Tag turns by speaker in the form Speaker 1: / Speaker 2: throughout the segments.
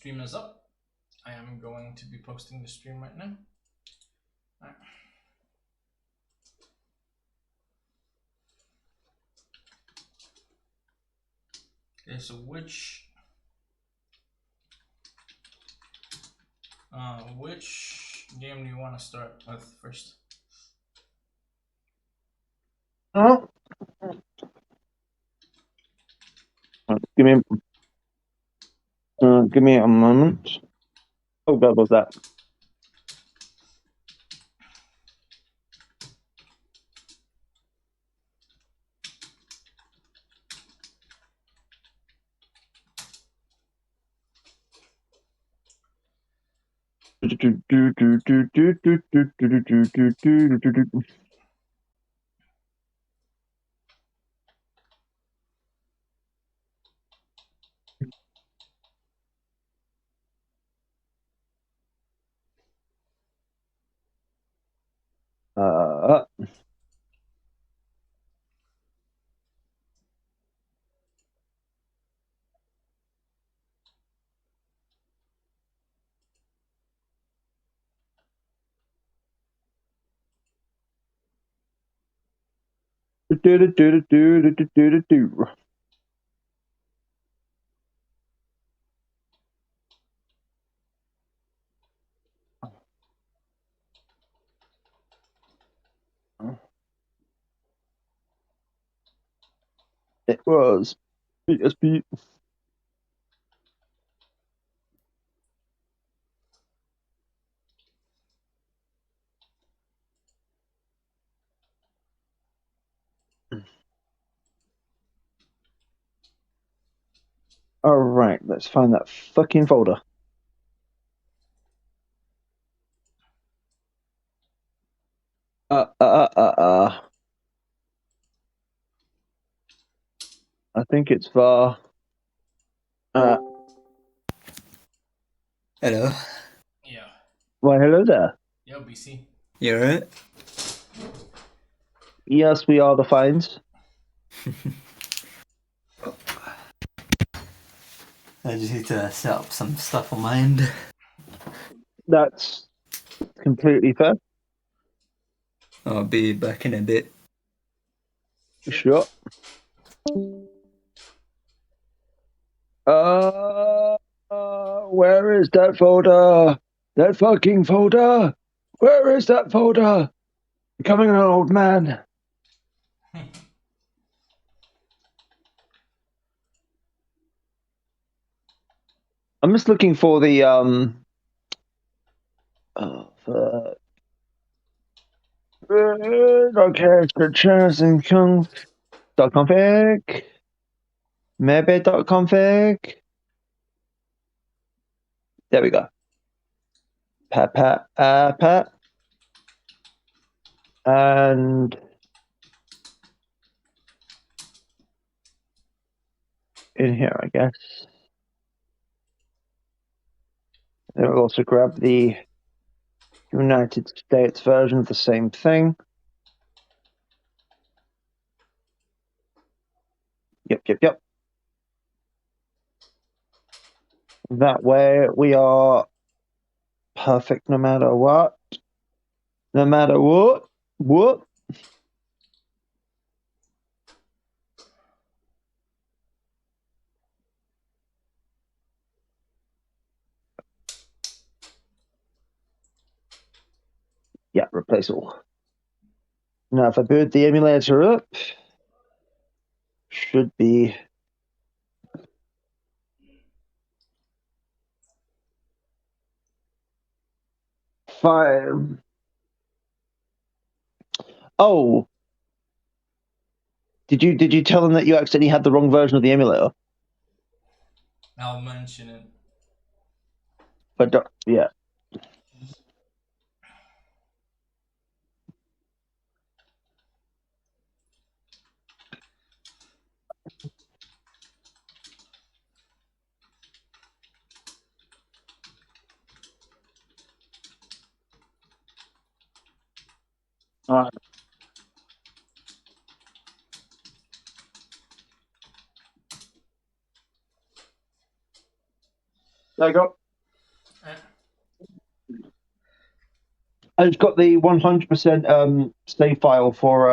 Speaker 1: stream is up. I am going to be posting the stream right now. All right. Okay, so which game do you want to start with first?
Speaker 2: Oh. Give me a moment. Oh God, what's that? It was PSP. All right, let's find that fucking folder. I think it's var.
Speaker 3: Hello.
Speaker 1: Yeah.
Speaker 2: Why, hello there.
Speaker 1: Yo, BC.
Speaker 3: You alright?
Speaker 2: Yes, we are the Finds.
Speaker 3: I just need to set up some stuff on my end.
Speaker 2: That's completely fair.
Speaker 3: I'll be back in a bit.
Speaker 2: Sure. Where is that folder? That fucking folder? Where is that folder? Becoming an old man. I'm just looking for the okay, scriptures and config. Maybe.config. There we go. Pat. And in here, I guess. And we'll also grab the United States version of the same thing. Yep. That way we are perfect no matter what. No matter what. What? Yeah, replace all. Now if I boot the emulator up, should be fine. Oh. Did you tell them that you accidentally had the wrong version of the emulator?
Speaker 1: I'll mention it.
Speaker 2: But yeah. All right. I got.
Speaker 1: Uh,
Speaker 2: I just got the 100% save file for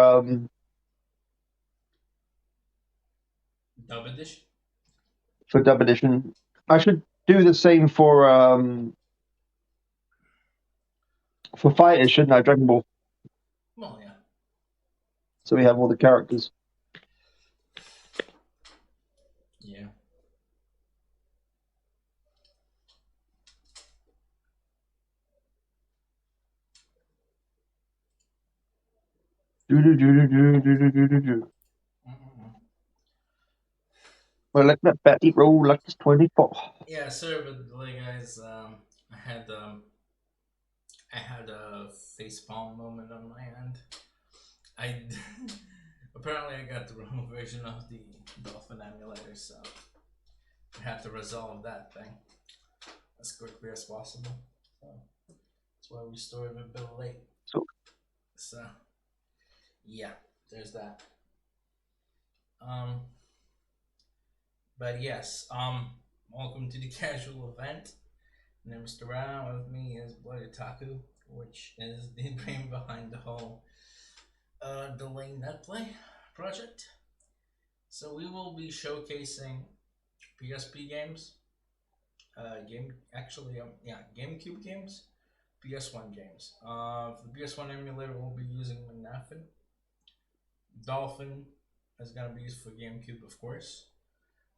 Speaker 1: Dub edition.
Speaker 2: for Dub Edition. I should do the same for Fighters, shouldn't I? Dragon Ball.
Speaker 1: Well, yeah.
Speaker 2: So we have all the characters.
Speaker 1: Yeah.
Speaker 2: Well, let that Betty roll like it's 24.
Speaker 1: Yeah, sorry about the delay, guys. I had a facepalm moment on my end. I apparently I got the wrong version of the Dolphin emulator, so I had to resolve that thing as quickly as possible. So that's why we started a bit late. So yeah, there's that. Um, but yes, welcome to the casual event. My name is Mr. With me is Bloody Taku, which is the brain behind the whole delay Netplay project. So we will be showcasing PSP games, GameCube games, PS1 games. For the PS1 emulator, we'll be using Mednafen. Dolphin is gonna be used for GameCube, of course,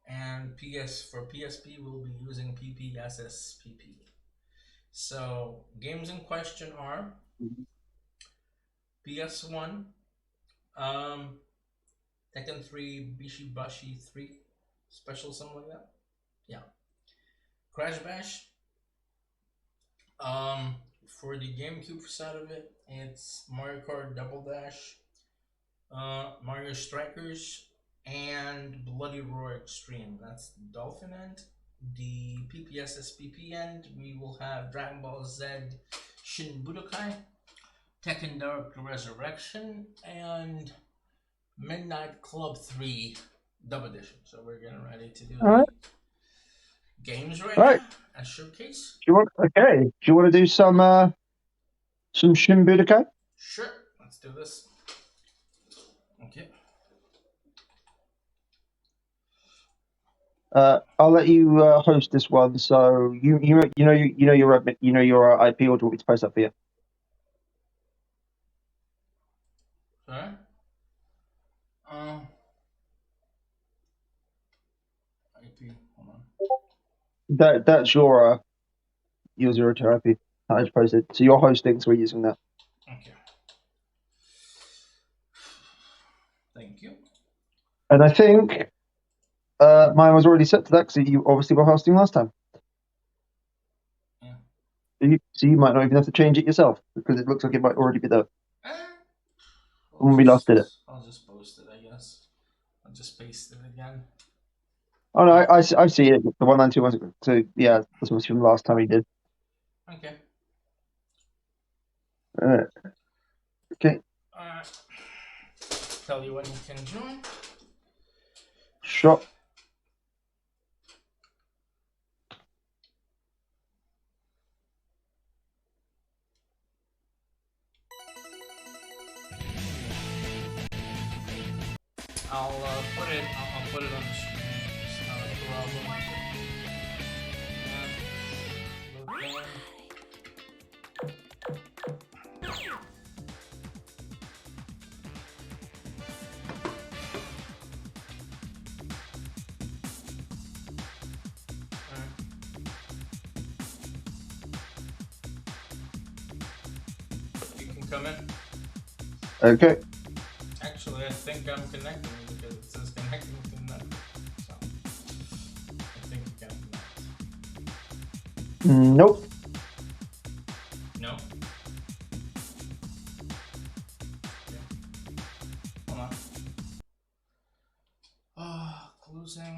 Speaker 1: and for PSP, we'll be using PPSSPP. So games in question are PS1, Tekken 3, Bishibashi 3, special, something like that. Yeah. Crash Bash. For the GameCube side of it, it's Mario Kart Double Dash, Mario Strikers, and Bloody Roar Extreme. That's the Dolphin end. The PPSSPP end, we will have Dragon Ball Z Shin Budokai, Tekken Dark Resurrection, and Midnight Club 3 Dub Edition. So we're getting ready to do the games right now as showcase.
Speaker 2: Do you want to do some Shin Budokai?
Speaker 1: Sure, let's do this. Okay.
Speaker 2: I'll let you host this one. So you know your IP, or do you want me to post that for you?
Speaker 1: Sorry. IP. Hold on.
Speaker 2: That's your 02 IP. I just posted. So you're hosting, so we're using that.
Speaker 1: Okay. Thank you.
Speaker 2: And I think mine was already set to that because you obviously were hosting last time.
Speaker 1: Yeah.
Speaker 2: So you might not even have to change it yourself because it looks like it might already be there. When we last did it.
Speaker 1: I'll just post it, I guess. I'll just paste it again.
Speaker 2: Oh no, I see it. The 192 was so yeah. This was from last time he did.
Speaker 1: Okay.
Speaker 2: Okay.
Speaker 1: Tell you when you can join.
Speaker 2: Sure.
Speaker 1: I'll put it on the screen. It's not a problem. You can come in.
Speaker 2: Okay.
Speaker 1: Actually, I think I'm connecting because it says connecting to Netplay. So I think you can connect.
Speaker 2: Nope.
Speaker 1: No? Okay. Hold on. Closing.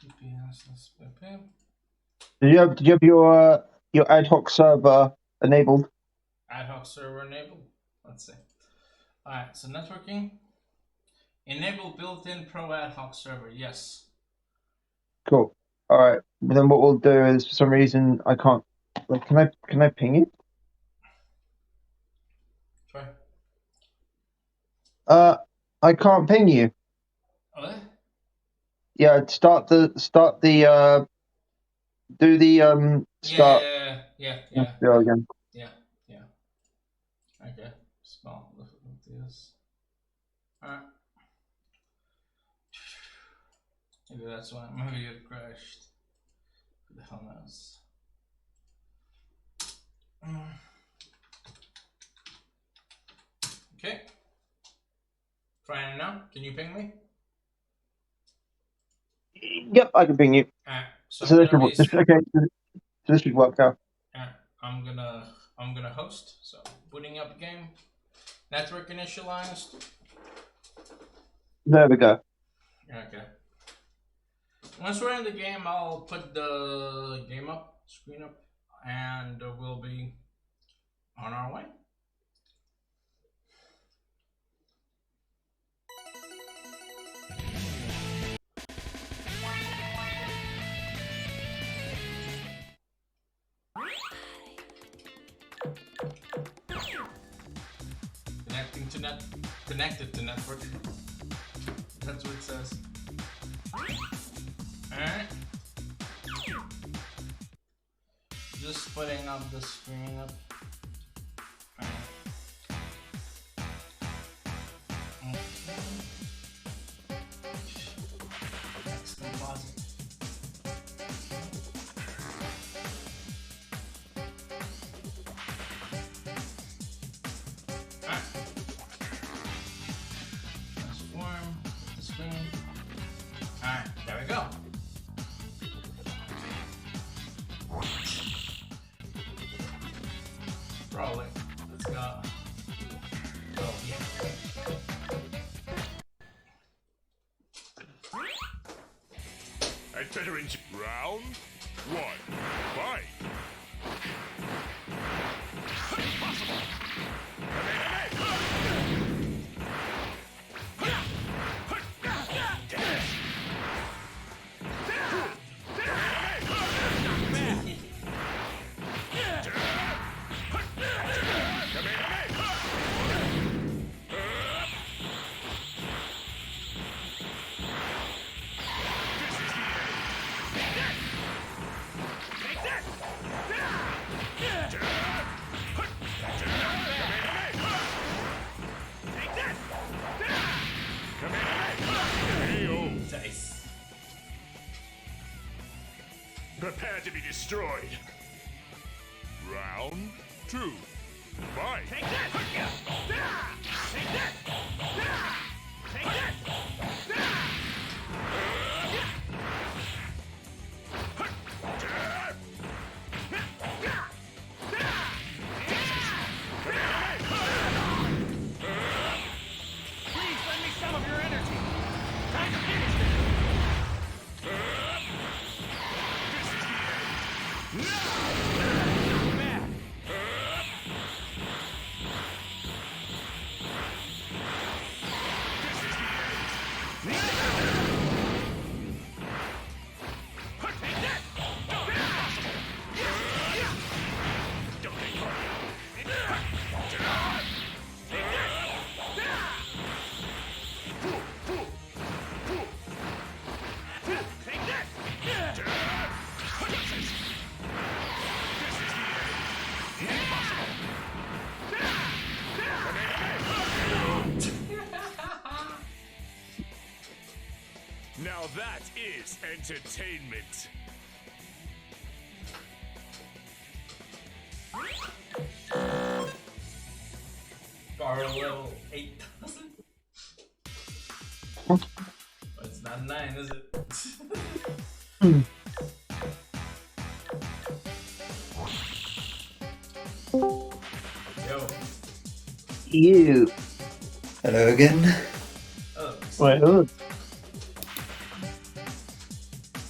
Speaker 1: PPSSPP.
Speaker 2: Did you have your ad hoc server enabled?
Speaker 1: Ad hoc server enabled. Let's see. Alright, so networking. Enable built-in pro ad hoc server. Yes.
Speaker 2: Cool. All right. Then what we'll do is, for some reason, I can't. Like, can I ping you?
Speaker 1: Try.
Speaker 2: I can't ping you.
Speaker 1: What?
Speaker 2: Yeah, do the start
Speaker 1: Yeah.
Speaker 2: go again.
Speaker 1: Yeah. Okay. Small difficulties. Alright. Maybe that's why. Maybe it crashed. Who the hell knows? Okay. Trying it now. Can you ping me?
Speaker 2: Yep, I can ping you.
Speaker 1: Alright. So
Speaker 2: So
Speaker 1: I'm
Speaker 2: this should
Speaker 1: gonna
Speaker 2: work.
Speaker 1: be.
Speaker 2: Okay, so this should work out.
Speaker 1: Alright. I'm gonna host. So booting up game. Network initialized.
Speaker 2: There we go.
Speaker 1: Okay. Once we're in the game, I'll put the screen up, and we'll be on our way. Connected to network. That's what it says. Alright. Just putting up the screen up. Next composite. Transform the screen. Alright, there we go. Probably. Let's go. Oh, yeah.
Speaker 4: I'd better into round one. Fight!
Speaker 1: Nice.
Speaker 4: Prepare to be destroyed. Round two. Fight! Take that! Take that! Take that! Please lend me some of your energy. Time to finish this. This is the end. No! Mad. This is the end. Take that! Don't be impossible. Don't think hard. Take that! Take that! This is the end. Impossible. Now that is entertainment.
Speaker 1: Power level 8,000. But it's not 9, is it? Yo.
Speaker 2: You.
Speaker 3: Hello again.
Speaker 1: Oh.
Speaker 2: Wait.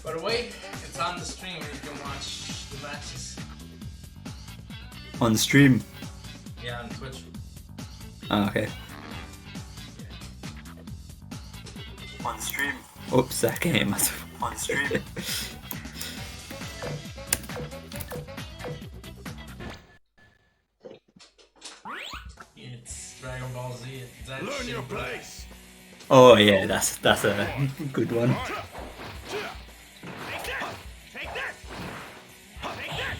Speaker 1: By the way, it's on the stream. You can watch the matches.
Speaker 3: On stream.
Speaker 1: Yeah, on Twitch.
Speaker 3: Oh, okay. On stream. Oops, that came. On stream.
Speaker 1: Is that
Speaker 4: Learn your
Speaker 1: shit?
Speaker 4: place.
Speaker 3: Oh yeah, that's a good one.
Speaker 4: Take that. Take that. Take that.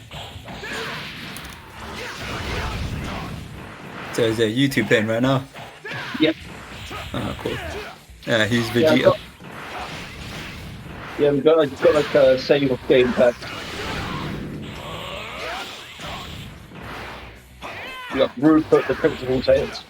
Speaker 3: So is there YouTube playing right now?
Speaker 2: Yep.
Speaker 3: Oh, cool. He's
Speaker 2: Yeah,
Speaker 3: Vegeta.
Speaker 2: I've got like a save of game pack. You got Rupert, the Principal Saints.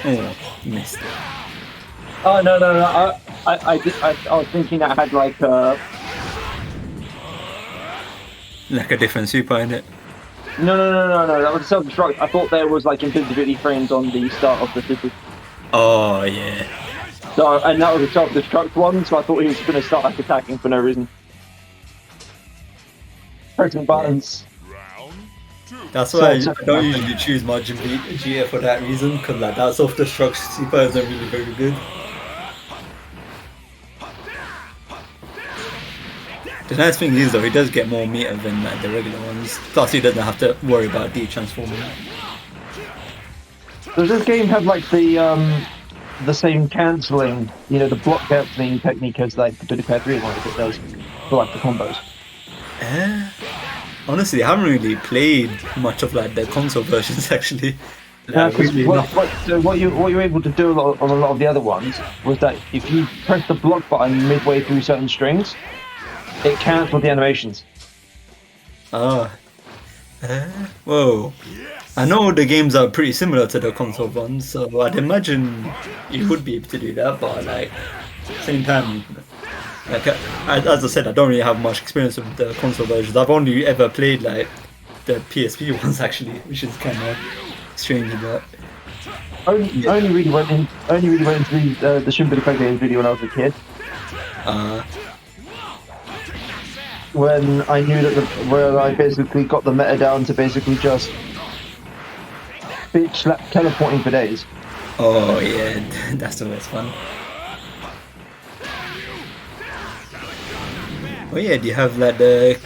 Speaker 3: Oh, missed it.
Speaker 2: Oh no! I was thinking that had like
Speaker 3: Like a different super in it.
Speaker 2: no. That was self-destruct. I thought there was like invisibility frames on the start of the city.
Speaker 3: Oh yeah.
Speaker 2: So, and that was a self-destruct one, so I thought he was going to start like attacking for no reason. Pressing buttons.
Speaker 3: That's why I don't usually choose Majin Vegeta for that reason, because like that self-destruct super isn't really very good. The nice thing is though, he does get more meter than like the regular ones. Plus he doesn't have to worry about de-transforming.
Speaker 2: Does this game have like the same cancelling, the block cancelling technique as like the Budokai 3 one if it does for like the combos?
Speaker 3: Honestly, I haven't really played much of like the console versions actually.
Speaker 2: Yeah, because
Speaker 3: really
Speaker 2: what you were able to do on a lot of the other ones was that if you press the block button midway through certain strings, it cancelled the animations.
Speaker 3: Oh. Whoa. I know the games are pretty similar to the console ones, so I'd imagine you would be able to do that, but like, same time, like as I said, I don't really have much experience with the console versions. I've only ever played like the PSP ones actually, which is kind of strange, but
Speaker 2: Only really went into the Shin Budokai games video when I was a kid. When I knew that where I basically got the meta down to basically just bitch slap teleporting for days.
Speaker 3: oh yeah, that's always fun. Oh yeah, do you have like the?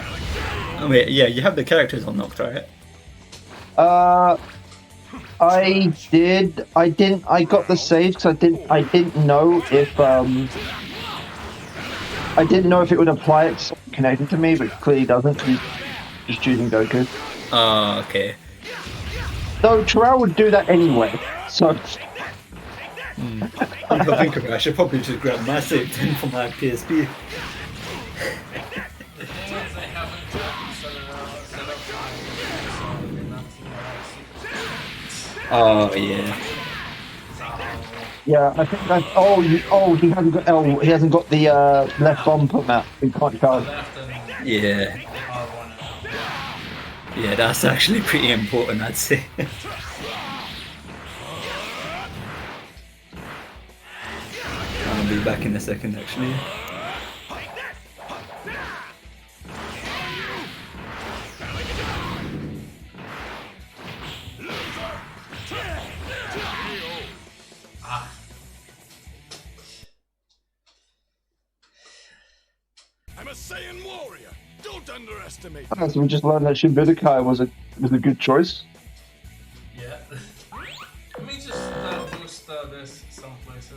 Speaker 3: Oh wait, yeah, you have the characters unlocked, right?
Speaker 2: I did. I didn't. I got the saves because I didn't know if I didn't know if it would apply it to connecting to me, but it clearly doesn't. He's just choosing Goku.
Speaker 3: Oh, okay.
Speaker 2: Though Terrell would do that anyway. So.
Speaker 3: I think about it, I should probably just grab my save then for my PSP. Oh yeah.
Speaker 2: Yeah, I think that's. He hasn't got the left bumper map. He can't tell.
Speaker 3: Yeah. Yeah, that's actually pretty important, I'd say. I'll be back in a second, actually.
Speaker 4: I'm a Saiyan warrior. Don't underestimate.
Speaker 2: So we just learned that Shin Budokai was a good choice.
Speaker 1: Yeah. Let me just post this someplace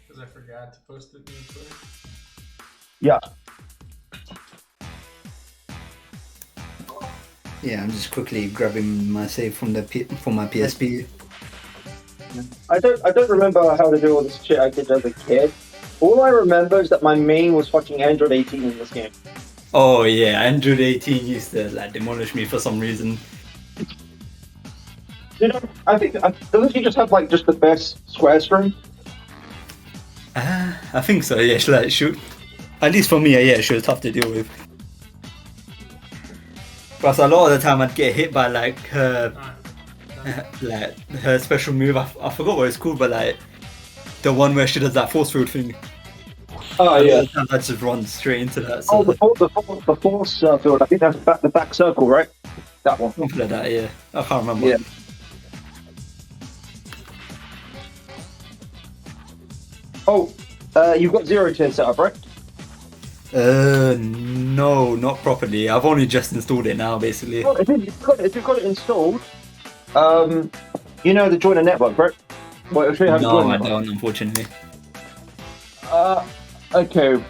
Speaker 1: because I forgot to post it in Twitter.
Speaker 2: Yeah.
Speaker 3: Yeah, I'm just quickly grabbing my save from my PSP.
Speaker 2: I don't remember how to do all this shit I did as a kid. All I remember is that my main was fucking Android 18 in this game.
Speaker 3: Oh yeah, Android 18 used to like demolish me for some reason.
Speaker 2: I think doesn't he just have like just the best square screen?
Speaker 3: I think so. Yeah, shoot. At least for me, yeah, she was tough to deal with. Plus, a lot of the time I'd get hit by like her special move. I forgot what it's called, but like The one where she does that force field thing.
Speaker 2: Oh yeah.
Speaker 3: That just runs straight into that.
Speaker 2: Oh,
Speaker 3: So
Speaker 2: the force field. I think that's the back circle, right? That one.
Speaker 3: something like that, yeah. I can't remember.
Speaker 2: Yeah. Oh, you've got 0 tier set up, right?
Speaker 3: No, not properly. I've only just installed it now, basically.
Speaker 2: Well, if you've got it installed, you know the join a network, right? Well, I'll show you how to
Speaker 3: No,
Speaker 2: join
Speaker 3: I
Speaker 2: the network.
Speaker 3: don't, unfortunately.
Speaker 2: Okay.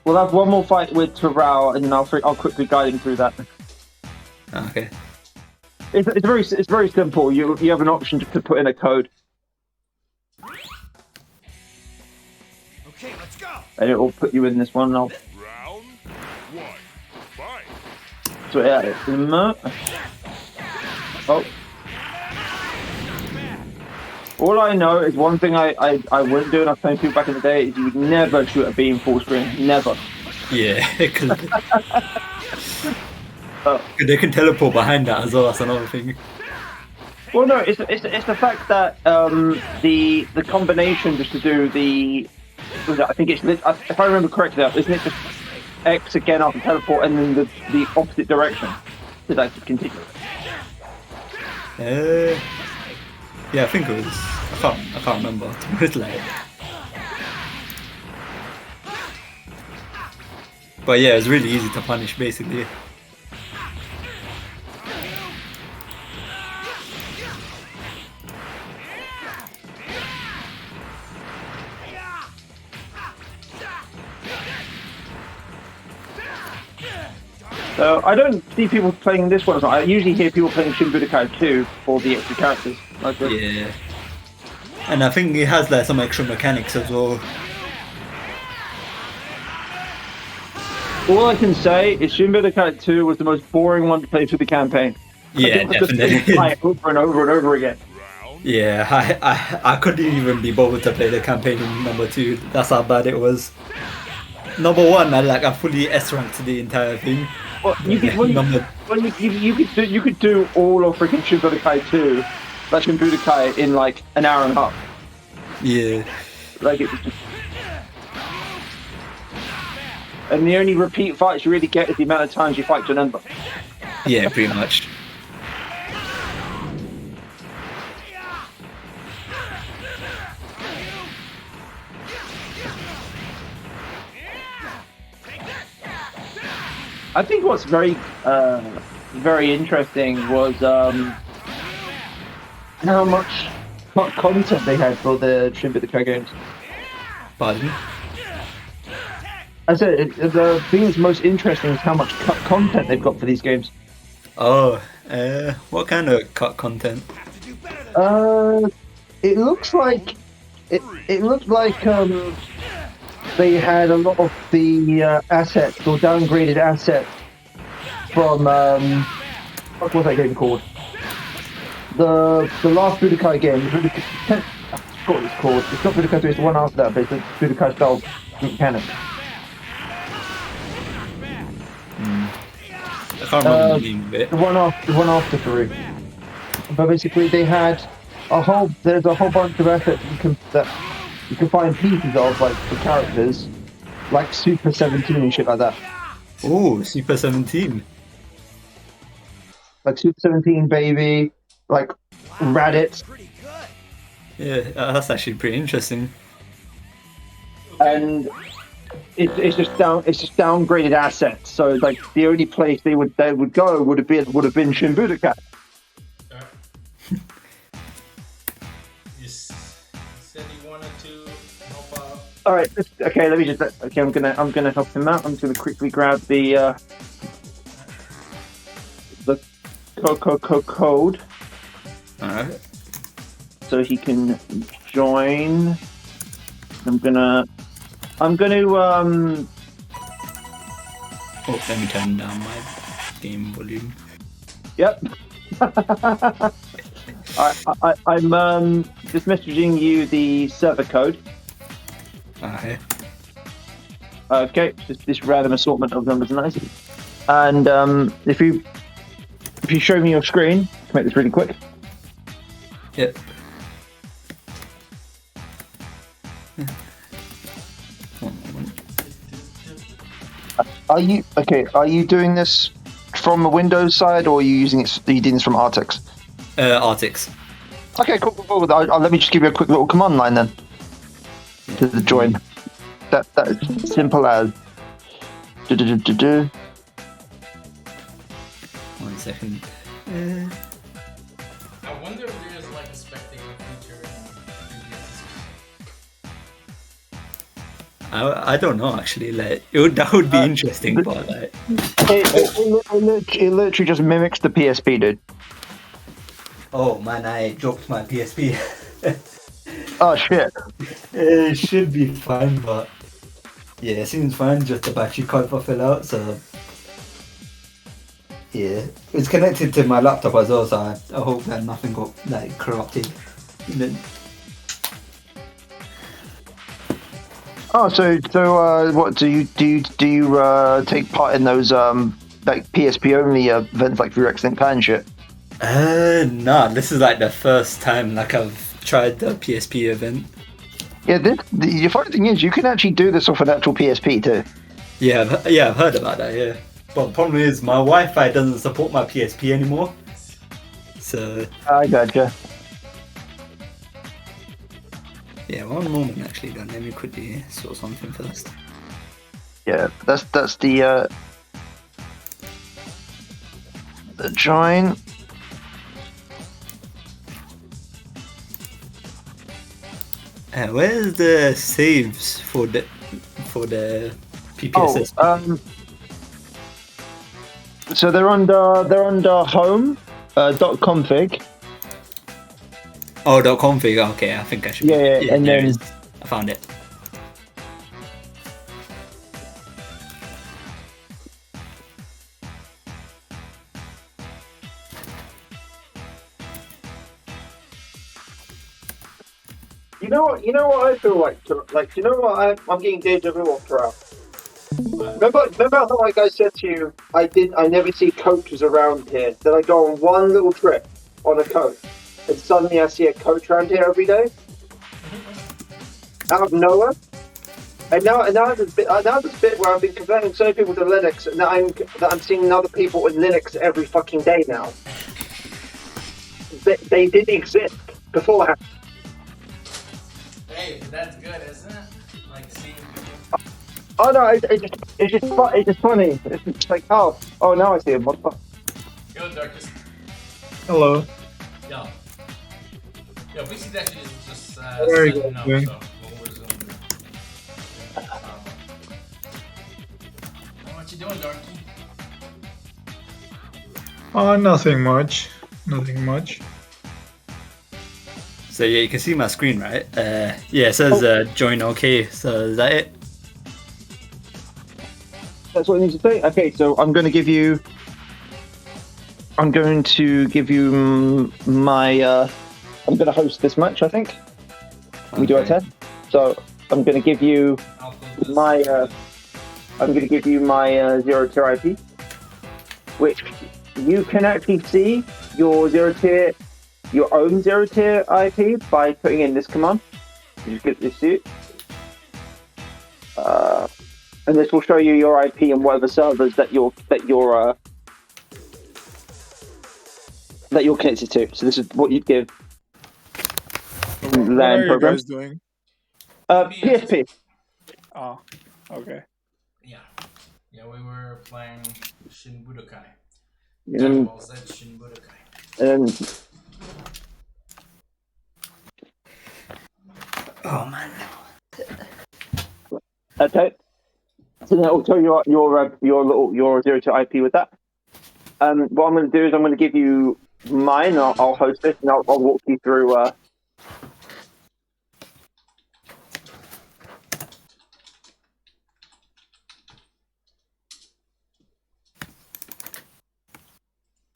Speaker 2: We'll have one more fight with Terrell, and then I'll quickly guide him through that.
Speaker 3: Okay.
Speaker 2: It's very simple. You have an option to put in a code,
Speaker 4: Okay, let's go.
Speaker 2: and it will put you in this one.
Speaker 4: Round 1, fight.
Speaker 2: So yeah, oh. All I know is one thing I wouldn't do, and I've played people back in the day, is you would never shoot a beam full screen. Never.
Speaker 3: Yeah, because they can teleport behind that as well. That's another thing.
Speaker 2: Well, no, it's the fact that the combination just to do the, I think it's, if I remember correctly, isn't it just X again after teleport and then the opposite direction to like continue?
Speaker 3: Yeah, I think it was. I can't remember. It's like. But yeah, it's really easy to punish, basically.
Speaker 2: So I don't see people playing this one. I usually hear people playing Shin Budokai 2 for the extra characters. Like this.
Speaker 3: Yeah. And I think it has like some extra mechanics as well.
Speaker 2: All I can say is Shin Budokai 2 was the most boring one to play through the campaign.
Speaker 3: Yeah, definitely.
Speaker 2: Play over and over and over again.
Speaker 3: Yeah, I couldn't even be bothered to play the campaign in number 2. That's how bad it was. Number 1, I fully S ranked the entire thing.
Speaker 2: Well, you could do all of freaking Shin Budokai 2, like Shin Budokai, in like an hour and a half.
Speaker 3: Yeah.
Speaker 2: Like it was just... And the only repeat fights you really get is the amount of times you fight Janemba.
Speaker 3: Yeah, pretty much.
Speaker 2: I think what's very interesting was how much content they had for the Shin Budokai games.
Speaker 3: Pardon?
Speaker 2: I said the thing that's most interesting is how much cut content they've got for these games.
Speaker 3: Oh, what kind of cut content?
Speaker 2: It looks like they had a lot of the assets or downgraded assets from what was that game called? The last Budokai game. I forgot what it's called. It's not Budokai 3, it's the one after that, but it's the Budokai style mechanic.
Speaker 3: I can't remember the name of it.
Speaker 2: The one after 3. But basically, they had there's a whole bunch of assets that you can find pieces of, like for characters, like Super 17 and shit like that.
Speaker 3: Oh, Super 17.
Speaker 2: Like Super 17, baby, like Raditz,
Speaker 3: Yeah, that's actually pretty interesting.
Speaker 2: and it's just downgraded assets. So like the only place they would go would have been Shin Budokai.
Speaker 1: You said you wanted to help out.
Speaker 2: All right, okay. Let me just. Okay, I'm gonna help him out. I'm gonna quickly grab the code
Speaker 3: Alright.
Speaker 2: so he can join. I'm gonna.
Speaker 3: Oh, let me turn down my game volume.
Speaker 2: Yep. I'm just messaging you the server code.
Speaker 3: Okay.
Speaker 2: Okay, just this random assortment of numbers, nice. And if you show me your screen, to make this really quick.
Speaker 3: Yep.
Speaker 2: Are you okay? Are you doing this from a Windows side, or are you using it? Are you doing this from Artix?
Speaker 3: Artix.
Speaker 2: Okay, cool. Let me just give you a quick little command line then to the join. That is simple as. Do.
Speaker 3: 1 second.
Speaker 1: I wonder if there's like a spectator feature in PPSSPP.
Speaker 3: I don't know actually. Like that would be interesting, but like.
Speaker 2: It literally just mimics the PSP, dude.
Speaker 3: Oh man, I dropped my PSP.
Speaker 2: Oh shit.
Speaker 3: It should be fine, but yeah, it seems fine. Just the battery cover fell out, so yeah, it's connected to my laptop as well. So I hope that nothing got like corrupted.
Speaker 2: Oh, so what do you take part in those like PSP only events like Vurex Think Pan shit?
Speaker 3: Nah, this is like the first time like I've tried the PSP event.
Speaker 2: Yeah, the funny thing is you can actually do this off an actual PSP too.
Speaker 3: Yeah, I've heard about that. Yeah, but the problem is my Wi-Fi doesn't support my PSP anymore. So
Speaker 2: I gotcha.
Speaker 3: yeah, one moment actually. Then let me quickly sort something first.
Speaker 2: Yeah, that's the join.
Speaker 3: Where's the saves for the PPSS?
Speaker 2: So they're under home .config.
Speaker 3: Oh, .config. Okay, I think I should.
Speaker 2: Yeah, and
Speaker 3: there
Speaker 2: then
Speaker 3: it is. I found it.
Speaker 2: you know what I feel like you know what I'm getting deja vu off throughout. Remember how like I said to you, I never see coaches around here. Then I go on one little trip on a coach, and suddenly I see a coach around here every day, out of nowhere. And now this bit where I've been converting so many people to Linux, and I'm seeing other people in Linux every fucking day now. They didn't exist beforehand.
Speaker 1: Hey, but that's good, isn't it? Like seeing people.
Speaker 2: Oh no, it's just funny. It's just like oh now I see him. What the fuck?
Speaker 1: Yo, Darkest.
Speaker 5: Hello.
Speaker 1: Yo, we see that shit is just
Speaker 5: Where are you
Speaker 1: setting up,
Speaker 5: going?
Speaker 1: so we'll resume. What you doing, Darky?
Speaker 5: Nothing much. Nothing much.
Speaker 3: So yeah, you can see my screen, right? Yeah, it says join OK. So is that it?
Speaker 2: That's what it needs to say. Okay, so I'm going to give you my. I'm going to host this match. I think we do a test. So I'm going to give you my. I'm going to give you my 0-tier IP, which you can actually see your 0-tier, your own 0-tier IP by putting in this command. You just get this suit. And this will show you your IP and whatever servers that you're connected to. So this is what you'd give.
Speaker 5: What are
Speaker 2: LAN
Speaker 5: you
Speaker 2: program.
Speaker 5: guys doing?
Speaker 2: PSP.
Speaker 5: Oh, okay.
Speaker 1: Yeah, we were playing Shin Budokai.
Speaker 2: And,
Speaker 1: Ball Z Shin Budokai.
Speaker 2: and
Speaker 3: Oh man.
Speaker 2: okay. So then it'll tell you your 0-tier IP with that. What I'm going to do is I'm going to give you mine. I'll host it and I'll walk you through.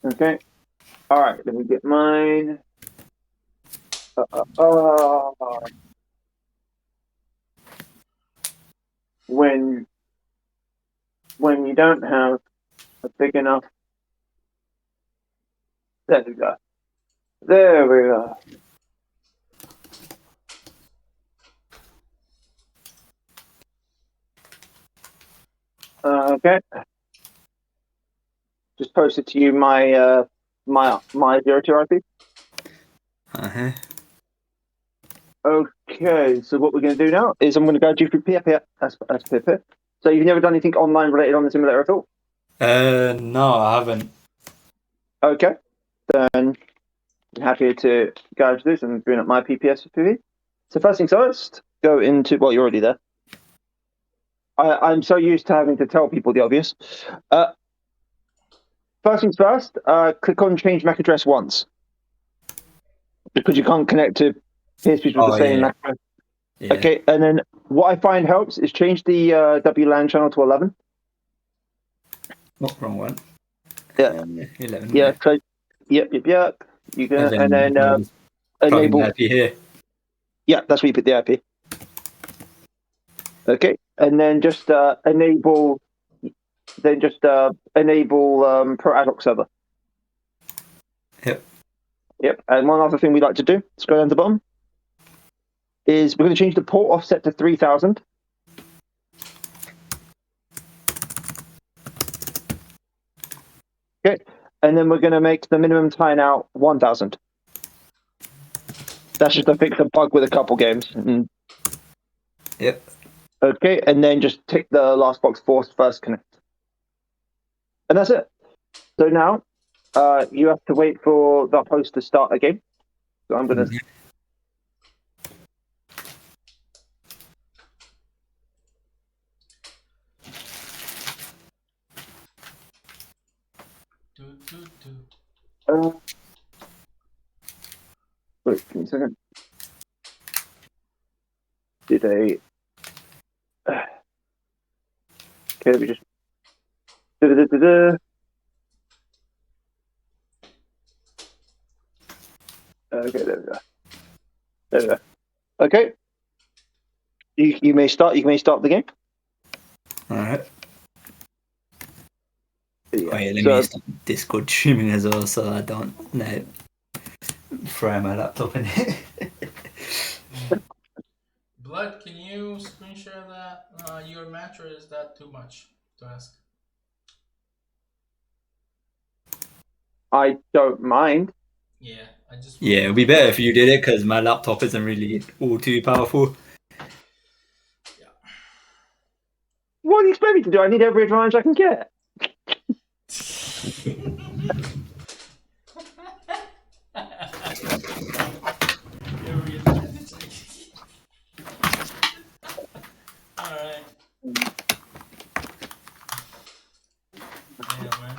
Speaker 2: Okay. All right. Let me get mine. When you don't have a big enough. There we go. There we go. Okay. Just posted to you my my 02 IP.
Speaker 3: Uh-huh.
Speaker 2: Okay, so what we're going to do now is I'm going to guide you through PPSSPP. So you've never done anything online related on the simulator at all?
Speaker 3: No, I haven't.
Speaker 2: Okay, then I'm happy to guide you through this and bring up my PPSSPP. So first things first, go into, well, you're already there. I'm so used to having to tell people the obvious. First things first, click on change MAC address once. Because you can't connect to PSPs with the same MAC address.
Speaker 3: Yeah.
Speaker 2: Okay, and then what I find helps is change the WLAN channel to 11.
Speaker 3: Oh, wrong one.
Speaker 2: Yeah.
Speaker 3: 11.
Speaker 2: Yeah, so, yep. You can, and then
Speaker 3: plug in the
Speaker 2: enable.
Speaker 3: IP here.
Speaker 2: Yeah, that's where you put the IP. Okay, and then just enable. Then just enable Pro Ad Hoc Server.
Speaker 3: Yep.
Speaker 2: Yep. And one other thing we like to do, scroll down to the bottom, is we're going to change the port offset to 3000. Okay, and then we're going to make the minimum timeout 1000. That's just to fix a bug with a couple games.
Speaker 3: Yep.
Speaker 2: Okay, and then just tick the last box for first connect. And that's it. So now you have to wait for the host to start a game. So I'm going to. Wait, give me a second. Did a. Okay, we just. Okay, there we go. There we go. Okay. You may start. You may start the game.
Speaker 3: All right.
Speaker 2: Yeah.
Speaker 3: Wait, let me start Discord streaming as well, so I don't fry my laptop in it.
Speaker 1: Blood, can you screen share that your match, or is that too much to ask?
Speaker 2: I don't mind.
Speaker 1: Yeah, I just.
Speaker 3: Yeah, it'd be better if you did it because my laptop isn't really all too powerful.
Speaker 1: Yeah.
Speaker 2: What do you expect me to do? I need every advantage I can get.
Speaker 1: Every advantage I can. Alright. Yeah, man.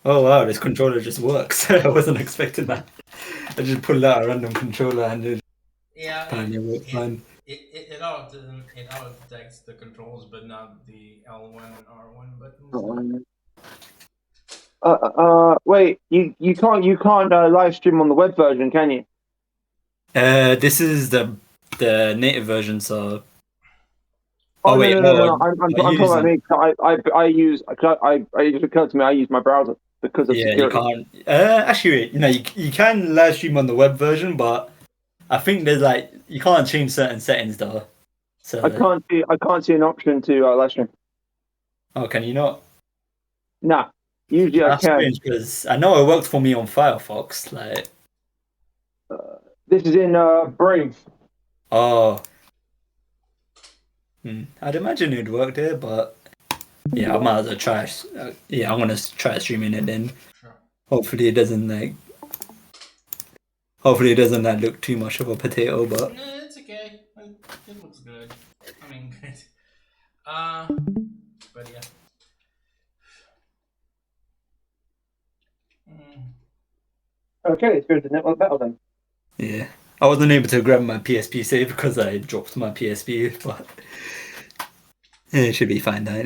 Speaker 3: Oh wow, this controller just works. I wasn't expecting that. I just pulled out a random controller and it apparently worked fine.
Speaker 1: It auto detects the controls, but not the L1 and R1 buttons.
Speaker 2: Wait, you can't live stream on the web version, can you?
Speaker 3: This is the native version, so.
Speaker 2: Oh,
Speaker 3: wait,
Speaker 2: no. I'm talking about me. It just occurred to me I use my browser because of
Speaker 3: Yeah,
Speaker 2: security.
Speaker 3: you can't. Actually, you can live stream on the web version, but I think there's like you can't change certain settings though. So
Speaker 2: I can't see an option to live stream.
Speaker 3: oh, can you not?
Speaker 2: Nah, usually
Speaker 3: That's
Speaker 2: I can.
Speaker 3: strange because I know it worked for me on Firefox. Like,
Speaker 2: This is in Brave.
Speaker 3: oh, I'd imagine it'd work there, but yeah, I might as well try. Yeah, I'm gonna try streaming it then.
Speaker 1: Sure.
Speaker 3: Hopefully, it doesn't like. Hopefully, it doesn't like look too much of a potato, but.
Speaker 1: No, it's okay. It looks good. I mean, good. But yeah.
Speaker 2: Okay, let's go to the network battle then.
Speaker 3: Yeah, I wasn't able to grab my PSP save because I dropped my PSP, but it should be fine now.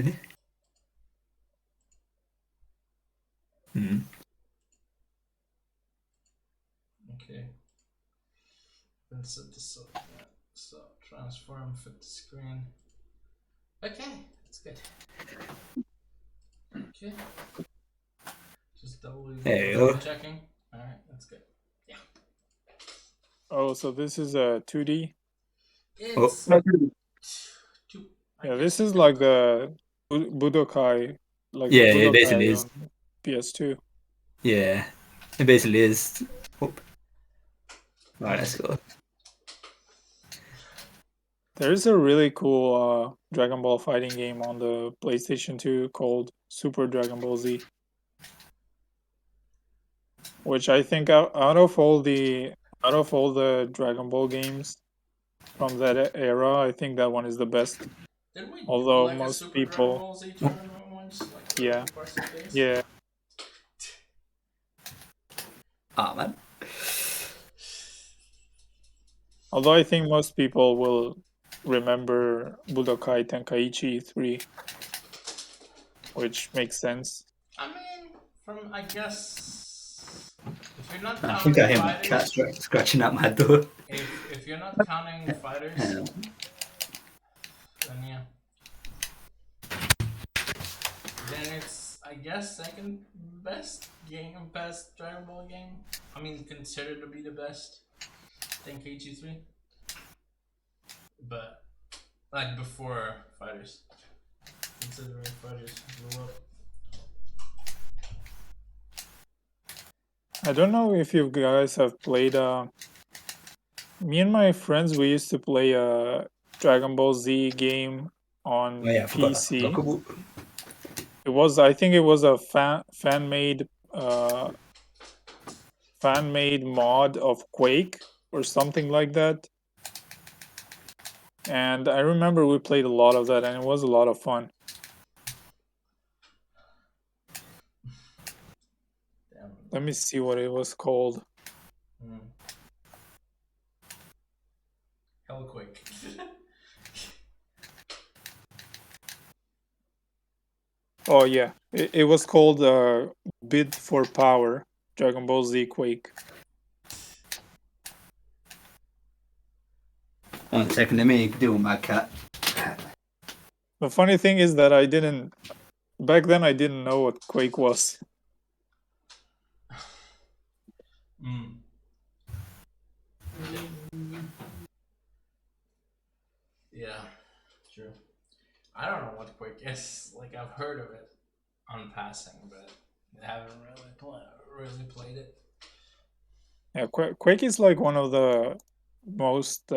Speaker 1: Okay. Let's set this up. Yeah. So transform, fit the screen. Okay, that's good. Okay. Just double checking. Alright, that's good. Yeah.
Speaker 5: Oh, so this is a 2D?
Speaker 1: It's
Speaker 5: Yeah, this is like the Budokai, like
Speaker 3: Yeah,
Speaker 5: the
Speaker 3: it
Speaker 5: Budokai
Speaker 3: basically is.
Speaker 5: on PS2.
Speaker 3: Yeah, it basically is. Oh. Right, let's go.
Speaker 5: There is a really cool Dragon Ball fighting game on the PlayStation 2 called Super Dragon Ball Z, which I think out of all the Dragon Ball games from that era, I think that one is the best.
Speaker 1: Did we do
Speaker 5: Although
Speaker 1: like a
Speaker 5: most
Speaker 1: Super Dragon
Speaker 5: people,
Speaker 1: Ball Z tournament once, like the
Speaker 5: yeah,
Speaker 1: parts of base?
Speaker 5: yeah,
Speaker 3: Ah, man.
Speaker 5: although I think most people will remember Budokai Tenkaichi 3, which makes sense.
Speaker 1: I mean, I guess if you're not
Speaker 3: I think
Speaker 1: counting
Speaker 3: I hear my cat
Speaker 1: fighters,
Speaker 3: scratching at my door.
Speaker 1: if you're not counting fighters, then yeah. Then it's, I guess, second best Dragon Ball game. I mean, considered to be the best. Tenkaichi 3. But, like, before Fighters. Considering Fighters blew up.
Speaker 5: I don't know if you guys have played. Me and my friends, we used to play a Dragon Ball Z game on
Speaker 3: Oh yeah, I forgot that's
Speaker 5: PC.
Speaker 3: unblockable.
Speaker 5: I think it was a fan made mod of Quake or something like that. And I remember we played a lot of that, and it was a lot of fun.
Speaker 1: Damn.
Speaker 5: Let me see what it was called.
Speaker 1: Hella quick.
Speaker 5: Oh yeah, it was called Bid for Power, Dragon Ball Z Quake.
Speaker 3: One second, let me deal with my cat.
Speaker 5: The funny thing is that back then I didn't know what Quake was.
Speaker 1: Yeah, true. I don't know what Quake is. Like, I've heard of it on passing, but I haven't really played it.
Speaker 5: Yeah, Quake is like one of the most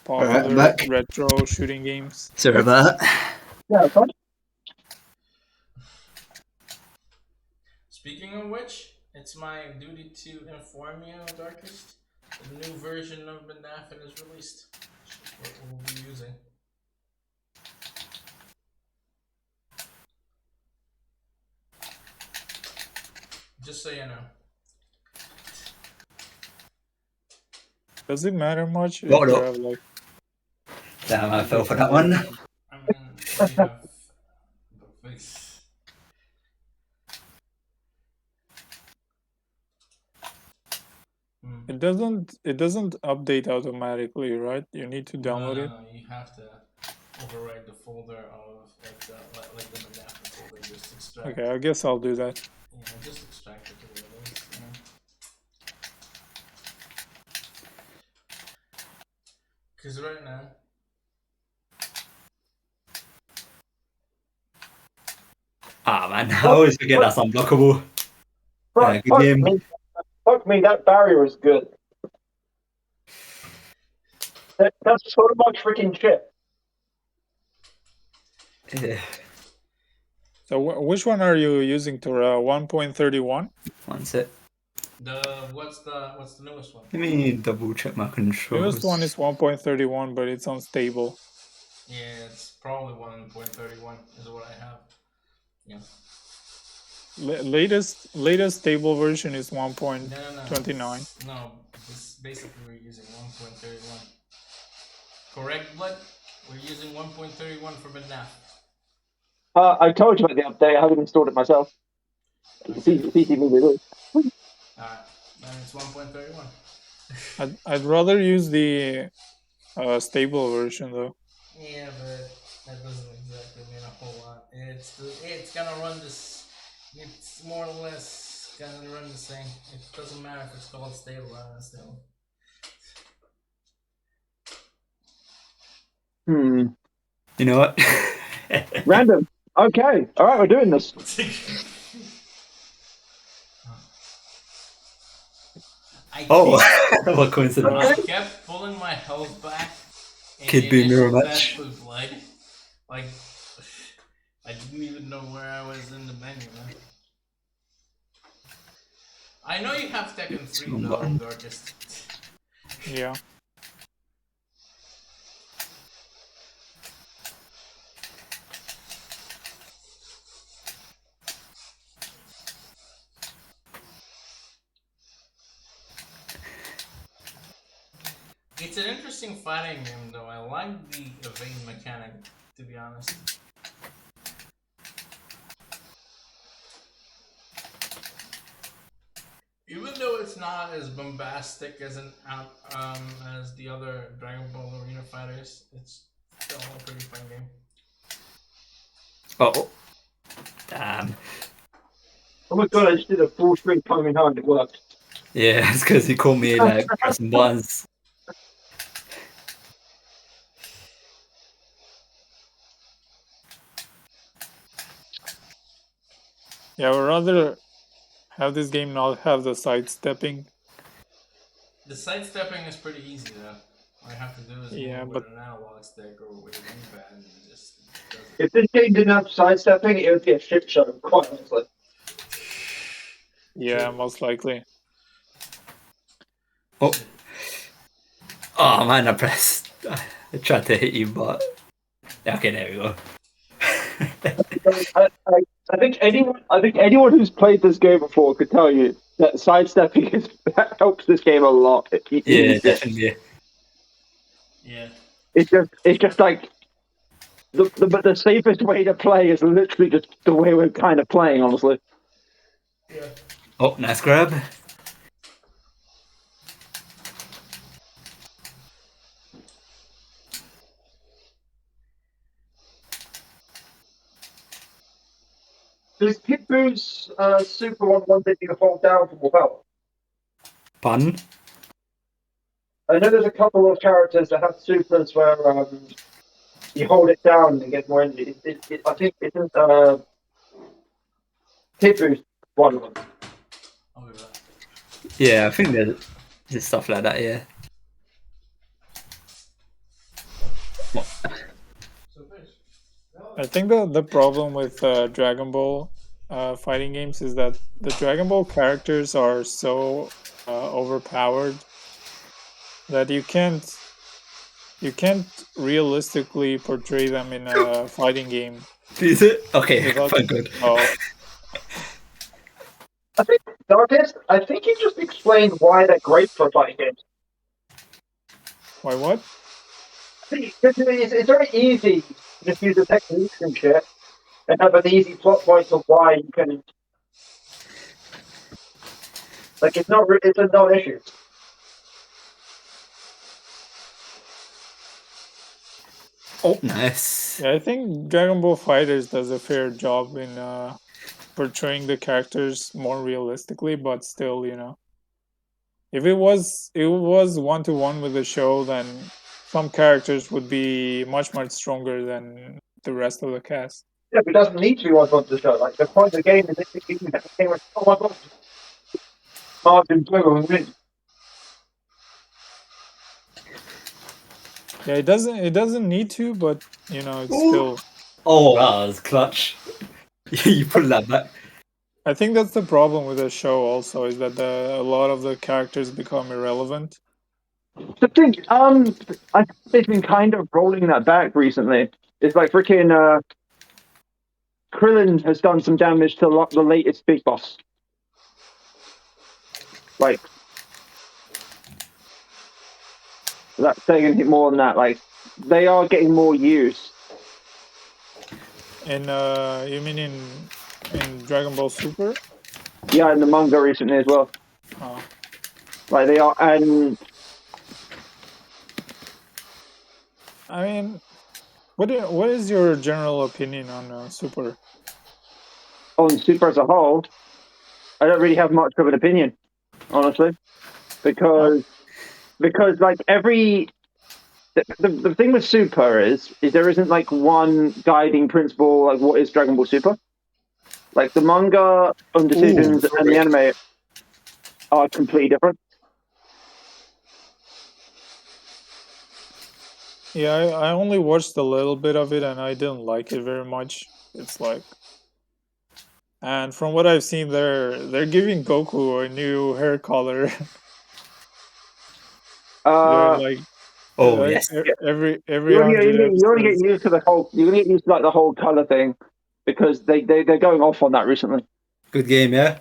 Speaker 5: popular retro shooting games.
Speaker 3: Sorry about that.
Speaker 2: Yeah, fun.
Speaker 1: Speaking of which, it's my duty to inform you, Darkest. The new version of Mednafen is released. Which is what we'll be using. Just so you know.
Speaker 5: Does it matter much if
Speaker 3: What
Speaker 5: you
Speaker 3: up?
Speaker 5: have like?
Speaker 3: Damn, I fell for that one.
Speaker 1: I mean, we have the face.
Speaker 5: It doesn't update automatically, right? You need to download it.
Speaker 1: No, you have to override the folder of like the Mednafen folder. Just extract.
Speaker 5: Okay, I guess I'll do that.
Speaker 1: Yeah, just extract it to where it is. Because right now.
Speaker 3: Ah man, I always forget that's unblockable. Yeah, good game.
Speaker 2: Fuck me, that barrier is good. That's so much freaking shit.
Speaker 3: Yeah.
Speaker 5: So which one are you using, Tora? 1.31?
Speaker 3: One sec.
Speaker 1: What's the newest one?
Speaker 3: Let me double check my controls.
Speaker 5: Newest one is 1.31, but it's unstable.
Speaker 1: Yeah, it's probably 1.31 is what I have. Yeah.
Speaker 5: Latest stable version is 1.29.
Speaker 1: No, basically we're using 1.31. Correct, Blood? We're using 1.31 for Mednafen.
Speaker 2: I told you about the update. I haven't installed it myself. PC movie is.
Speaker 1: Alright, then it's 1.31.
Speaker 5: I'd rather use the stable version though.
Speaker 1: Yeah, but that doesn't exactly mean a whole lot. It's gonna run this. It's more or less gonna run the same. It doesn't matter if it's called stable or unstable.
Speaker 2: You
Speaker 3: know what?
Speaker 2: Random. Okay. All right, we're doing this.
Speaker 3: What coincidence.
Speaker 1: I kept pulling my health back in
Speaker 3: Kid
Speaker 1: the
Speaker 3: Buu mirror
Speaker 1: initial
Speaker 3: match.
Speaker 1: test with blood. Like, I didn't even know where I was in the menu, man. I know you have Tekken 3 though, Darkest.
Speaker 5: Yeah.
Speaker 1: It's an interesting fighting game though. I like the evade mechanic, to be honest. Even though it's not as bombastic as as the other Dragon Ball Arena fighters, it's still a pretty fun game.
Speaker 3: Oh, damn!
Speaker 2: Oh my god! I just did a full screen coming home. It worked.
Speaker 3: Yeah, it's because he called me like pressing buttons.
Speaker 5: Yeah, I would rather have this game not have the sidestepping.
Speaker 1: The sidestepping is pretty easy though. All you have to do is move with an analog stick or with a D-pad and just does it.
Speaker 2: If this game didn't have sidestepping, it would be a shit show, quite honestly.
Speaker 5: Yeah, most likely.
Speaker 3: Oh man, I pressed. I tried to hit you, but okay, there we go.
Speaker 2: I think anyone who's played this game before could tell you that sidestepping helps this game a lot.
Speaker 3: Yeah, definitely.
Speaker 1: Yeah.
Speaker 2: It's just like the safest way to play is literally just the way we're kind of playing, honestly.
Speaker 1: Yeah.
Speaker 3: Oh, nice grab.
Speaker 2: Does Kid Buu's super one that you hold down from without?
Speaker 3: Pardon?
Speaker 2: I know there's a couple of characters that have supers where you hold it down and get more energy. I think it isn't Kid Buu's one of them.
Speaker 3: Yeah, I think there's stuff like that, yeah.
Speaker 5: I think the problem with Dragon Ball fighting games is that the Dragon Ball characters are so overpowered that you can't realistically portray them in a fighting game.
Speaker 3: Is it? Okay, fine, good.
Speaker 2: I think, Darkest, I think you just explained why they're great for fighting games.
Speaker 5: Why what?
Speaker 2: It's very easy to just use the techniques and shit and have an easy plot point of why you can. Like, it's a non-issue.
Speaker 3: Oh, nice.
Speaker 5: Yeah, I think Dragon Ball FighterZ does a fair job in portraying the characters more realistically, but still, if it was 1-to-1 with the show, then some characters would be much stronger than the rest of the cast.
Speaker 2: Yeah, but it doesn't need to be 1-to-1 to the show. Like, the point of the game is if you can have a game with 1-to-1, Martin Blue and win.
Speaker 5: Yeah, it doesn't need to, but it's still.
Speaker 3: Oh, that was clutch. You put that back.
Speaker 5: I think that's the problem with the show. Also, is that a lot of the characters become irrelevant.
Speaker 2: The thing, I think they've been kind of rolling that back recently. It's like freaking Krillin has done some damage to the latest big boss. Like, that's saying more than that. Like, they are getting more use.
Speaker 5: And you mean in Dragon Ball Super?
Speaker 2: Yeah, in the manga recently as well.
Speaker 5: Oh.
Speaker 2: Like, they are, and
Speaker 5: I mean, what is your general opinion on Super?
Speaker 2: On Super as a whole, I don't really have much of an opinion, honestly, because like every The thing with Super is there isn't like one guiding principle like what is Dragon Ball Super. Like the manga on decisions and the anime are completely different.
Speaker 5: Yeah, I only watched a little bit of it and I didn't like it very much. It's like, and from what I've seen, they're giving Goku a new hair color. They're
Speaker 2: Uh,
Speaker 5: like
Speaker 3: Oh yes,
Speaker 5: every 100
Speaker 2: you only get
Speaker 5: episodes.
Speaker 2: used to the whole. You only get used to like the whole color thing because they're going off on that recently.
Speaker 3: good game, yeah.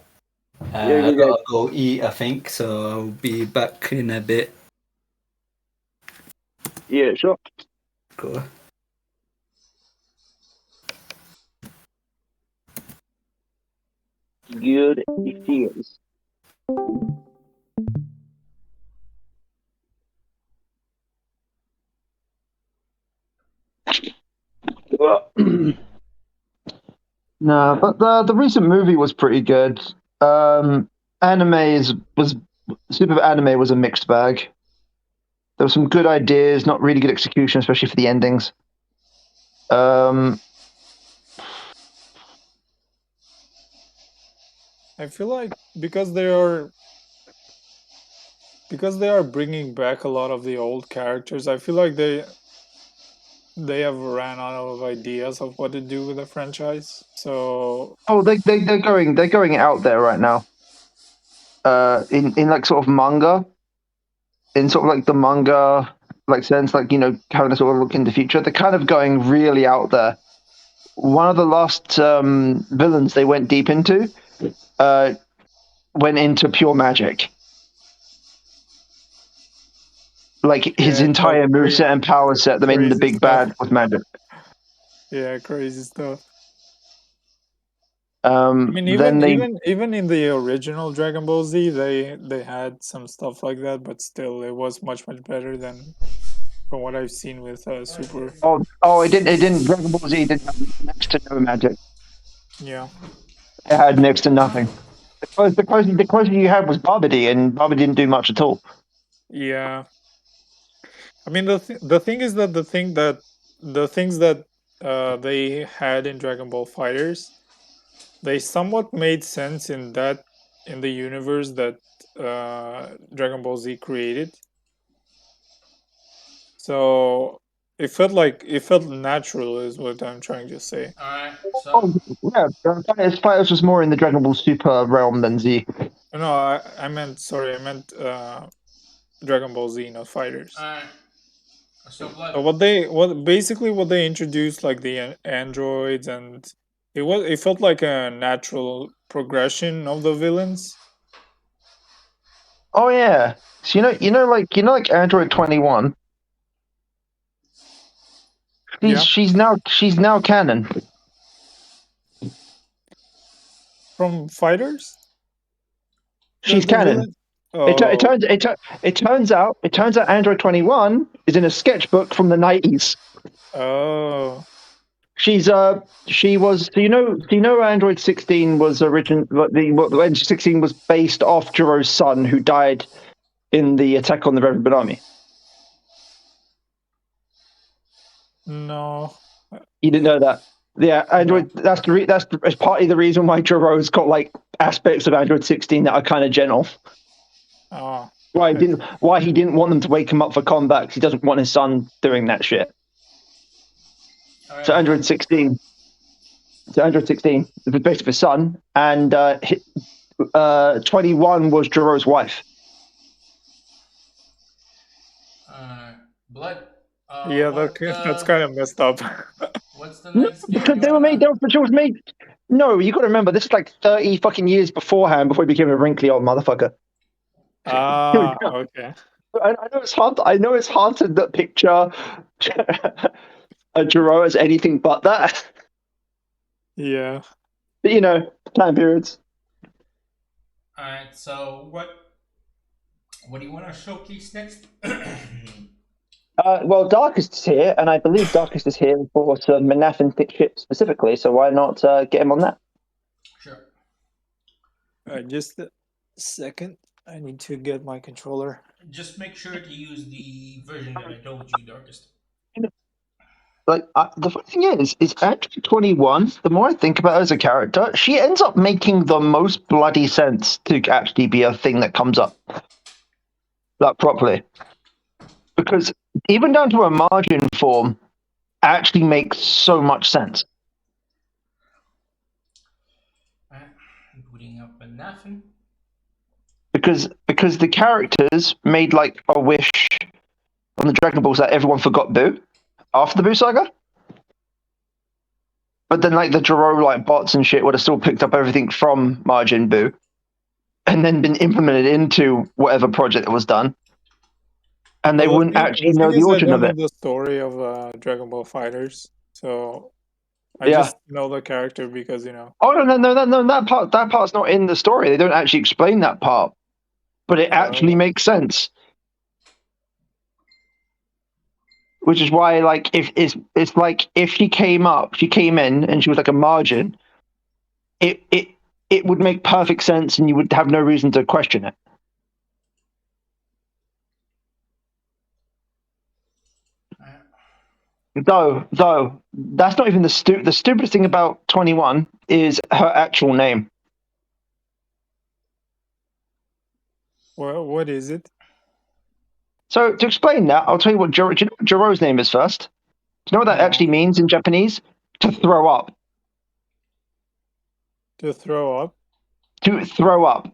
Speaker 2: Yeah,
Speaker 3: I
Speaker 2: good game.
Speaker 3: gotta go eat, I think, so I'll be back in a bit.
Speaker 2: Yeah, sure.
Speaker 3: Cool.
Speaker 2: Good ideas. No, but the recent movie was pretty good. Was Super Anime was a mixed bag. There were some good ideas, not really good execution, especially for the endings.
Speaker 5: I feel like because they are bringing back a lot of the old characters, I feel like they have ran out of ideas of what to do with the franchise. So
Speaker 2: Oh, they're going out there right now. In like sort of manga, in sort of like the manga like sense, like having a sort of look in the future. They're kind of going really out there. One of the last villains they went deep into went into pure magic. Like his
Speaker 5: yeah, it's like
Speaker 2: entire moveset and power set, them in the
Speaker 5: crazy
Speaker 2: big
Speaker 5: stuff.
Speaker 2: bad with magic.
Speaker 5: Yeah, crazy stuff. I mean,
Speaker 2: Then they
Speaker 5: even in the original Dragon Ball Z, they had some stuff like that, but still, it was much better than from what I've seen with Super.
Speaker 2: it didn't Dragon Ball Z didn't have next to no magic.
Speaker 5: Yeah,
Speaker 2: It had next to nothing. The closest you had was Babidi, and Babidi didn't do much at all.
Speaker 5: yeah. I mean, the thing is that the things that they had in Dragon Ball Fighters, they somewhat made sense in the universe that Dragon Ball Z created. So it felt natural, is what I'm trying to say.
Speaker 1: Alright,
Speaker 2: Oh
Speaker 1: so
Speaker 2: yeah, Fighters was more in the Dragon Ball Super realm than Z.
Speaker 5: No, I meant sorry, I meant Dragon Ball Z, not Fighters.
Speaker 1: alright. So blood.
Speaker 5: So what they introduced, like the androids, and it felt like a natural progression of the villains.
Speaker 2: Oh yeah, so like Android 21.
Speaker 5: Yeah,
Speaker 2: She's now canon.
Speaker 5: from Fighters.
Speaker 2: She's
Speaker 5: The
Speaker 2: canon.
Speaker 5: villain. Oh,
Speaker 2: It turns out Android 21 is in a sketchbook from the 90s.
Speaker 5: oh,
Speaker 2: She was Android 16 was Android 16 was based off Jiro's son who died in the attack on the Red Ribbon Army.
Speaker 5: no.
Speaker 2: You didn't know that? Yeah, Android.
Speaker 5: No.
Speaker 2: That's partly the reason why Jiro's got like aspects of Android 16 that are kind of gentle.
Speaker 5: Oh,
Speaker 2: Why he didn't want them to wake him up for combat because he doesn't want his son doing that shit.
Speaker 1: Alright,
Speaker 2: So Android 16 was based off his son, and 21 was Jiro's wife.
Speaker 1: blood.
Speaker 5: yeah, that's kind of messed up.
Speaker 1: What's the
Speaker 2: No,
Speaker 1: next game
Speaker 2: because
Speaker 1: you
Speaker 2: they were
Speaker 1: wanna...
Speaker 2: made. She was made. No, you got to remember this is like 30 fucking years beforehand before he became a wrinkly old motherfucker.
Speaker 5: Ah, okay.
Speaker 2: I know it's hard. I know it's hard to picture a Jiro as anything but that.
Speaker 5: Yeah.
Speaker 2: But time periods.
Speaker 1: Alright, so what do you want to showcase next?
Speaker 2: Well, Darkest is here, and I believe Darkest is here for some Mednafen ship specifically. So why not get him on that?
Speaker 1: Sure.
Speaker 5: Just a second. I need to get my controller.
Speaker 1: Just make sure to use the version that I told you, Darkest.
Speaker 2: Like the funny thing is actually 21. The more I think about her as a character, she ends up making the most bloody sense to actually be a thing that comes up like properly, because even down to a margin form actually makes so much sense.
Speaker 1: Alright, booting up Mednafen.
Speaker 2: Because the characters made like a wish on the Dragon Balls that everyone forgot Boo after the Boo saga. But then like the Jiro like bots and shit would have still picked up everything from Majin Buu and then been implemented into whatever project that was done. And they
Speaker 5: Well,
Speaker 2: wouldn't actually
Speaker 5: the
Speaker 2: know
Speaker 5: thing
Speaker 2: the
Speaker 5: is, I
Speaker 2: origin
Speaker 5: don't
Speaker 2: of
Speaker 5: know
Speaker 2: it.
Speaker 5: the story of Dragon Ball Fighters, so I
Speaker 2: Yeah.
Speaker 5: just know the character because
Speaker 2: Oh no, that part's not in the story. They don't actually explain that part. But it actually makes sense. Which is why, like, if it's like if she came in and she was like a margin, it would make perfect sense and you would have no reason to question it. Though that's not even the stupidest thing about 21 is her actual name.
Speaker 5: well, what is it?
Speaker 2: So to explain that, I'll tell you what Jiro's name is first. Do you know what that
Speaker 5: No.
Speaker 2: actually means in Japanese? To throw up.
Speaker 5: To throw up?
Speaker 2: To throw up.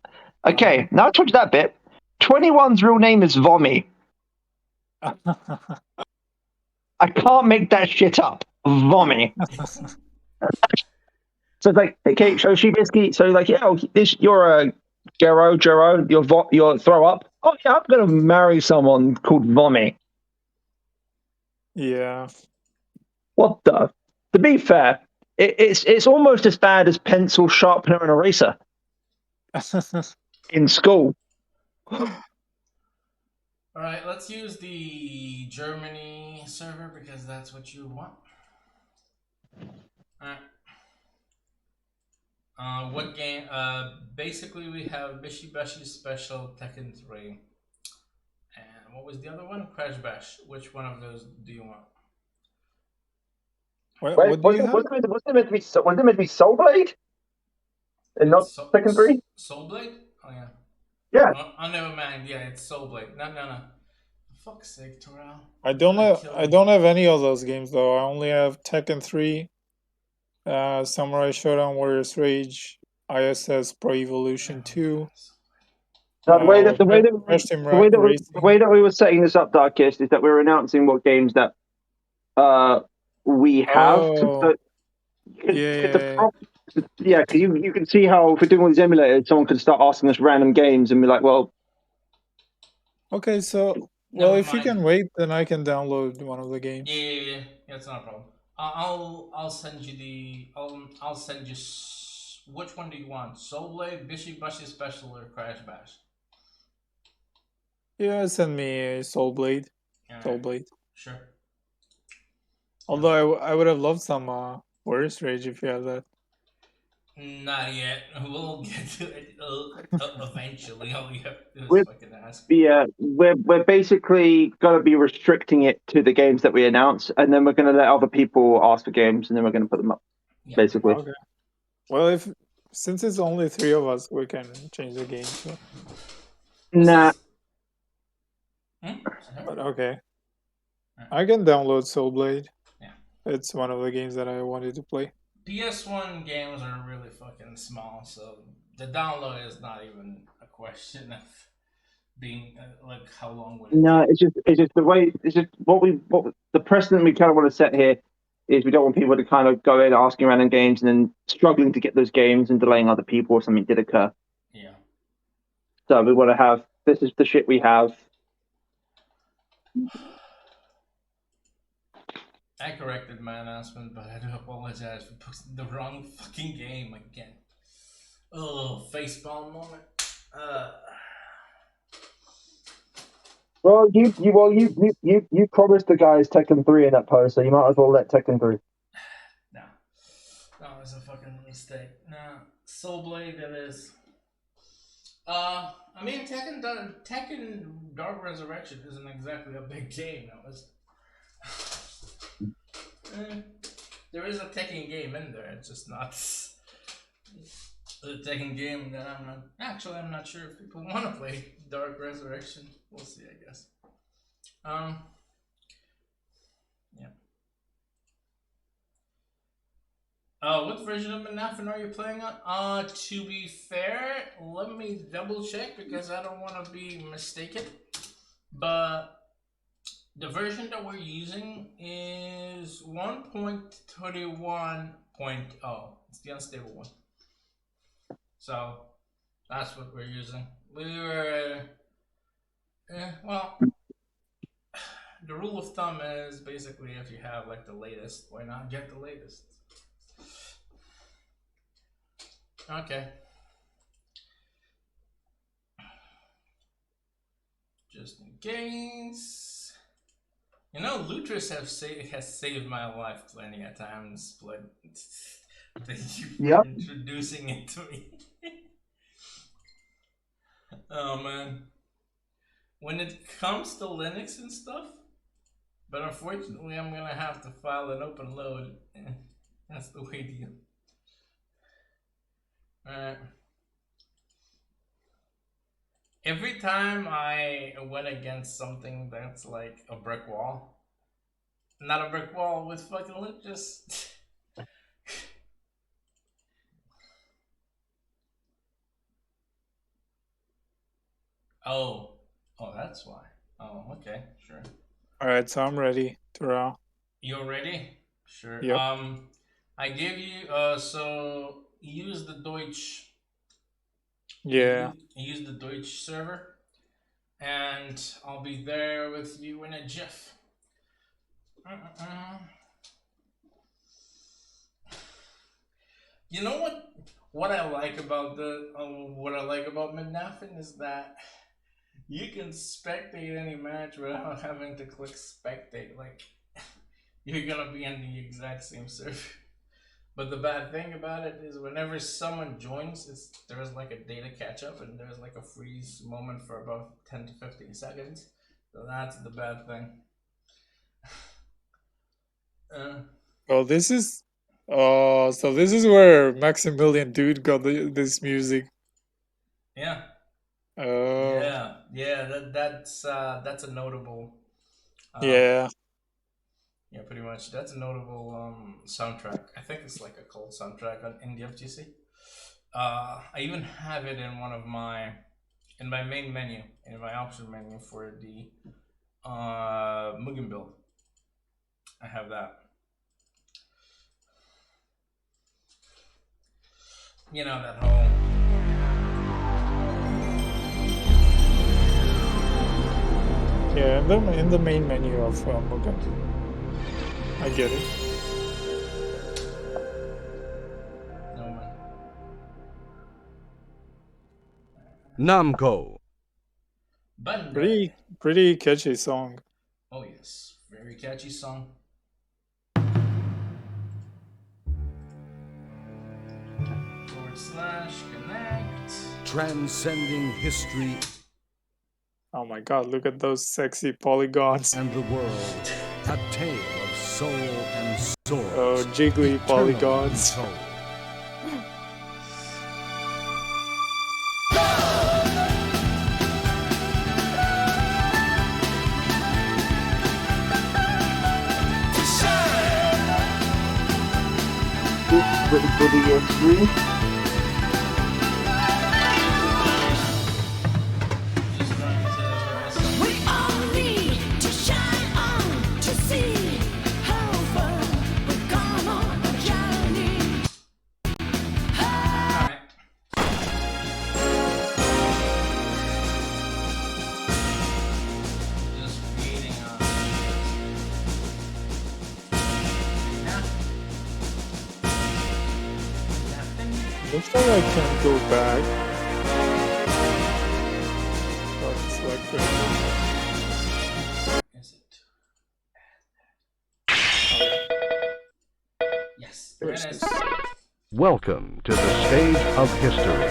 Speaker 2: Okay, now I told you that bit. 21's real name is Vomi. I can't make that shit up. Vomi. So it's like, okay, so she basically, so like, yeah, you're a Jero, you're throw up. Oh yeah, I'm gonna marry someone called Vomi.
Speaker 5: Yeah.
Speaker 2: What the? To be fair, it's almost as bad as pencil sharpener and eraser in school.
Speaker 1: Alright, let's use the Germany server because that's what you want. Alright. What game? Basically, we have Bishi Bashi Special Tekken 3. And what was the other one? Crash Bash. Which one of those do you want?
Speaker 5: What do you have?
Speaker 2: Wasn't it meant to be Soul Blade and not Tekken 3?
Speaker 1: Soul Blade? Oh, yeah.
Speaker 2: Yeah.
Speaker 1: Oh, never mind. Yeah, it's Soul Blade. No. For fuck's sake, Terrell.
Speaker 5: I don't have any of those games though. I only have Tekken 3, Samurai Shodown Warriors Rage, ISS Pro Evolution 2.
Speaker 2: Now, the way that we were setting this up, Darkest, is that we were announcing what games that we have.
Speaker 5: Oh.
Speaker 2: Yeah, because you can see how if we're doing all these emulators, someone could start asking us random games and be like, well.
Speaker 5: Okay, so if you can wait, then I can download one of the games.
Speaker 1: Yeah, it's not a problem. I'll send you the I'll send you. Which one do you want? Soul Blade, Bishi Bashi Special, or Crash Bash?
Speaker 5: Yeah, send me Soul Blade. Soul Blade.
Speaker 1: Sure.
Speaker 5: Although I would have loved some Warriors Rage if you have that.
Speaker 1: Not yet. We'll get to it eventually. All you have to do is fucking ask.
Speaker 2: Yeah, we're basically going to be restricting it to the games that we announce, and then we're going to let other people ask for games, and then we're going to put them up. Yeah. Basically.
Speaker 5: Okay. Well, since it's only 3 of us, we can change the game. So.
Speaker 2: Nah.
Speaker 5: But okay. I can download Soul Blade. Yeah. It's one of the games that I wanted to play.
Speaker 1: PS1 games are really fucking small, so the download is not even a question of being like how long would it
Speaker 2: No, it's just the way. It's just what the precedent we kind of want to set here is we don't want people to kind of go in asking random games and then struggling to get those games and delaying other people or something did occur.
Speaker 1: Yeah.
Speaker 2: So we want to have this is the shit we have.
Speaker 1: I corrected my announcement, but I do apologize for posting the wrong fucking game again. Oh, facepalm moment.
Speaker 2: Well, you promised the guys Tekken 3 in that post, so you might as well let Tekken 3.
Speaker 1: No, it's a fucking mistake. No, Soul Blade it is. I mean, Tekken Dark Resurrection isn't exactly a big game. That was. There is a Tekken game in there. It's just not the Tekken game that I'm not. Actually, I'm not sure if people want to play Dark Resurrection. We'll see, I guess. Yeah. What version of Mednafen are you playing on? To be fair, let me double check because I don't want to be mistaken. But the version that we're using is 1.31.0. It's the unstable one. So that's what we're using. We were, well, the rule of thumb is basically if you have like the latest, why not get the latest? Okay. Just in case. You know, Lutris has saved my life plenty of times, but thank you for introducing it to me. Oh man. When it comes to Linux and stuff, but unfortunately I'm gonna have to file an open load. That's the way to go. Alright. Every time I went against something that's like a brick wall, not a brick wall with fucking just. Oh, that's why. Oh, okay, sure.
Speaker 5: All right, so I'm ready to roll.
Speaker 1: You're ready? Sure.
Speaker 5: Yep.
Speaker 1: I give you. So use the Deutsch.
Speaker 5: Yeah.
Speaker 1: Use the Deutsch server, and I'll be there with you in a jiff. You know what? What I like about Mednafen is that you can spectate any match without having to click spectate. Like you're gonna be in the exact same server. But the bad thing about it is whenever someone joins, there's like a data catch up and there's like a freeze moment for about 10 to 15 seconds. So that's the bad thing.
Speaker 5: Oh, this is. Oh, so this is where Maximilian Dude got this music.
Speaker 1: Yeah.
Speaker 5: Oh.
Speaker 1: Yeah. That's a notable.
Speaker 5: Yeah.
Speaker 1: Yeah, pretty much. That's a notable soundtrack. I think it's like a cult soundtrack on Indie FGC. I even have it in my main menu, in my option menu for the Mugen build. I have that. You know, that whole.
Speaker 5: Yeah, in the main menu of Mugen. I get it.
Speaker 1: No man.
Speaker 6: Namco.
Speaker 1: Bandai.
Speaker 5: Pretty catchy song.
Speaker 1: Oh yes, very catchy song. /connect.
Speaker 6: Transcending history
Speaker 5: Oh my god, look at those sexy polygons.
Speaker 6: and the world. A tale of soul and sword.
Speaker 5: Oh, jiggly polygons.
Speaker 6: Control.
Speaker 2: For the S3.
Speaker 7: We all need to shine on to see how far we've gone on a journey.
Speaker 1: Alright. Just reading
Speaker 5: Looks like I can't go back. But it's like
Speaker 1: Is it? Yes, there it is.
Speaker 6: Welcome to the stage of history.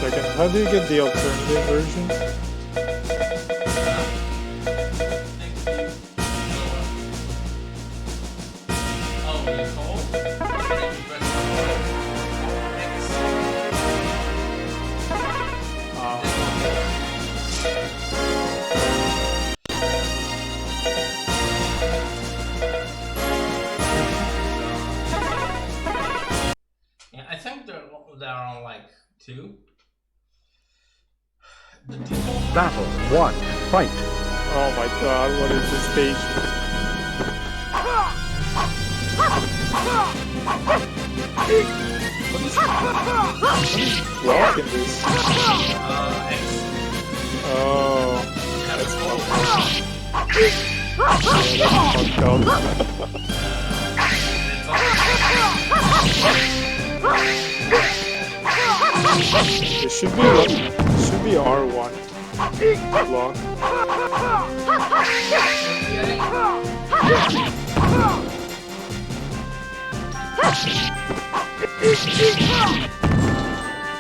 Speaker 5: second. How do you get the alternative version?
Speaker 1: Oh, you hold? And then you press hold X. Yeah, I think they're on like 2. The default
Speaker 6: Battle 1. Fight.
Speaker 5: Oh my god, what is this stage? What is this?
Speaker 1: X.
Speaker 5: Oh,
Speaker 1: That's cool.
Speaker 5: fucked up. It should be R1 block.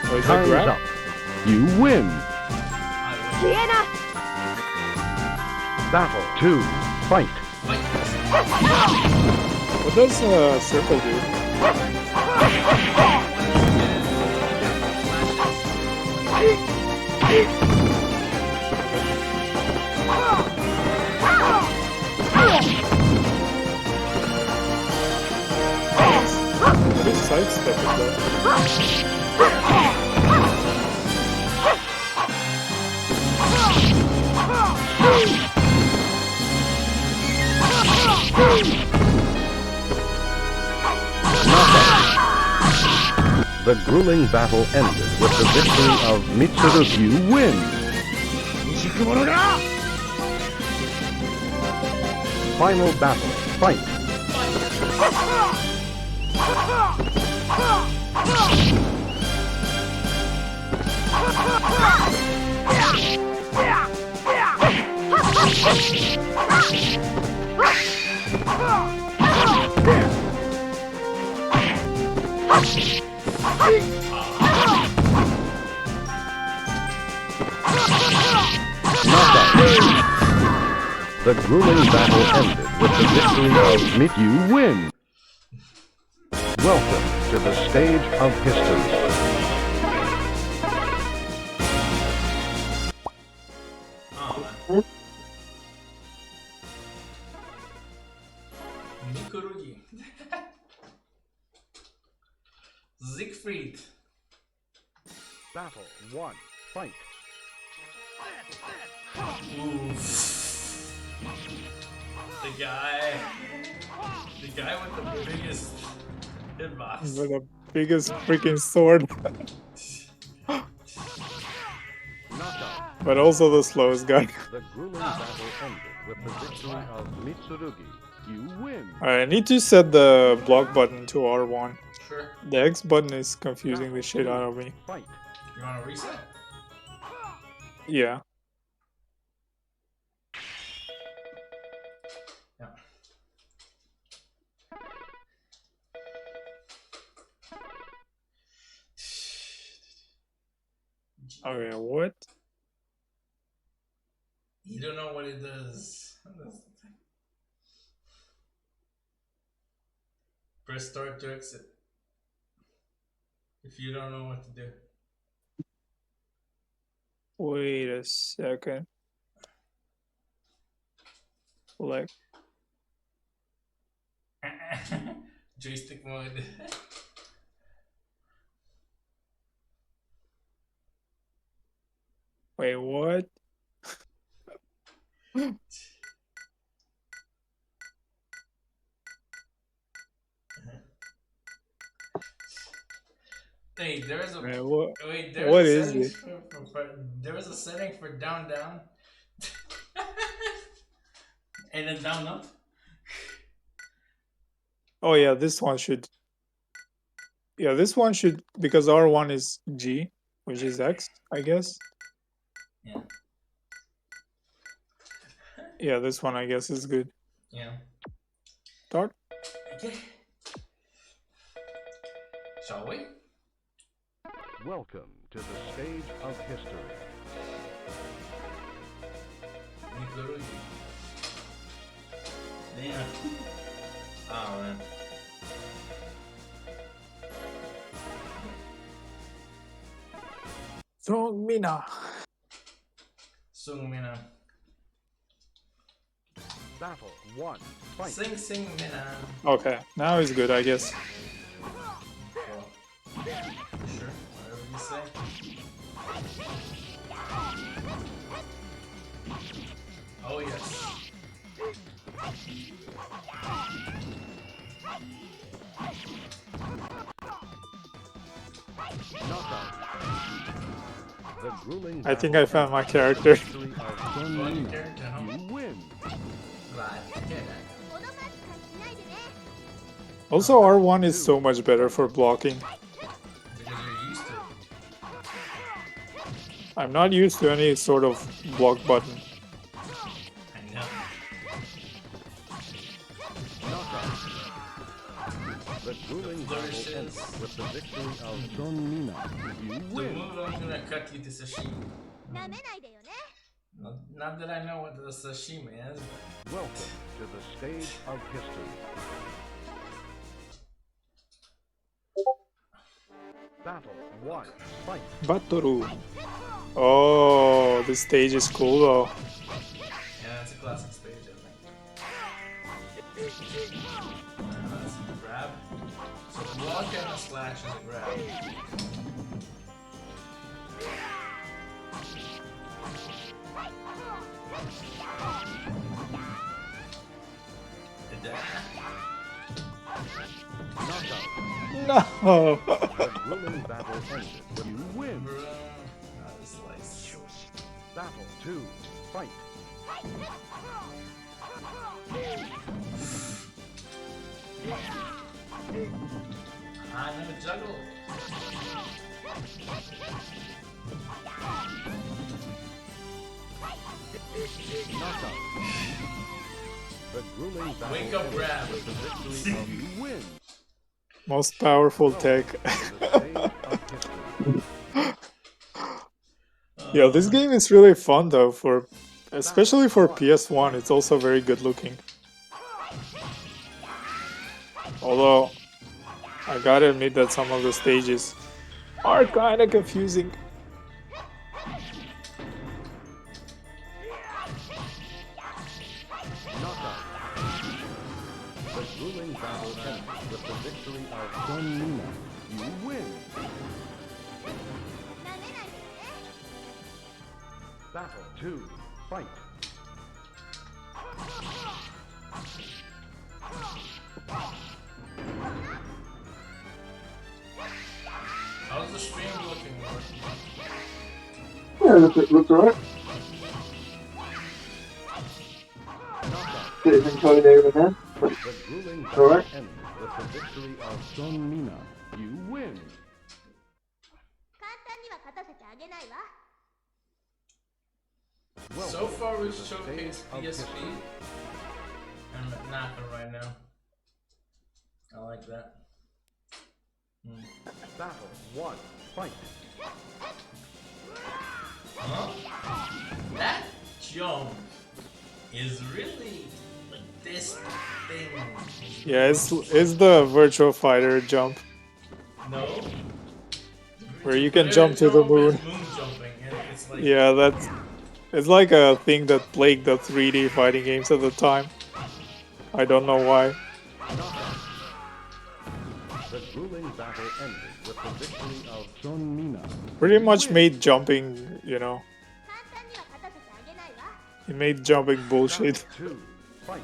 Speaker 5: Oh, is that
Speaker 6: Time's
Speaker 5: grab?
Speaker 6: up. You win. Battle 2. Fight.
Speaker 5: What does circle do? What is sidestepping though?
Speaker 6: The grueling battle ended with the victory of Mitsurugi. You win. Final battle. Fight. The grueling battle ended with the victory of Mit. You win. Welcome to the stage of history.
Speaker 1: Mikurugi. Siegfried.
Speaker 6: Battle 1. Fight.
Speaker 1: Oof. The guy with the biggest hitbox.
Speaker 5: With the biggest freaking sword. But also the slowest guy.
Speaker 6: The grueling battle ended with the victory of Mitsurugi. You win.
Speaker 5: Alright, I need to set the block button to R1.
Speaker 1: Sure.
Speaker 5: The X button is confusing the shit out of me.
Speaker 6: Fight.
Speaker 1: You want to reset?
Speaker 5: Yeah.
Speaker 1: Yeah.
Speaker 5: Okay, what?
Speaker 1: You don't know what it does. Press start to exit. If you don't know what to do.
Speaker 5: Wait a second. Like,
Speaker 1: Joystick mode.
Speaker 5: wait, what?
Speaker 1: Hey, there's a
Speaker 5: Man, what?
Speaker 1: wait. There's
Speaker 5: What
Speaker 1: a
Speaker 5: is
Speaker 1: settings
Speaker 5: it?
Speaker 1: there was a setting for down, and then down up.
Speaker 5: Oh yeah, this one should. Yeah, this one should, because R1 is G, which is X, I guess.
Speaker 1: Yeah.
Speaker 5: Yeah, this one I guess is good.
Speaker 1: Yeah.
Speaker 5: Start.
Speaker 1: Okay. Shall we?
Speaker 6: Welcome to the stage of history.
Speaker 1: Damn. Oh man.
Speaker 5: Mina.
Speaker 1: Sung Mina.
Speaker 6: Battle 1. Fight.
Speaker 1: Sing Mina.
Speaker 5: Okay, now it's good, I guess.
Speaker 1: Well, sure, whatever you say. Oh yes.
Speaker 6: Knockout. The grueling
Speaker 5: I think I
Speaker 6: battle
Speaker 5: found my
Speaker 6: ends
Speaker 5: character.
Speaker 6: with the victory of Sun
Speaker 1: Well,
Speaker 6: Mina.
Speaker 1: character, huh?
Speaker 6: You win.
Speaker 1: Glad to hear that.
Speaker 5: Also, R1 is so much better for blocking.
Speaker 1: Because you're used to it.
Speaker 5: I'm not used to any sort of block button.
Speaker 1: I know.
Speaker 6: Knockout. The grueling battle
Speaker 1: Flourishes.
Speaker 6: ends with the victory of Sun Mina. You
Speaker 1: The
Speaker 6: win.
Speaker 1: move I'm gonna cut you to sashimi. Not that I know what the sashimi is, but
Speaker 6: Welcome to the stage of history. Battle 1. Fight.
Speaker 5: Batoru. Oh, this stage is cool though.
Speaker 1: yeah, it's a classic stage, I think. That's a grab. So block and a slash is a grab.
Speaker 6: Knockout.
Speaker 5: No.
Speaker 6: The grueling battle ended when you win.
Speaker 1: Not a slice.
Speaker 6: Battle 2. Fight.
Speaker 1: I'm gonna juggle.
Speaker 6: Knockout. The grueling battle
Speaker 1: Wake up,
Speaker 6: ended
Speaker 1: grab.
Speaker 6: with the victory of you win.
Speaker 5: Most powerful tech.
Speaker 6: To the stage of history.
Speaker 5: Yeah, this game is really fun though, especially for PS1. It's also very good looking. Although, I gotta admit that some of the stages are kind of confusing.
Speaker 6: Knockout. The grueling battle ended with the victory of Sun Mina. You win. Battle 2. Fight.
Speaker 1: How's the stream looking?
Speaker 2: Yeah, looks alright.
Speaker 6: Knockout.
Speaker 2: Bit of encoding over there.
Speaker 6: The grueling battle
Speaker 2: Alright.
Speaker 6: ended with the victory of Sun Mina. You win.
Speaker 1: So
Speaker 6: Welcome
Speaker 1: far we've
Speaker 6: to the
Speaker 1: showcased
Speaker 6: stage of
Speaker 1: PSP
Speaker 6: history.
Speaker 1: and Mednafen right now. I like that.
Speaker 6: Battle 1. Fight.
Speaker 1: Huh? That jump is really like this thing.
Speaker 5: Yeah, it's the Virtual Fighter jump.
Speaker 1: No.
Speaker 5: Where you can jump to the moon.
Speaker 1: Is moon jumping, and it's like
Speaker 5: Yeah, it's like a thing that plagued the 3D fighting games at the time. I don't know why.
Speaker 6: The grueling battle ended with the victory of Sun Mina.
Speaker 5: Pretty much made jumping, it made jumping bullshit.
Speaker 6: Battle 2. Fight.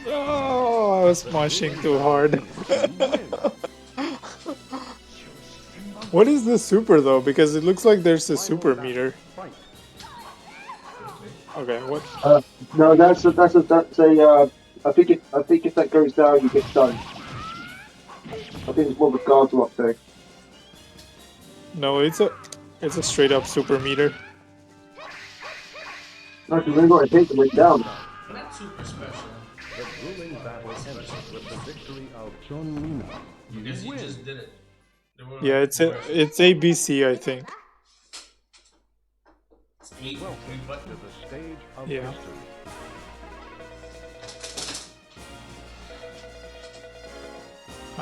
Speaker 5: Oh, I was mushing too hard. What is the super though? Because it looks like there's a super meter.
Speaker 6: Fight.
Speaker 5: Okay, what?
Speaker 2: No, that's a. I think if that goes down, you get stunned. I think it's more of a guard lock thing.
Speaker 5: No, it's a straight up super meter.
Speaker 2: No, because we got to take the way down.
Speaker 1: Not super special.
Speaker 6: The grueling battle ends with the victory of John Luna.
Speaker 1: Because you just did it. There were
Speaker 5: Yeah,
Speaker 1: like
Speaker 5: it's
Speaker 1: four-
Speaker 5: it's ABC, I think.
Speaker 1: it's eight,
Speaker 6: Welcome
Speaker 1: three
Speaker 6: to
Speaker 1: button.
Speaker 6: the stage of
Speaker 5: Yeah.
Speaker 6: history.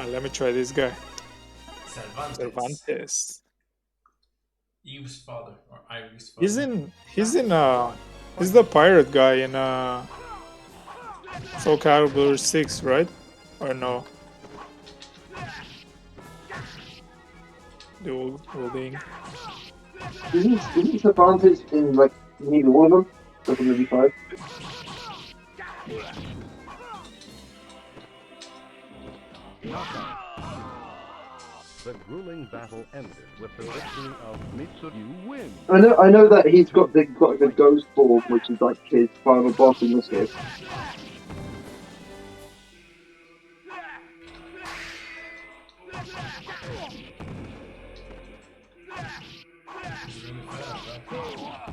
Speaker 5: Let me try this guy.
Speaker 1: Cervantes.
Speaker 5: Cervantes.
Speaker 1: Eve's father or Ivy's father.
Speaker 5: He's the pirate guy in Soul Calibur 6, right? Or no? Dual wielding.
Speaker 2: Isn't Cervantes in like neither one of them? Doesn't really fight.
Speaker 6: The grueling battle ended with the victory of Mitsurugi. You win.
Speaker 2: I know that he's got the ghost form, which is like his final boss in this game.
Speaker 1: He's really fast, right?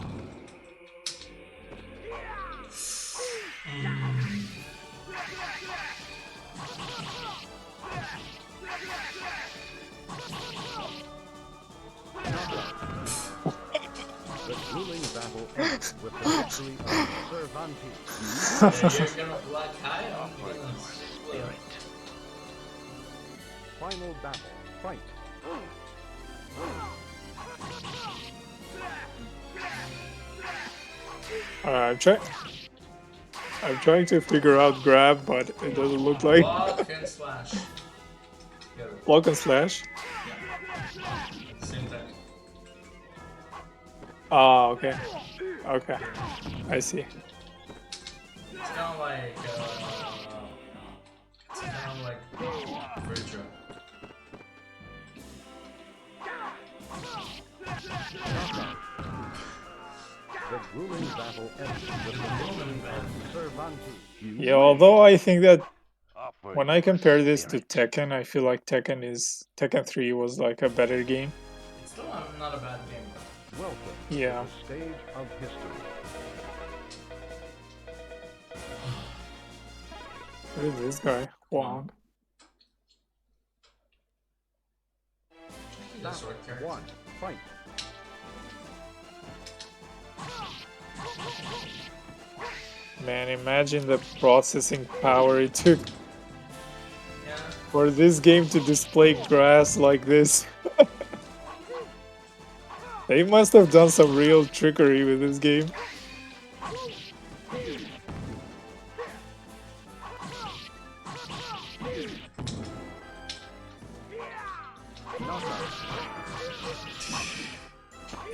Speaker 6: The grueling battle ended with the victory of Cervantes.
Speaker 1: You're gonna black high on the
Speaker 6: Final battle. Fight.
Speaker 5: I'm trying to figure out grab, but it doesn't look like
Speaker 1: block and slash. Yeah,
Speaker 5: block and slash.
Speaker 1: same time.
Speaker 5: Ah, okay. Okay. I see.
Speaker 1: It's kind of like Virtua.
Speaker 6: The grueling battle ended with the victory of Cervantes. You
Speaker 5: Yeah, although I think that
Speaker 6: win.
Speaker 5: when I compare this to Tekken, I feel like Tekken 3 was like a better game.
Speaker 1: It's still not a bad game.
Speaker 6: Welcome
Speaker 5: Yeah.
Speaker 6: to the stage of history.
Speaker 5: What is this guy? Wong.
Speaker 1: He's a short character.
Speaker 6: One. Fight.
Speaker 5: Man, imagine the processing power it took
Speaker 1: Yeah.
Speaker 5: for this game to display grass like this. They must have done some real trickery with this game.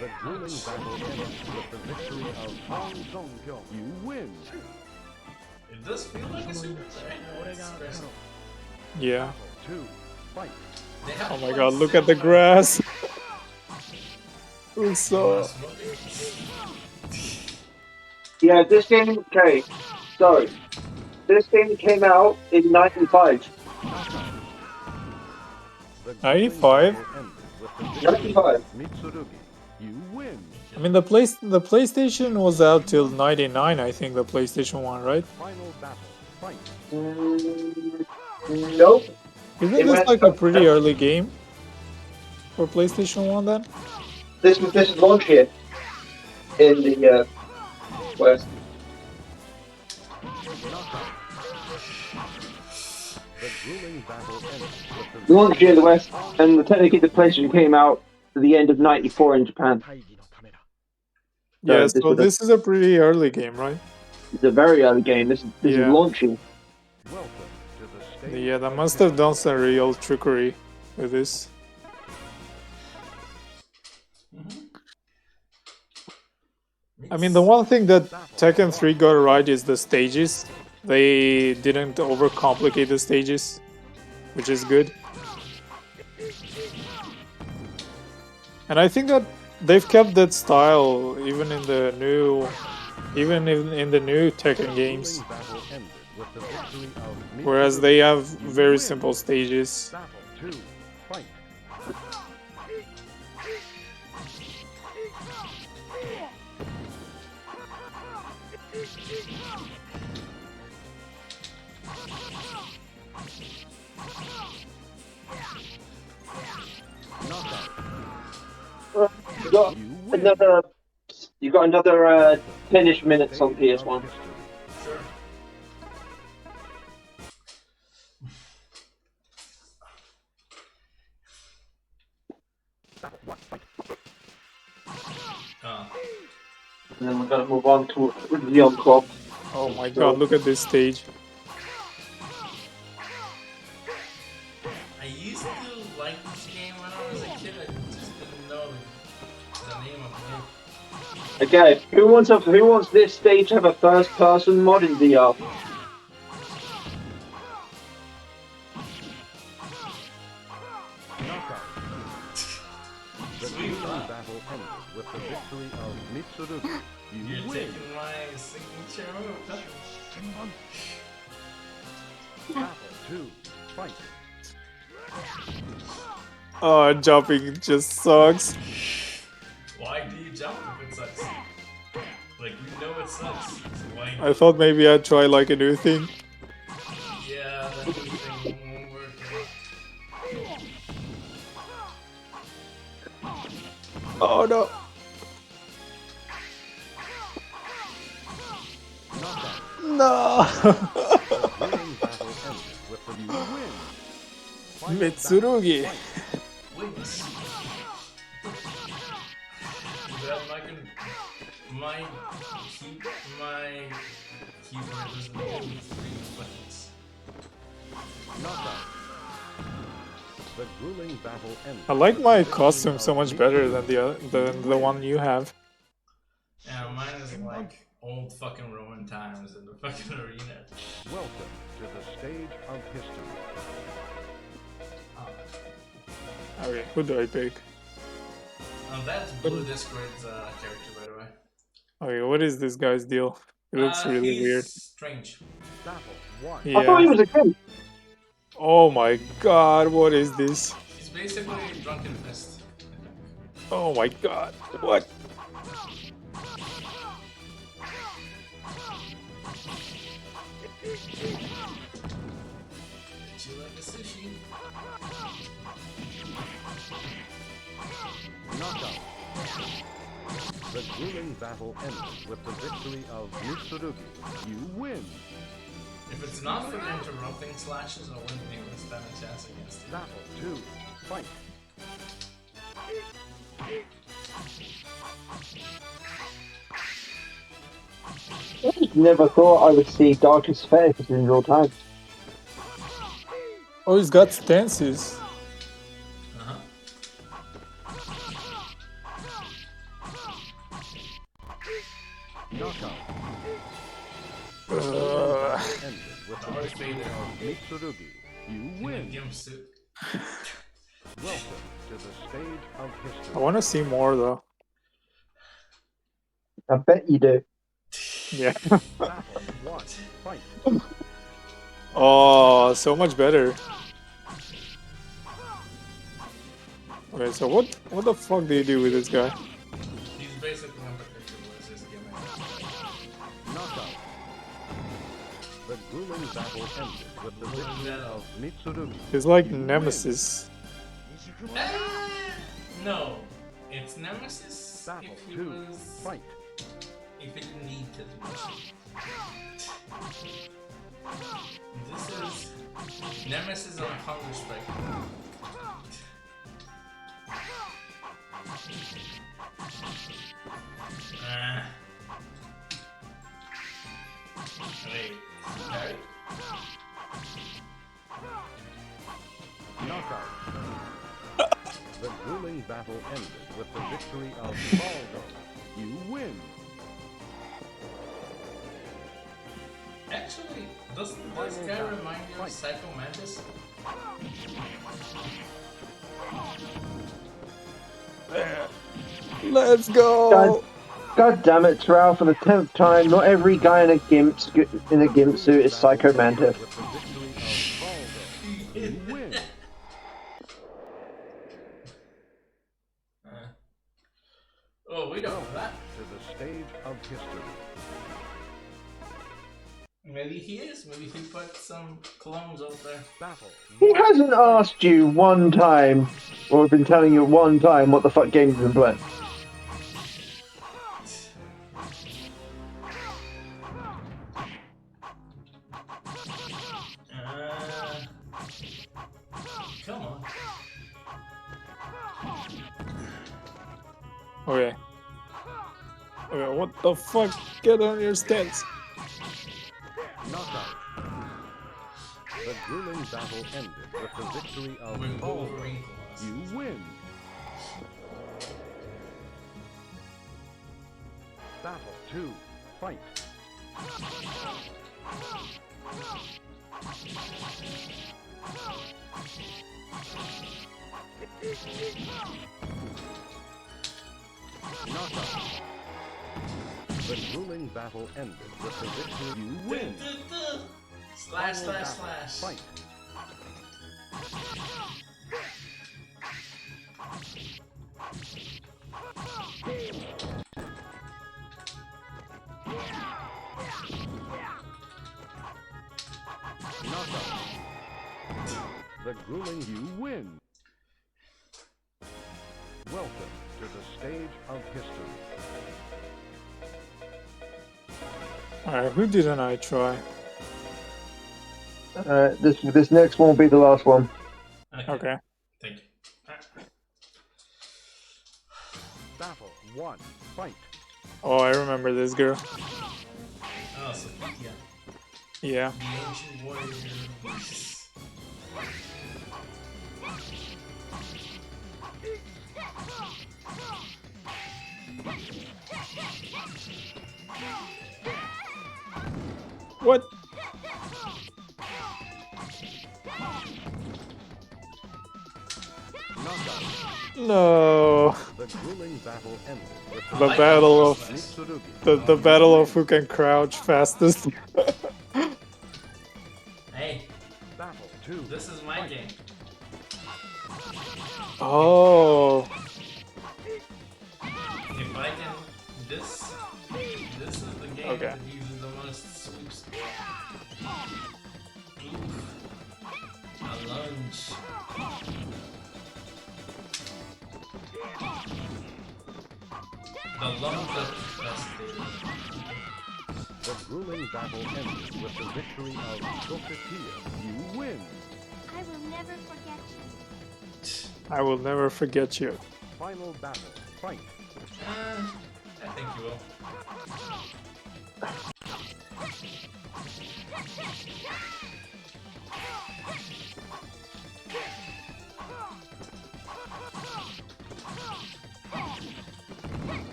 Speaker 6: The grueling battle ends with the victory of Hong Song-pyo. You win.
Speaker 1: It does feel like a Super Saiyan. It's crazy.
Speaker 5: Yeah.
Speaker 6: Two. Fight.
Speaker 1: They have
Speaker 5: Oh my
Speaker 1: like
Speaker 5: god, look at the
Speaker 1: similar-
Speaker 5: grass. So
Speaker 2: Yeah, this game. Okay, so this game came out in '95.
Speaker 6: The
Speaker 5: 95?
Speaker 6: grueling battle ended with the victory
Speaker 2: 95.
Speaker 6: of Mitsurugi. You win.
Speaker 5: I mean, the PlayStation was out till '99, I think, the PlayStation 1, right?
Speaker 6: Final battle. Fight.
Speaker 2: Nope.
Speaker 5: Isn't
Speaker 2: It
Speaker 5: this
Speaker 2: went-
Speaker 5: like a pretty early game for PlayStation 1 then?
Speaker 2: This is launch here in the West.
Speaker 6: The grueling battle ended with the
Speaker 2: Launch here in the West, and technically the PlayStation came out at the end of '94 in Japan.
Speaker 5: Yeah,
Speaker 2: this
Speaker 5: so
Speaker 2: would've-
Speaker 5: this is a pretty early game, right?
Speaker 2: It's a very early game. This is
Speaker 5: Yeah.
Speaker 2: launch here.
Speaker 6: welcome to the stage.
Speaker 5: Yeah, they must have done some real trickery with this. I mean, the one thing that Tekken 3 got right is the stages. They didn't overcomplicate the stages, which is good. And I think that they've kept that style even in the new even in the new Tekken games.
Speaker 6: Grueling battle ended with the victory of
Speaker 5: Whereas
Speaker 6: Mitsurugi.
Speaker 5: they have
Speaker 6: You
Speaker 5: very
Speaker 6: win.
Speaker 5: simple stages.
Speaker 6: Battle 2. Fight. Knockout.
Speaker 2: You got
Speaker 6: You win.
Speaker 2: another. You got another 10ish minutes on
Speaker 6: Stage of
Speaker 2: PS1.
Speaker 6: history.
Speaker 1: Sure. Oh.
Speaker 2: And then we're gonna move on to Leon Club.
Speaker 5: Oh my god, look at this stage.
Speaker 1: I used to like this game when I was a kid. I just didn't know the name of the game.
Speaker 2: Okay, who wants this stage to have a first-person mod in VR?
Speaker 6: Knockout. The grueling battle ended with the victory of Mitsurugi. You
Speaker 1: You're
Speaker 6: win.
Speaker 1: taking my signature move.
Speaker 6: Battle 2. Fight.
Speaker 5: Oh, jumping just sucks.
Speaker 1: Why do you jump if it sucks? Like, we know it sucks. So why?
Speaker 5: I thought maybe I'd try like a new thing.
Speaker 1: Yeah, that new thing won't work.
Speaker 5: Oh no.
Speaker 6: Knockout.
Speaker 5: No.
Speaker 6: The grueling battle ended with the you win. Final
Speaker 5: Mitsurugi.
Speaker 6: battle. Fight.
Speaker 1: Wings. That my keyboard doesn't do 3 buttons.
Speaker 6: Knockout. The grueling battle ended.
Speaker 5: I like
Speaker 6: with
Speaker 5: my
Speaker 6: the victory
Speaker 5: costume so
Speaker 6: of
Speaker 5: much better than
Speaker 6: Mitsurugi.
Speaker 5: the one you have.
Speaker 1: Yeah, mine is like old fucking Roman times in the fucking arena.
Speaker 6: Welcome to the stage of history.
Speaker 5: Okay, who do I pick?
Speaker 1: That's Blue Discord's character, by the way.
Speaker 5: Okay, what is this guy's deal? It looks really
Speaker 1: He's
Speaker 5: weird.
Speaker 1: strange.
Speaker 6: Battle 1.
Speaker 2: I thought he
Speaker 5: Yeah.
Speaker 2: was a kid.
Speaker 5: Oh my god, what is this?
Speaker 1: He's basically Drunken Fist.
Speaker 5: Oh my god, what?
Speaker 1: Did you like the sushi?
Speaker 6: Knockout. The grueling battle ended with the victory of Mitsurugi. You win.
Speaker 1: If it's not for the interrupting slashes, I wouldn't even stand a chance against it.
Speaker 6: Battle 2. Fight.
Speaker 2: I just never thought I would see Darkest Fate in real time.
Speaker 5: Oh, he's got stances.
Speaker 1: Uh-huh.
Speaker 6: Knockout.
Speaker 5: Uh,
Speaker 6: Ended with the
Speaker 1: Darth
Speaker 6: victory
Speaker 1: Vader.
Speaker 6: of Mitsurugi. You win.
Speaker 1: Gimp suit.
Speaker 6: Welcome to the stage of
Speaker 5: I
Speaker 6: history.
Speaker 5: want to see more though.
Speaker 2: I bet you do.
Speaker 5: Yeah.
Speaker 6: Battle 1. Fight.
Speaker 5: Oh, so much better. Okay, so what the fuck do you do with this guy?
Speaker 1: He's basically unpredictable as his gimmick.
Speaker 6: Knockout. The grueling battle ended with the victory of Mitsurugi.
Speaker 5: He's like
Speaker 6: You win.
Speaker 5: Nemesis.
Speaker 1: No, it's Nemesis
Speaker 6: Battle
Speaker 1: if he
Speaker 6: 2.
Speaker 1: was...
Speaker 6: Fight.
Speaker 1: if it didn't need to do This is Nemesis on Hunger Strike. Wait, okay.
Speaker 6: Knockout. The grueling battle ended with the victory of Baldo. You win.
Speaker 1: Actually, doesn't this guy remind you of Psycho Mantis?
Speaker 5: Let's go.
Speaker 2: God damn it, Terrell, for the 10th time, not every guy in a gimp suit is Psycho Mantis.
Speaker 6: With the victory of Baldo, you win.
Speaker 1: Oh, we don't know that.
Speaker 6: To the stage of history.
Speaker 1: Maybe he is. Maybe he put some clones out there.
Speaker 6: Battle.
Speaker 2: He hasn't asked you one time, or been telling you one time what the fuck game you've been playing.
Speaker 1: Come on.
Speaker 5: Okay. Okay, what the fuck? Get on your stance.
Speaker 6: Knockout. The grueling battle ended with the victory of
Speaker 1: When
Speaker 6: Baldo.
Speaker 1: Wolverine claws.
Speaker 6: You win. Battle 2. Fight. Knockout. The grueling battle ended with the victory. You win.
Speaker 1: Slash,
Speaker 6: Final
Speaker 1: slash,
Speaker 6: battle.
Speaker 1: slash.
Speaker 6: Fight. Knockout. The grueling. You win. Welcome to the stage of history.
Speaker 5: Alright, who didn't I try?
Speaker 2: This next one will be the last one.
Speaker 5: Okay.
Speaker 1: Thank you. Alright.
Speaker 6: Battle 1. Fight.
Speaker 5: Oh, I remember this girl.
Speaker 1: Oh, Sophia.
Speaker 5: Yeah.
Speaker 1: The ancient warrior.
Speaker 5: What?
Speaker 6: Knockout.
Speaker 5: No.
Speaker 6: The grueling battle ended with
Speaker 5: The
Speaker 1: like
Speaker 5: battle
Speaker 1: that.
Speaker 5: of
Speaker 6: Mitsurugi.
Speaker 5: the battle of who can crouch fastest.
Speaker 1: Hey,
Speaker 6: Battle 2.
Speaker 1: this is my game.
Speaker 5: Oh.
Speaker 1: If I can, this is the game
Speaker 5: Okay.
Speaker 1: that uses the most sweeps. Oof. A lunge. The lunge of devastating.
Speaker 6: The grueling battle ended with the victory of Sophia. You win.
Speaker 7: I will never forget you.
Speaker 5: I will never forget you.
Speaker 6: Final battle. Fight.
Speaker 1: I think you will.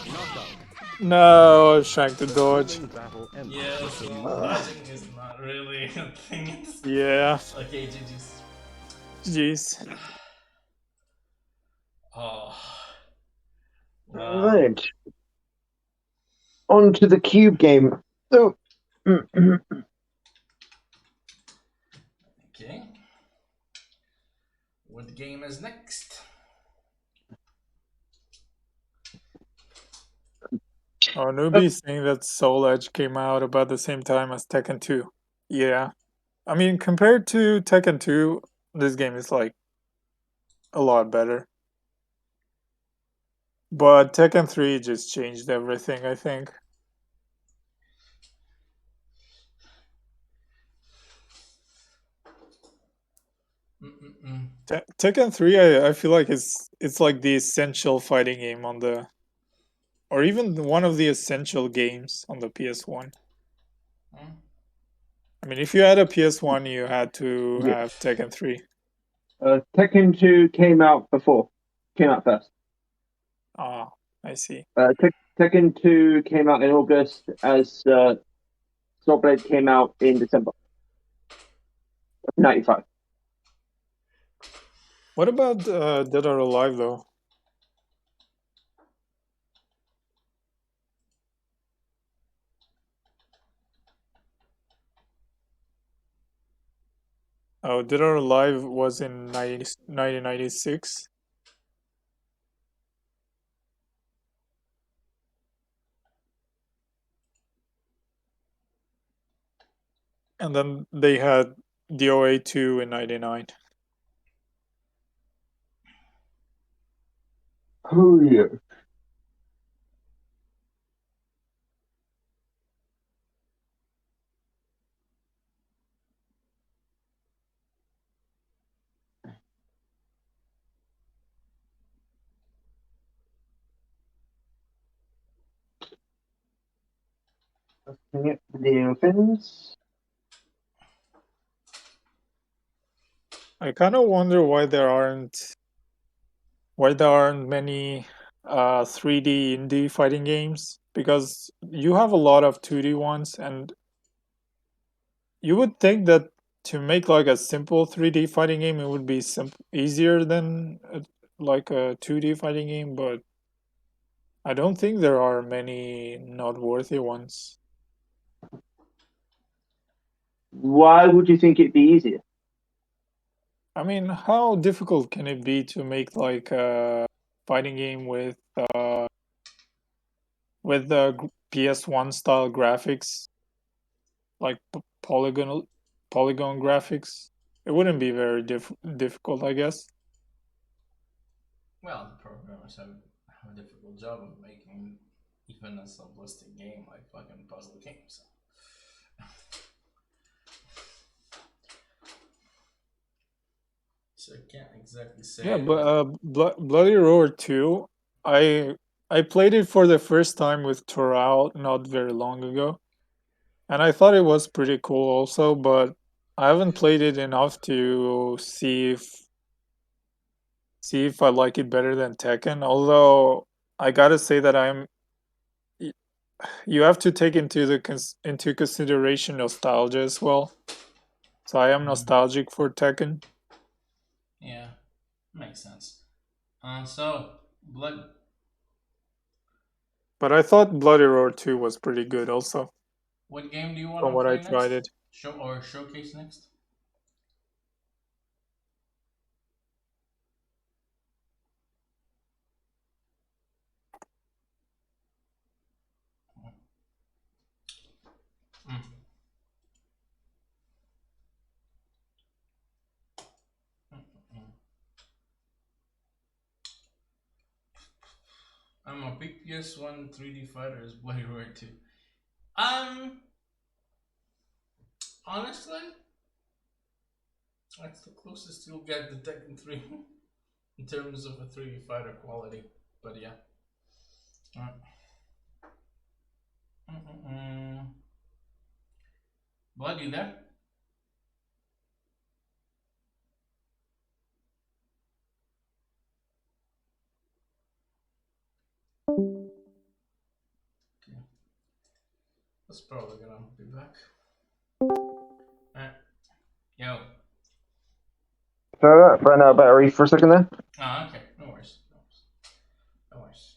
Speaker 6: Knockout.
Speaker 5: No, I was trying to
Speaker 6: The
Speaker 5: dodge.
Speaker 6: grueling battle ended
Speaker 1: Yeah,
Speaker 6: with
Speaker 1: so
Speaker 6: the
Speaker 1: dodging is not really a thing.
Speaker 5: Yeah.
Speaker 1: Okay, GG's.
Speaker 5: Jeez.
Speaker 1: Oh. Wow.
Speaker 2: Right. On to the cube game. So,
Speaker 1: Okay. What game is next?
Speaker 5: Oh, Newbie's saying that Soul Edge came out about the same time as Tekken 2. Yeah. I mean, compared to Tekken 2, this game is like a lot better. But Tekken 3 just changed everything, I think. Tekken 3, I feel like it's like the essential fighting game on the, or even one of the essential games on the PS1.
Speaker 1: Hmm?
Speaker 5: I mean, if you had a PS1, you had to
Speaker 2: Yeah.
Speaker 5: have Tekken 3.
Speaker 2: Tekken 2 came out first.
Speaker 5: Ah, I see.
Speaker 2: Tekken 2 came out in August, as Swordblade came out in December. 95.
Speaker 5: What about Dead or Alive though? Oh, Dead or Alive was in 1996. And then they had DOA 2 in 99.
Speaker 2: Oh yeah. Yep, the Dolphins.
Speaker 5: I kind of wonder why there aren't many 3D indie fighting games, because you have a lot of 2D ones, and you would think that to make like a simple 3D fighting game, it would be easier than like a 2D fighting game, but I don't think there are many noteworthy ones.
Speaker 2: Why would you think it'd be easier?
Speaker 5: I mean, how difficult can it be to make like a fighting game with the PS1 style graphics, like polygon graphics? It wouldn't be very difficult, I guess.
Speaker 1: Well, the programmers have a difficult job of making even a simplistic game like fucking puzzle games. So I can't exactly
Speaker 5: Yeah,
Speaker 1: say
Speaker 5: but
Speaker 1: that.
Speaker 5: Bloody Roar 2, I I played it for the first time with Toral not very long ago, and I thought it was pretty cool also, but I haven't played it enough to see if I like it better than Tekken. Although I gotta say that y- you have to take into consideration nostalgia as well. So I am
Speaker 1: Mm,
Speaker 5: nostalgic for Tekken,
Speaker 1: yeah, makes sense. So blood.
Speaker 5: but I thought Bloody Roar 2 was pretty good also
Speaker 1: What game do you want
Speaker 5: from
Speaker 1: to
Speaker 5: what I
Speaker 1: play
Speaker 5: tried
Speaker 1: next?
Speaker 5: it.
Speaker 1: Showcase next? Mm, mm, mm. I'm a big PS1 3D fighter is Bloody Roar 2. Um, honestly, that's the closest you'll get to Tekken 3 in terms of a 3D fighter quality. But yeah. Alright. Mm-mm-mm. Blood, you there? Okay. That's probably gonna be back. Alright. Yo.
Speaker 2: So that ran out of battery for a second there.
Speaker 1: Ah, okay. No worries. No worries. No worries.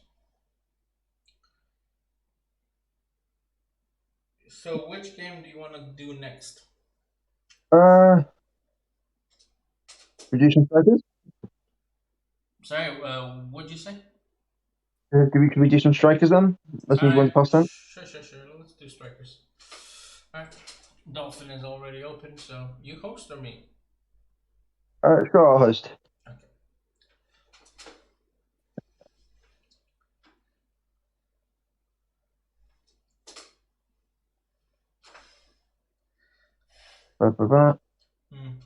Speaker 1: So, which game do you want to do next?
Speaker 2: Uh, reducing strikers.
Speaker 1: Sorry, what'd you say?
Speaker 2: Can we do some strikers then? Let's move on
Speaker 1: Alright,
Speaker 2: to past time.
Speaker 1: sure. Let's do strikers. Alright. Dolphin is already open, so you host or me?
Speaker 2: Sure, I'll host.
Speaker 1: Okay.
Speaker 2: Blah, blah, blah.
Speaker 1: Hmm.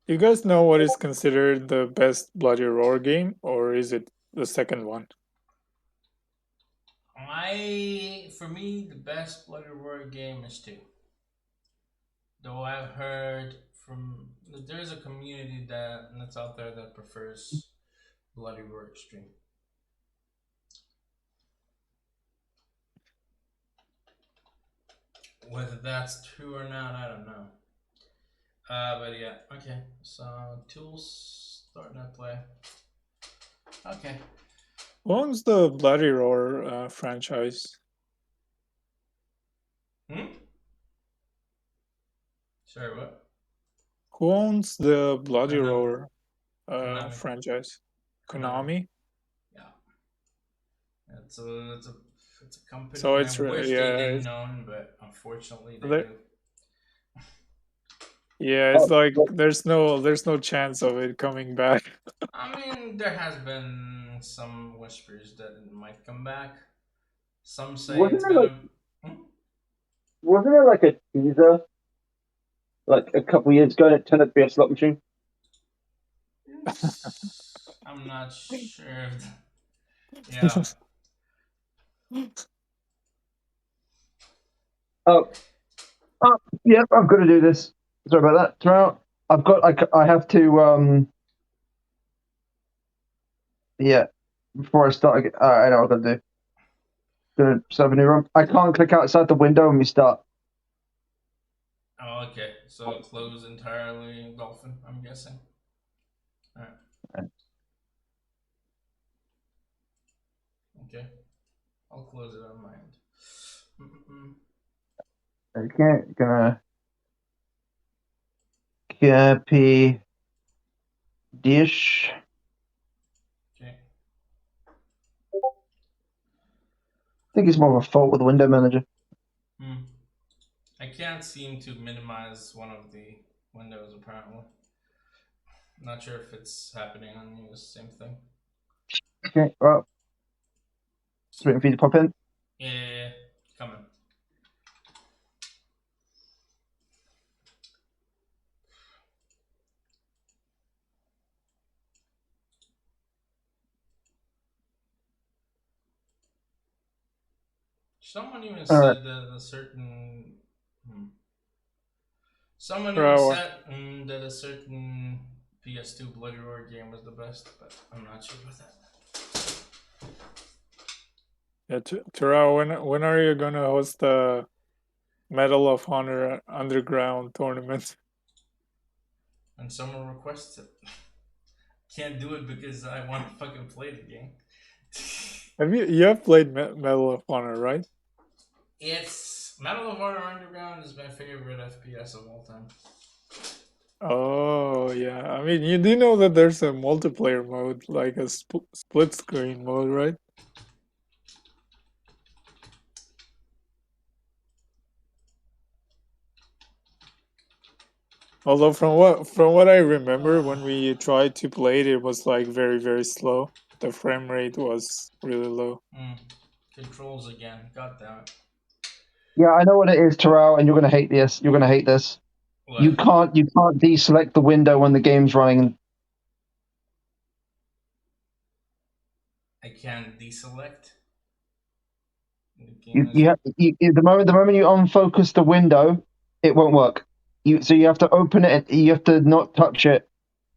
Speaker 5: You guys know what is considered the best Bloody Roar game, or is it the second one?
Speaker 1: For me, the best Bloody Roar game is 2. Though I've heard from, there's a community that's out there that prefers Bloody Roar Extreme. Whether that's true or not, I don't know. But yeah, okay. So tools, start Netplay. Okay.
Speaker 5: Who owns the Bloody Roar franchise?
Speaker 1: Sorry, what?
Speaker 5: Who owns the Bloody
Speaker 1: Konami.
Speaker 5: Roar
Speaker 1: Konami.
Speaker 5: franchise?
Speaker 1: Konami.
Speaker 5: Konami?
Speaker 1: Yeah. It's a company
Speaker 5: So
Speaker 1: I
Speaker 5: it's
Speaker 1: wish they
Speaker 5: yeah,
Speaker 1: didn't own, but unfortunately they
Speaker 5: there,
Speaker 1: do.
Speaker 5: yeah. It's like there's no chance of it coming back.
Speaker 1: I mean, there has been some whispers that it might come back. Some say
Speaker 2: Wasn't
Speaker 1: it's
Speaker 2: there like
Speaker 1: gonna. Hmm?
Speaker 2: wasn't there like a teaser like a couple years ago that turned out to be a slot machine?
Speaker 1: I'm not sure. Yeah.
Speaker 2: Oh, yep, I'm gonna do this. Sorry about that. Throughout, I have to yeah. Before I start, I know what I'm gonna do. Gonna set up a new room. I can't click outside the window when we start.
Speaker 1: Oh, okay. So close entirely Dolphin, I'm guessing. Alright. Okay. I'll close it on my end.
Speaker 2: Okay, gonna copy dish.
Speaker 1: Okay.
Speaker 2: I think it's more of a fault with the window manager.
Speaker 1: I can't seem to minimize one of the windows apparently. Not sure if it's happening on you, the same thing.
Speaker 2: Okay, well, just waiting for you to pop in.
Speaker 1: Yeah, coming. Someone even said that a certain. Someone even
Speaker 5: Bro,
Speaker 1: said that a certain PS2 Bloody Roar game was the best, but I'm not sure about that.
Speaker 5: yeah, Terrell, when are you gonna host the Medal of Honor Underground tournament?
Speaker 1: When someone requests it, can't do it because I want to fucking play the game.
Speaker 5: You have played Medal of Honor, right?
Speaker 1: It's Medal of Honor Underground is my favorite FPS of all time.
Speaker 5: Oh yeah, I mean you do know that there's a multiplayer mode, like a split screen mode, right? Although from what I remember, when we tried to play it, it was like very slow. The frame rate was really low.
Speaker 1: Controls again. God damn it.
Speaker 2: Yeah, I know what it is, Terrell, and you're gonna hate this. You're gonna hate this.
Speaker 1: What?
Speaker 2: You can't deselect the window when the game's running.
Speaker 1: I can deselect. The game is.
Speaker 2: The moment you unfocus the window, it won't work. You have to open it. You have to not touch it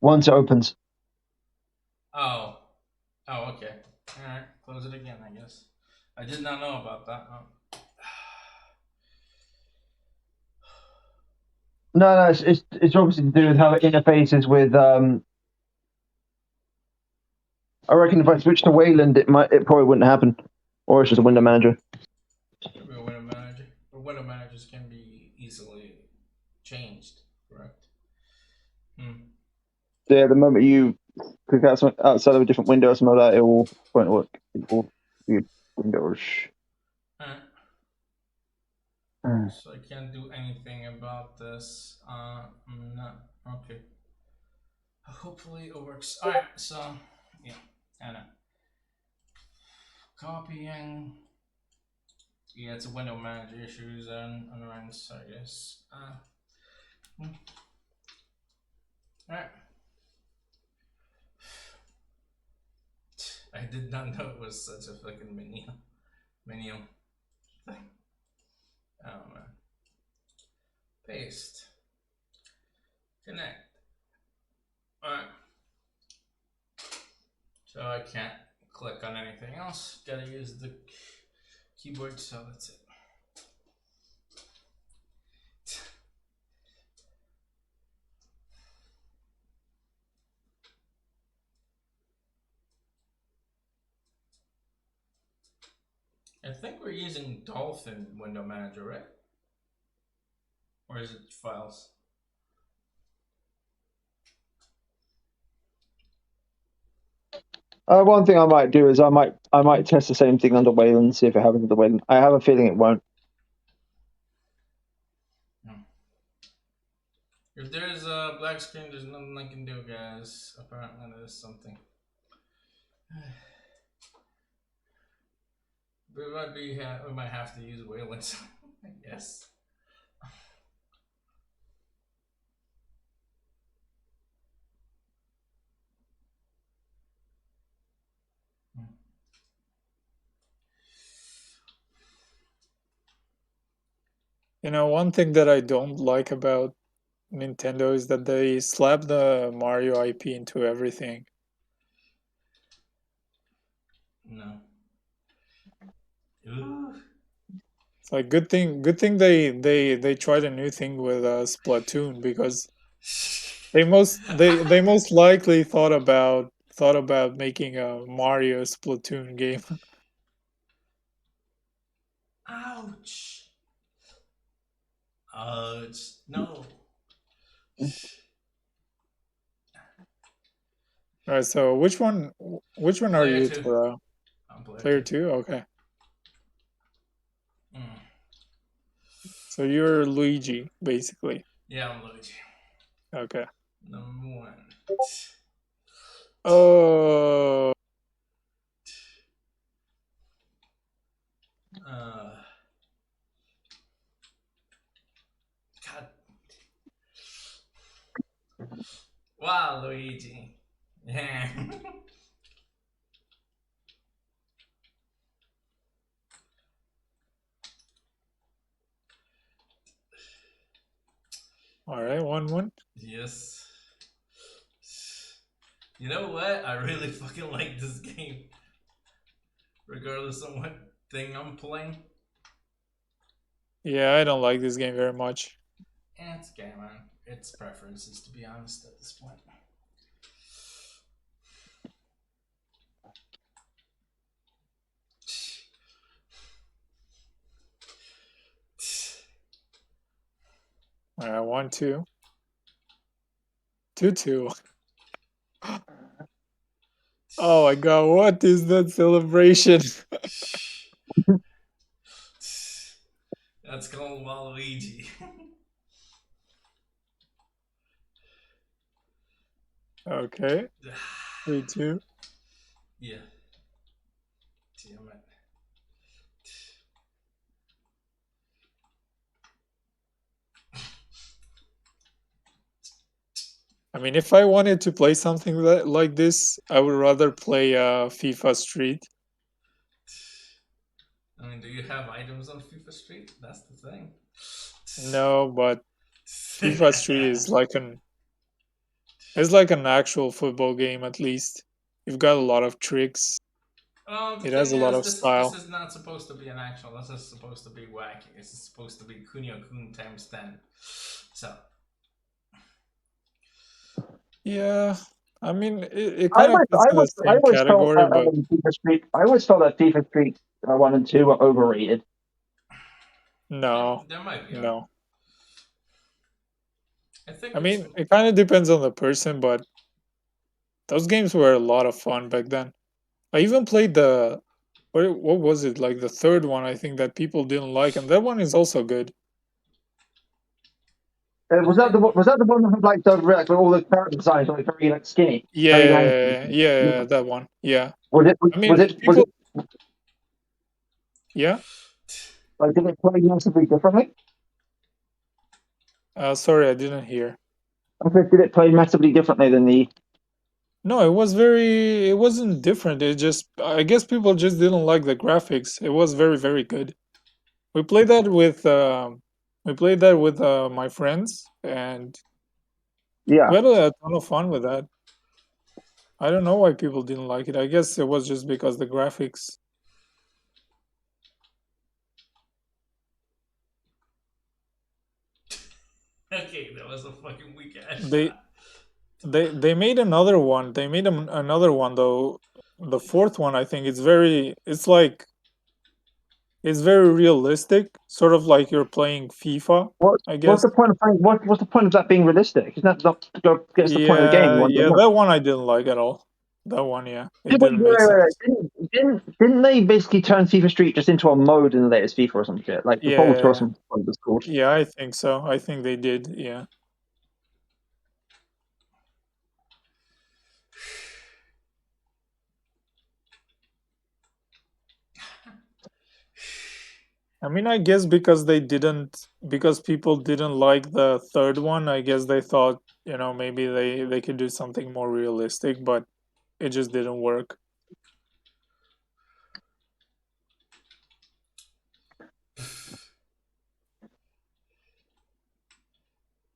Speaker 2: once it opens.
Speaker 1: Oh. Oh, okay. Alright. Close it again, I guess. I did not know about that. Oh.
Speaker 2: No, it's obviously to do with how it interfaces with. I reckon if I switch to Wayland, it probably wouldn't happen, or it's just a window manager.
Speaker 1: Could be a window manager. But window managers can be easily changed, correct?
Speaker 2: Yeah, the moment you click outside of a different window or something like that, it will won't work. It will be windows.
Speaker 1: So I can't do anything about this. No. Okay. Hopefully it works. Alright, so yeah, I know. Copying. Yeah, it's a window manager issues and running, so I guess. Alright. I did not know it was such a fucking menial thing. Oh man. Paste. Connect. Alright. So I can't click on anything else. Gotta use the keyboard, so that's it. I think we're using Dolphin Window Manager, right? Or is it files?
Speaker 2: One thing I might do is I might test the same thing under Wayland, see if it happens under Wayland. I have a feeling it won't.
Speaker 1: If there's a black screen, there's nothing I can do, guys. Apparently, there's something. We might have to use Wayland, I guess.
Speaker 5: You know, one thing that I don't like about Nintendo is that they slap the Mario IP into everything.
Speaker 1: No. Ooh.
Speaker 5: It's like good thing they tried a new thing with Splatoon, because they most likely thought about making a Mario Splatoon game.
Speaker 1: Ouch. Ouch. No.
Speaker 5: All right, so which one are
Speaker 1: Player
Speaker 5: you,
Speaker 1: 2.
Speaker 5: Tora?
Speaker 1: I'm
Speaker 5: Player 2? Okay.
Speaker 1: Mm.
Speaker 5: So you're Luigi, basically.
Speaker 1: Yeah, I'm Luigi.
Speaker 5: Okay.
Speaker 1: Number 1.
Speaker 5: Oh,
Speaker 1: God. Wow, Luigi. Yeah.
Speaker 5: all right, 1-1.
Speaker 1: Yes. You know what? I really fucking like this game. Regardless of what thing I'm playing.
Speaker 5: Yeah, I don't like this game very much.
Speaker 1: And it's game, man. It's preferences, to be honest, at this point.
Speaker 5: All right, 1-2. 2-2. Oh my god, what is that celebration?
Speaker 1: That's called Waluigi.
Speaker 5: Okay, 3-2.
Speaker 1: Yeah. Damn it.
Speaker 5: I mean, if I wanted to play something like this, I would rather play FIFA Street.
Speaker 1: I mean, do you have items on FIFA Street? That's the thing.
Speaker 5: No, but FIFA Street is like an actual football game, at least. You've got a lot of tricks.
Speaker 1: Well, the
Speaker 5: It has
Speaker 1: thing
Speaker 5: a lot
Speaker 1: is,
Speaker 5: of
Speaker 1: this
Speaker 5: style.
Speaker 1: is not supposed to be an actual. This is supposed to be wacky. This is supposed to be Kunio-kun times 10. So.
Speaker 5: Yeah, I mean, it kind of fits in the
Speaker 2: I
Speaker 5: same
Speaker 2: always felt
Speaker 5: category,
Speaker 2: that
Speaker 5: but
Speaker 2: FIFA Street. I always felt that FIFA Street 1 and 2 were overrated.
Speaker 5: no,
Speaker 1: There might be.
Speaker 5: no.
Speaker 1: I think
Speaker 5: I
Speaker 1: it's.
Speaker 5: mean, it kind of depends on the person, but those games were a lot of fun back then. I even played what was it, like the third one, I think, that people didn't like, and that one is also good.
Speaker 2: Was that the one that had like like all the character designs like very like skinny, very lanky?
Speaker 5: Yeah, that one. Yeah.
Speaker 2: Was it
Speaker 5: I mean,
Speaker 2: was
Speaker 5: people.
Speaker 2: it
Speaker 5: Yeah.
Speaker 2: like did it play massively differently?
Speaker 5: Sorry, I didn't hear.
Speaker 2: I said, did it play massively differently than the?
Speaker 5: No, it wasn't different. It just, I guess people just didn't like the graphics. It was very, very good. We played that with, my friends, and
Speaker 2: Yeah,
Speaker 5: we had a ton of fun with that. I don't know why people didn't like it. I guess it was just because the graphics.
Speaker 1: Okay, that was a fucking weak ass
Speaker 5: They
Speaker 1: shot.
Speaker 5: they made another one. They made another one though. The fourth one, I think, it's like it's very realistic, sort of like you're playing FIFA, I
Speaker 2: What's
Speaker 5: guess.
Speaker 2: the point of playing? What's the point of that being realistic? Isn't that not gets the point of the game? You want to
Speaker 5: Yeah,
Speaker 2: work.
Speaker 5: that one I didn't like at all. That one, yeah, it
Speaker 2: Yeah, but
Speaker 5: didn't make sense.
Speaker 2: didn't they basically turn FIFA Street just into a mode in the latest FIFA or some shit? Like the Bold
Speaker 5: Yeah,
Speaker 2: Crossing was called.
Speaker 5: yeah, I think so. I think they did. Yeah. I mean, I guess because people didn't like the third one, I guess they thought, maybe they could do something more realistic, but it just didn't work.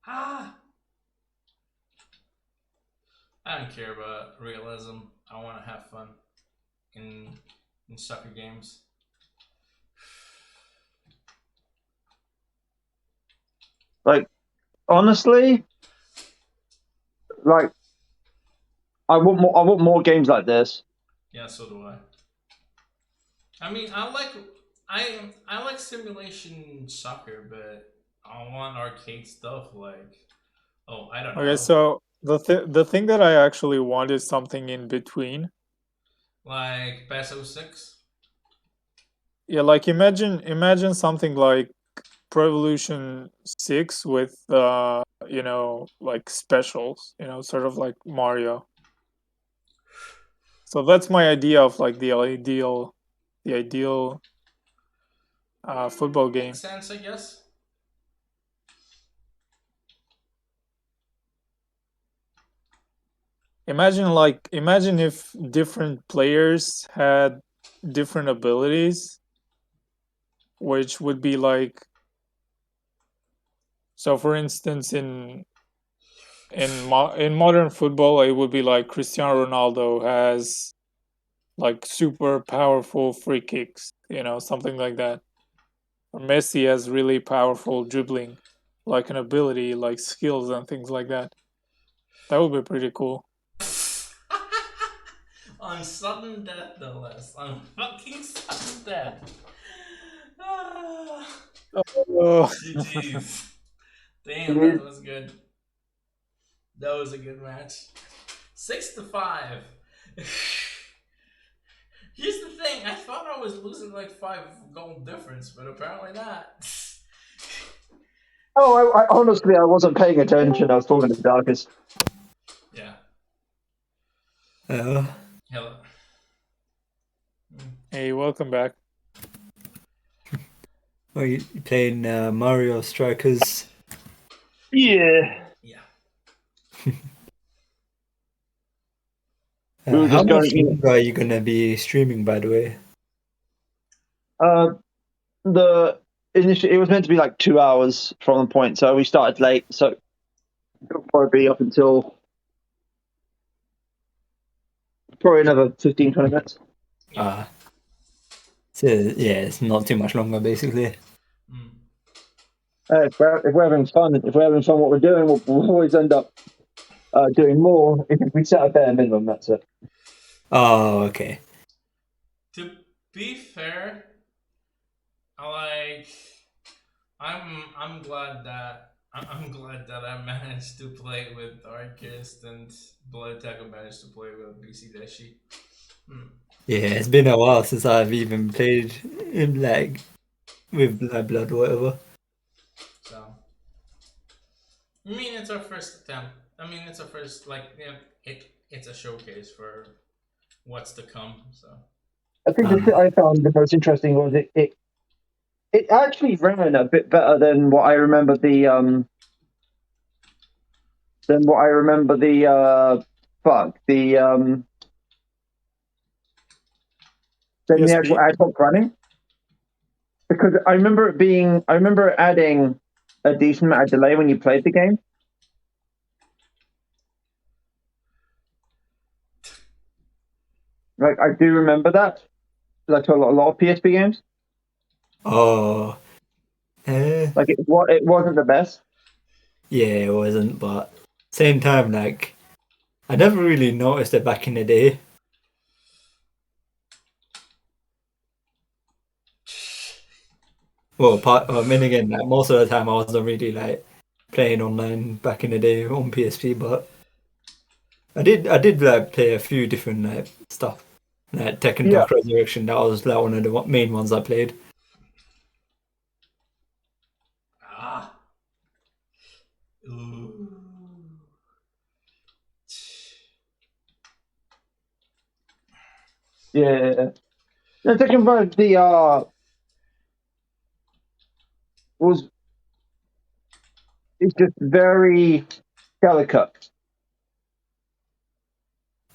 Speaker 1: Ah, I don't care about realism. I want to have fun in soccer games.
Speaker 2: Like honestly, like I want more games like this.
Speaker 1: Yeah, so do I. I mean, I like simulation soccer, but I want arcade stuff like, oh, I don't
Speaker 5: Okay,
Speaker 1: know,
Speaker 5: so the thing that I actually want is something in between.
Speaker 1: like PES 06.
Speaker 5: Yeah, like imagine something like Pro Evolution 6 with like specials, sort of like Mario. So that's my idea of like the ideal football
Speaker 1: Makes
Speaker 5: game.
Speaker 1: sense, I guess.
Speaker 5: Imagine if different players had different abilities, which would be like, so for instance in modern football it would be like Cristiano Ronaldo has like super powerful free kicks, something like that. Or Messi has really powerful dribbling, like an ability, like skills and things like that. That would be pretty cool.
Speaker 1: On sudden death, no less. On fucking sudden death. Ah,
Speaker 5: Oh,
Speaker 1: GG's. Damn, that
Speaker 2: Dude,
Speaker 1: was good. That was a good match. 6-5. Here's the thing. I thought I was losing like 5 goal difference, but apparently not.
Speaker 2: oh, I honestly I wasn't paying attention. I was talking to the darkest.
Speaker 1: Yeah.
Speaker 3: Uh,
Speaker 1: Hello.
Speaker 5: hey, welcome back.
Speaker 3: are you playing Mario Strikers?
Speaker 2: Yeah,
Speaker 1: Yeah.
Speaker 2: we were
Speaker 3: How
Speaker 2: just
Speaker 3: much
Speaker 2: going.
Speaker 3: longer are you gonna be streaming, by the way?
Speaker 2: Uh, the initially it was meant to be like 2 hours from the point, so we started late, so it'll probably be up until probably another 15, 20 minutes.
Speaker 3: Ah, so yeah, it's not too much longer, basically.
Speaker 1: Mm.
Speaker 2: If we're having fun, what we're doing, we'll always end up doing more. If we set a bare minimum, that's it.
Speaker 3: Oh, okay.
Speaker 1: To be fair, like I'm glad that I'm glad that I managed to play with Arcist and Blood Tackle managed to play with BC Dashi.
Speaker 3: Yeah, it's been a while since I've even played in like with Blood Blood or whatever.
Speaker 1: So I mean, it's our first attempt. I mean, it's our first it's a showcase for what's to come. So
Speaker 2: I think the thing I found the most interesting was it actually ran a bit better than what I remember than the actual
Speaker 5: PSP.
Speaker 2: ad hoc running, because I remember it adding a decent amount of delay when you played the game. Like I do remember that, like a lot of PSP games.
Speaker 3: Oh,
Speaker 2: Like it wasn't the best.
Speaker 3: yeah, it wasn't, but same time, like I never really noticed it back in the day. Well, I mean, again, like, most of the time I wasn't really like playing online back in the day on PSP, but I did like play a few different like stuff, like Tekken
Speaker 2: Yeah.
Speaker 3: Dark Resurrection. That was like one of the main ones I played.
Speaker 1: Ah. Ooh.
Speaker 2: Yeah. The second part, was it's just very delicate.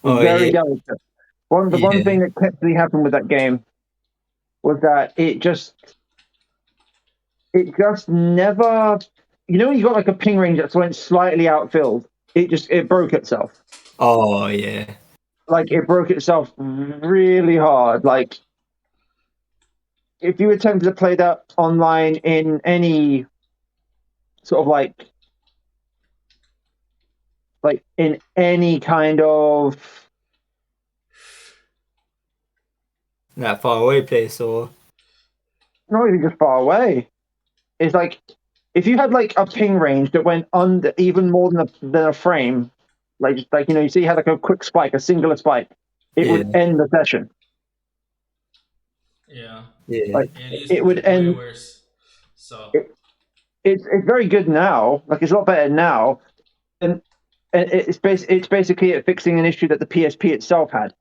Speaker 3: Oh
Speaker 2: Very
Speaker 3: yeah,
Speaker 2: delicate. The one
Speaker 3: yeah.
Speaker 2: thing that kept me happened with that game was that it just never, you know, when you got like a ping range that went slightly outfield, it broke itself.
Speaker 3: Oh yeah.
Speaker 2: Like it broke itself really hard. Like if you attempted to play that online in any sort of like in any kind of
Speaker 3: That far away place or
Speaker 2: not even just far away. It's like if you had like a ping range that went under even more than a frame, like just like you see you had like a quick spike, a singular spike, it
Speaker 3: yeah,
Speaker 2: would end the session.
Speaker 1: Yeah.
Speaker 3: yeah.
Speaker 2: Like
Speaker 1: It used to
Speaker 2: it would
Speaker 1: get way
Speaker 2: end.
Speaker 1: worse. So
Speaker 2: It's very good now. Like it's a lot better now, and it's basically it fixing an issue that the PSP itself had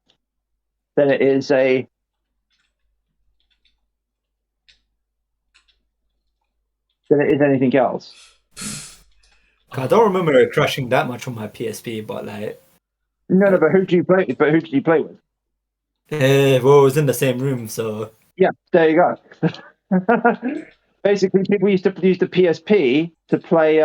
Speaker 2: than it is anything else.
Speaker 3: I don't remember it crashing that much on my PSP, but like,
Speaker 2: No, but who do you play? But who did you play with?
Speaker 3: well, it was in the same room, so
Speaker 2: Yeah, there you go. Basically, people used to use the PSP to play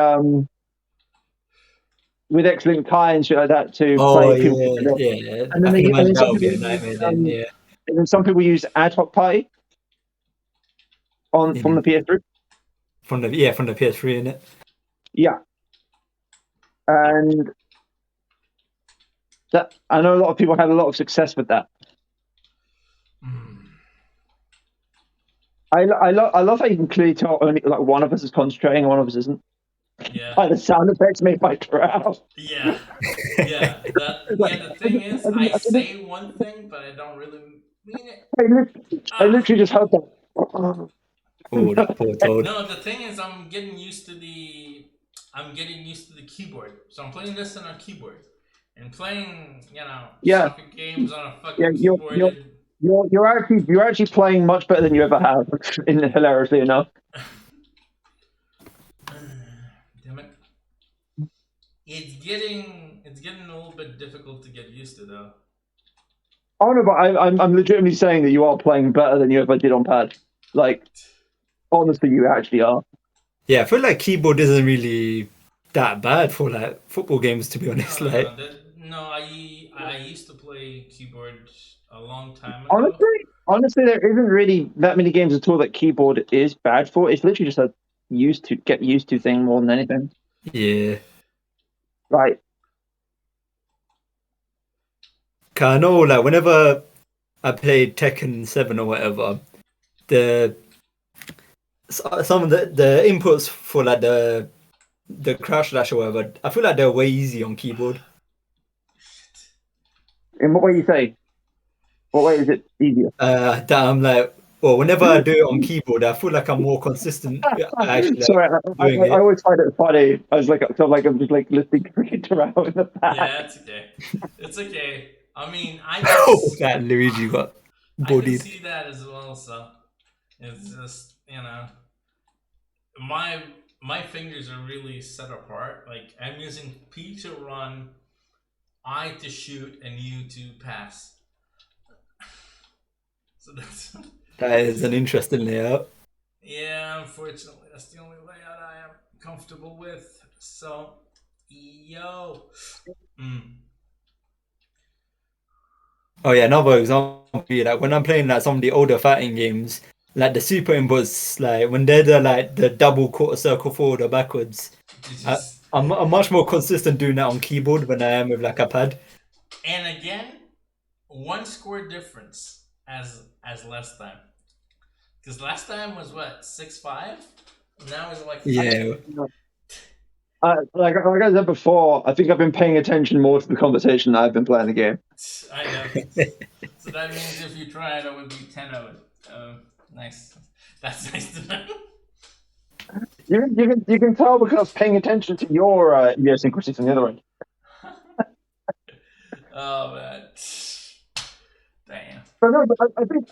Speaker 2: with X-Link Kai and shit like that to
Speaker 3: oh
Speaker 2: play people.
Speaker 3: yeah, yeah.
Speaker 2: And
Speaker 3: I
Speaker 2: then
Speaker 3: can
Speaker 2: and
Speaker 3: imagine
Speaker 2: then
Speaker 3: that
Speaker 2: some
Speaker 3: would be
Speaker 2: people
Speaker 3: a
Speaker 2: use,
Speaker 3: nightmare then. Yeah,
Speaker 2: and then some people use Ad Hoc Party from
Speaker 3: yeah.
Speaker 2: the PS3.
Speaker 3: From the PS3 in it.
Speaker 2: Yeah, and that I know a lot of people had a lot of success with that. I love how you can clearly tell only like one of us is concentrating and one of us isn't.
Speaker 1: yeah.
Speaker 2: By the sound effects made by Drow.
Speaker 1: Yeah. Yeah. The thing is I say one thing but I don't really mean it.
Speaker 2: I
Speaker 1: Ah.
Speaker 2: literally just heard that.
Speaker 3: Oh, that poor Toad.
Speaker 1: No, the thing is I'm getting used to the keyboard. So I'm playing this on a keyboard. And playing,
Speaker 2: Yeah,
Speaker 1: soccer games on a
Speaker 2: yeah,
Speaker 1: fucking keyboard
Speaker 2: you're actually playing much better than you ever have, hilariously enough.
Speaker 1: damn it. It's getting a little bit difficult to get used to though.
Speaker 2: Oh no, but I'm legitimately saying that you are playing better than you ever did on pad. Like, honestly, you actually are.
Speaker 3: Yeah, I feel like keyboard isn't really that bad for like football games, to be honest. Like,
Speaker 1: No, I used to play keyboard a long time ago.
Speaker 2: Honestly, there isn't really that many games at all that keyboard is bad for. It's literally just a get used to thing more than anything.
Speaker 3: yeah.
Speaker 2: Right.
Speaker 3: 'Cause I know, like, whenever I played Tekken 7 or whatever, the some of the inputs for like the crash dash or whatever, I feel like they're way easy on keyboard.
Speaker 2: In what way you say? What way is it easier?
Speaker 3: That I'm like, well, whenever I do it on keyboard, I feel like I'm more consistent actually like,
Speaker 2: Sorry,
Speaker 3: doing
Speaker 2: I
Speaker 3: it.
Speaker 2: always find it funny. I was like, I'm just like listening to cricket around in the back.
Speaker 1: Yeah, it's okay. It's okay. I mean,
Speaker 3: Oh, that Luigi got
Speaker 1: I can
Speaker 3: bodied.
Speaker 1: see that as well. So it's just my fingers are really set apart. Like I'm using P to run, I to shoot, and U to pass. So that's
Speaker 3: That is an interesting layout.
Speaker 1: yeah. Unfortunately, that's the only layout I am comfortable with. So, yo.
Speaker 3: Oh yeah, another example would be like when I'm playing like some of the older fighting games, like the super inputs, like when they're the double quarter circle forward or backwards,
Speaker 1: It's
Speaker 3: I,
Speaker 1: just
Speaker 3: I'm much more consistent doing that on keyboard than I am with like a pad.
Speaker 1: and again, one score difference as less time. Because last time was what 6'5". Now he's like
Speaker 3: Yeah.
Speaker 2: Like I said before, I think I've been paying attention more to the conversation than I've been playing the game.
Speaker 1: I know. So that means if you try it, it would be 10-0. Nice. That's nice to know.
Speaker 2: You can tell because I was paying attention to your idiosyncrasies on the other end.
Speaker 1: Oh man. Damn.
Speaker 2: But no, but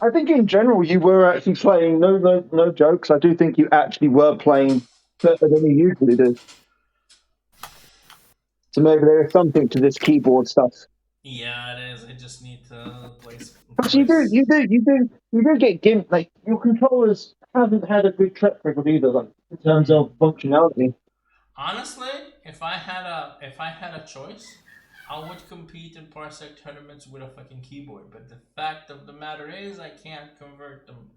Speaker 2: I think in general you were actually playing. No jokes. I do think you actually were playing better than you usually do. So maybe there is something to this keyboard stuff.
Speaker 1: Yeah, it is. I just need to place.
Speaker 2: But you do get gimp. Like your controllers haven't had a good track record either, like in terms of functionality.
Speaker 1: Honestly, if I had a choice, I would compete in Parsec tournaments with a fucking keyboard. But the fact of the matter is, I can't convert them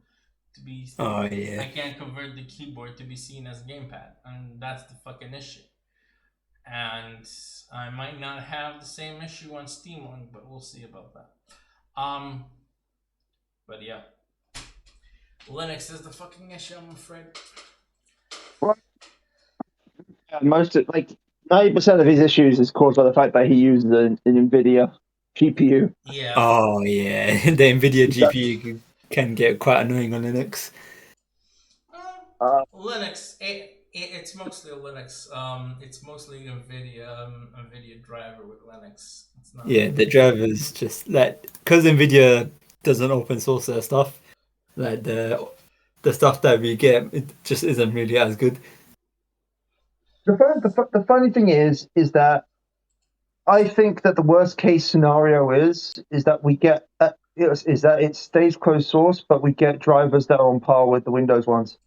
Speaker 1: to be.
Speaker 3: Oh
Speaker 1: I
Speaker 3: yeah.
Speaker 1: can't convert the keyboard to be seen as gamepad, and that's the fucking issue. And I might not have the same issue on Steam Link, but we'll see about that. But yeah, Linux is the fucking issue, I'm afraid.
Speaker 2: Most of, like 90% of his issues is caused by the fact that he uses an NVIDIA GPU.
Speaker 1: Yeah.
Speaker 3: Oh yeah. The Nvidia GPU can get quite annoying on Linux.
Speaker 1: Linux. It's mostly Linux. It's mostly NVIDIA driver with Linux. It's not.
Speaker 3: Yeah, the drivers just like because Nvidia doesn't open source their stuff, like the stuff that we get, it just isn't really as good.
Speaker 2: The funny thing is that I think that the worst case scenario is that we get is that it stays closed source, but we get drivers that are on par with the Windows ones.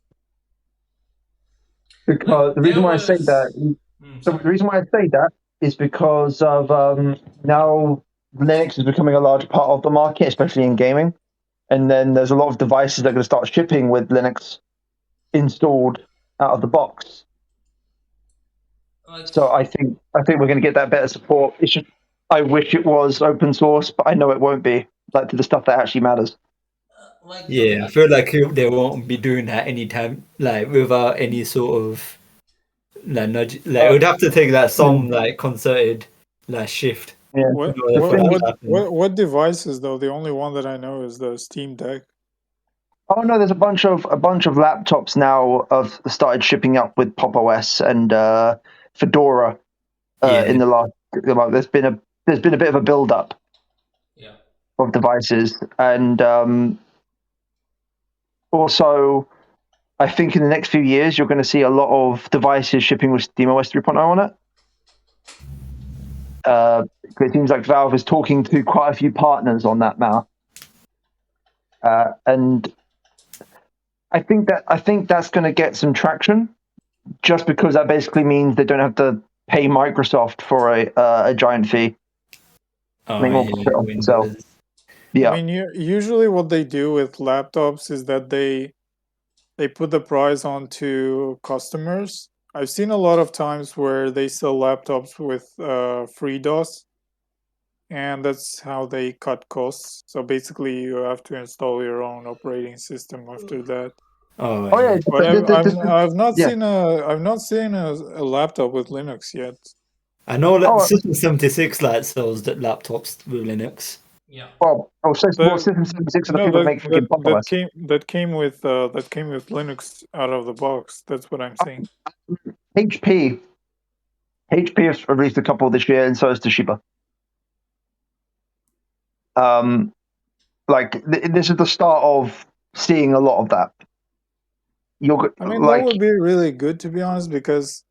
Speaker 2: Because the reason why I say that, the reason why I say that is because of now Linux is becoming a large part of the market, especially in gaming. And then there's a lot of devices that are going to start shipping with Linux installed out of the box. So I think we're going to get that better support. It's just I wish it was open source, but I know it won't be. Like to the stuff that actually matters.
Speaker 3: Yeah, I feel like they won't be doing that anytime, like without any sort of like nudge. Like it would have to take like some like concerted like shift.
Speaker 2: Yeah.
Speaker 5: What
Speaker 3: in order for that to happen.
Speaker 5: what devices though? The only one that I know is the Steam Deck.
Speaker 2: Oh no, there's a bunch of laptops now have started shipping up with Pop OS and Fedora
Speaker 3: Yeah.
Speaker 2: in the last. Well, there's been a bit of a build up
Speaker 1: Yeah.
Speaker 2: of devices, and also I think in the next few years you're going to see a lot of devices shipping with SteamOS 3.0 on it. It seems like Valve is talking to quite a few partners on that now, and I think that's going to get some traction, just because that basically means they don't have to pay Microsoft for a giant fee.
Speaker 3: Oh,
Speaker 2: Make more
Speaker 3: yeah,
Speaker 2: profit on themselves.
Speaker 3: Windows.
Speaker 2: Yeah,
Speaker 5: I mean, usually what they do with laptops is that they put the price onto customers. I've seen a lot of times where they sell laptops with free DOS, and that's how they cut costs. So basically, you have to install your own operating system after that.
Speaker 3: Oh,
Speaker 2: Oh yeah,
Speaker 3: yeah.
Speaker 5: But I've not
Speaker 2: yeah.
Speaker 5: seen a laptop with Linux yet.
Speaker 3: I know that
Speaker 2: Oh,
Speaker 3: System 76 like sells the laptops with Linux.
Speaker 1: Yeah.
Speaker 2: well, System 76 are the
Speaker 5: No,
Speaker 2: people that make freaking Pop OS.
Speaker 5: that came with Linux out of the box. That's what I'm saying.
Speaker 2: HP has released a couple this year, and so has Toshiba. This is the start of seeing a lot of that.
Speaker 5: I mean, that would be really good, to be honest, because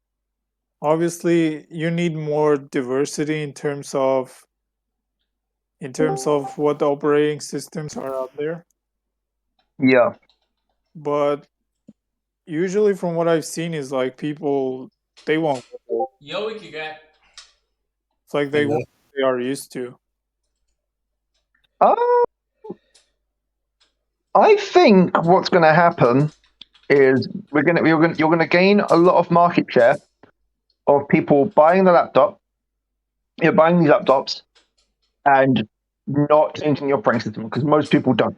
Speaker 5: obviously you need more diversity in terms of what the operating systems are out there.
Speaker 2: Yeah.
Speaker 5: But usually, from what I've seen, is like people they won't.
Speaker 1: Yo, you got.
Speaker 5: It's like they are used to.
Speaker 2: I think what's going to happen is you're going to gain a lot of market share of people buying the laptop. You're buying these laptops and not changing your operating system, because most people don't.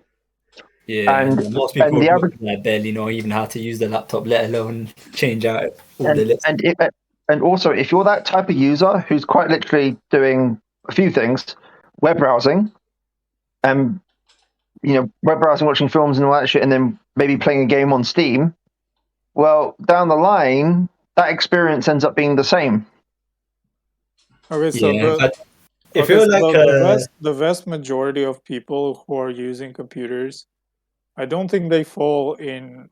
Speaker 3: Yeah,
Speaker 2: And
Speaker 3: most
Speaker 2: and
Speaker 3: people
Speaker 2: the average
Speaker 3: like barely know even how to use the laptop, let alone change out all the
Speaker 2: and
Speaker 3: lists.
Speaker 2: and if, and also if you're that type of user who's quite literally doing a few things, web browsing, and web browsing, watching films and all that shit, and then maybe playing a game on Steam. Well, down the line, that experience ends up being the same.
Speaker 5: Okay, so
Speaker 3: Yeah,
Speaker 5: the
Speaker 3: but if
Speaker 5: okay,
Speaker 3: you're
Speaker 5: so
Speaker 3: like
Speaker 5: the vast majority of people who are using computers, I don't think they fall in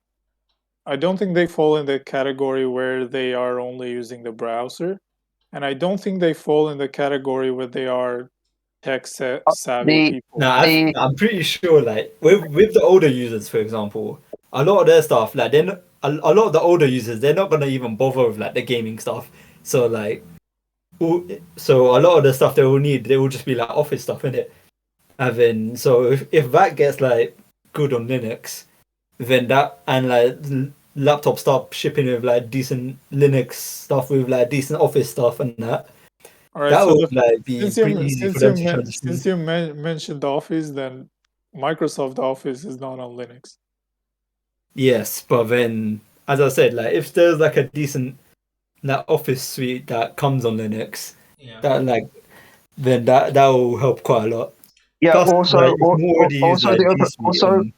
Speaker 5: I don't think they fall in the category where they are only using the browser, and I don't think they fall in the category where they are savvy
Speaker 2: The
Speaker 5: people.
Speaker 3: no,
Speaker 2: the
Speaker 3: I'm pretty sure like with the older users, for example, a lot of their stuff like a lot of the older users they're not gonna even bother with like the gaming stuff. So like, so a lot of the stuff they will need they will just be like office stuff in it. And then so if that gets like good on Linux, then that and like laptop start shipping with like decent Linux stuff with like decent office stuff and that
Speaker 5: All right,
Speaker 3: that
Speaker 5: so
Speaker 3: would like be
Speaker 5: since
Speaker 3: pretty
Speaker 5: you
Speaker 3: easy for
Speaker 5: since
Speaker 3: them
Speaker 5: you
Speaker 3: to transition.
Speaker 5: mentioned Office, then Microsoft Office is not on Linux.
Speaker 3: Yes, but then as I said, like if there's like a decent like office suite that comes on Linux,
Speaker 1: Yeah.
Speaker 3: that like then that will help quite a lot.
Speaker 2: yeah.
Speaker 3: Plus,
Speaker 2: Also,
Speaker 3: like you can already use
Speaker 2: also
Speaker 3: like
Speaker 2: the
Speaker 3: G
Speaker 2: open
Speaker 3: Suite and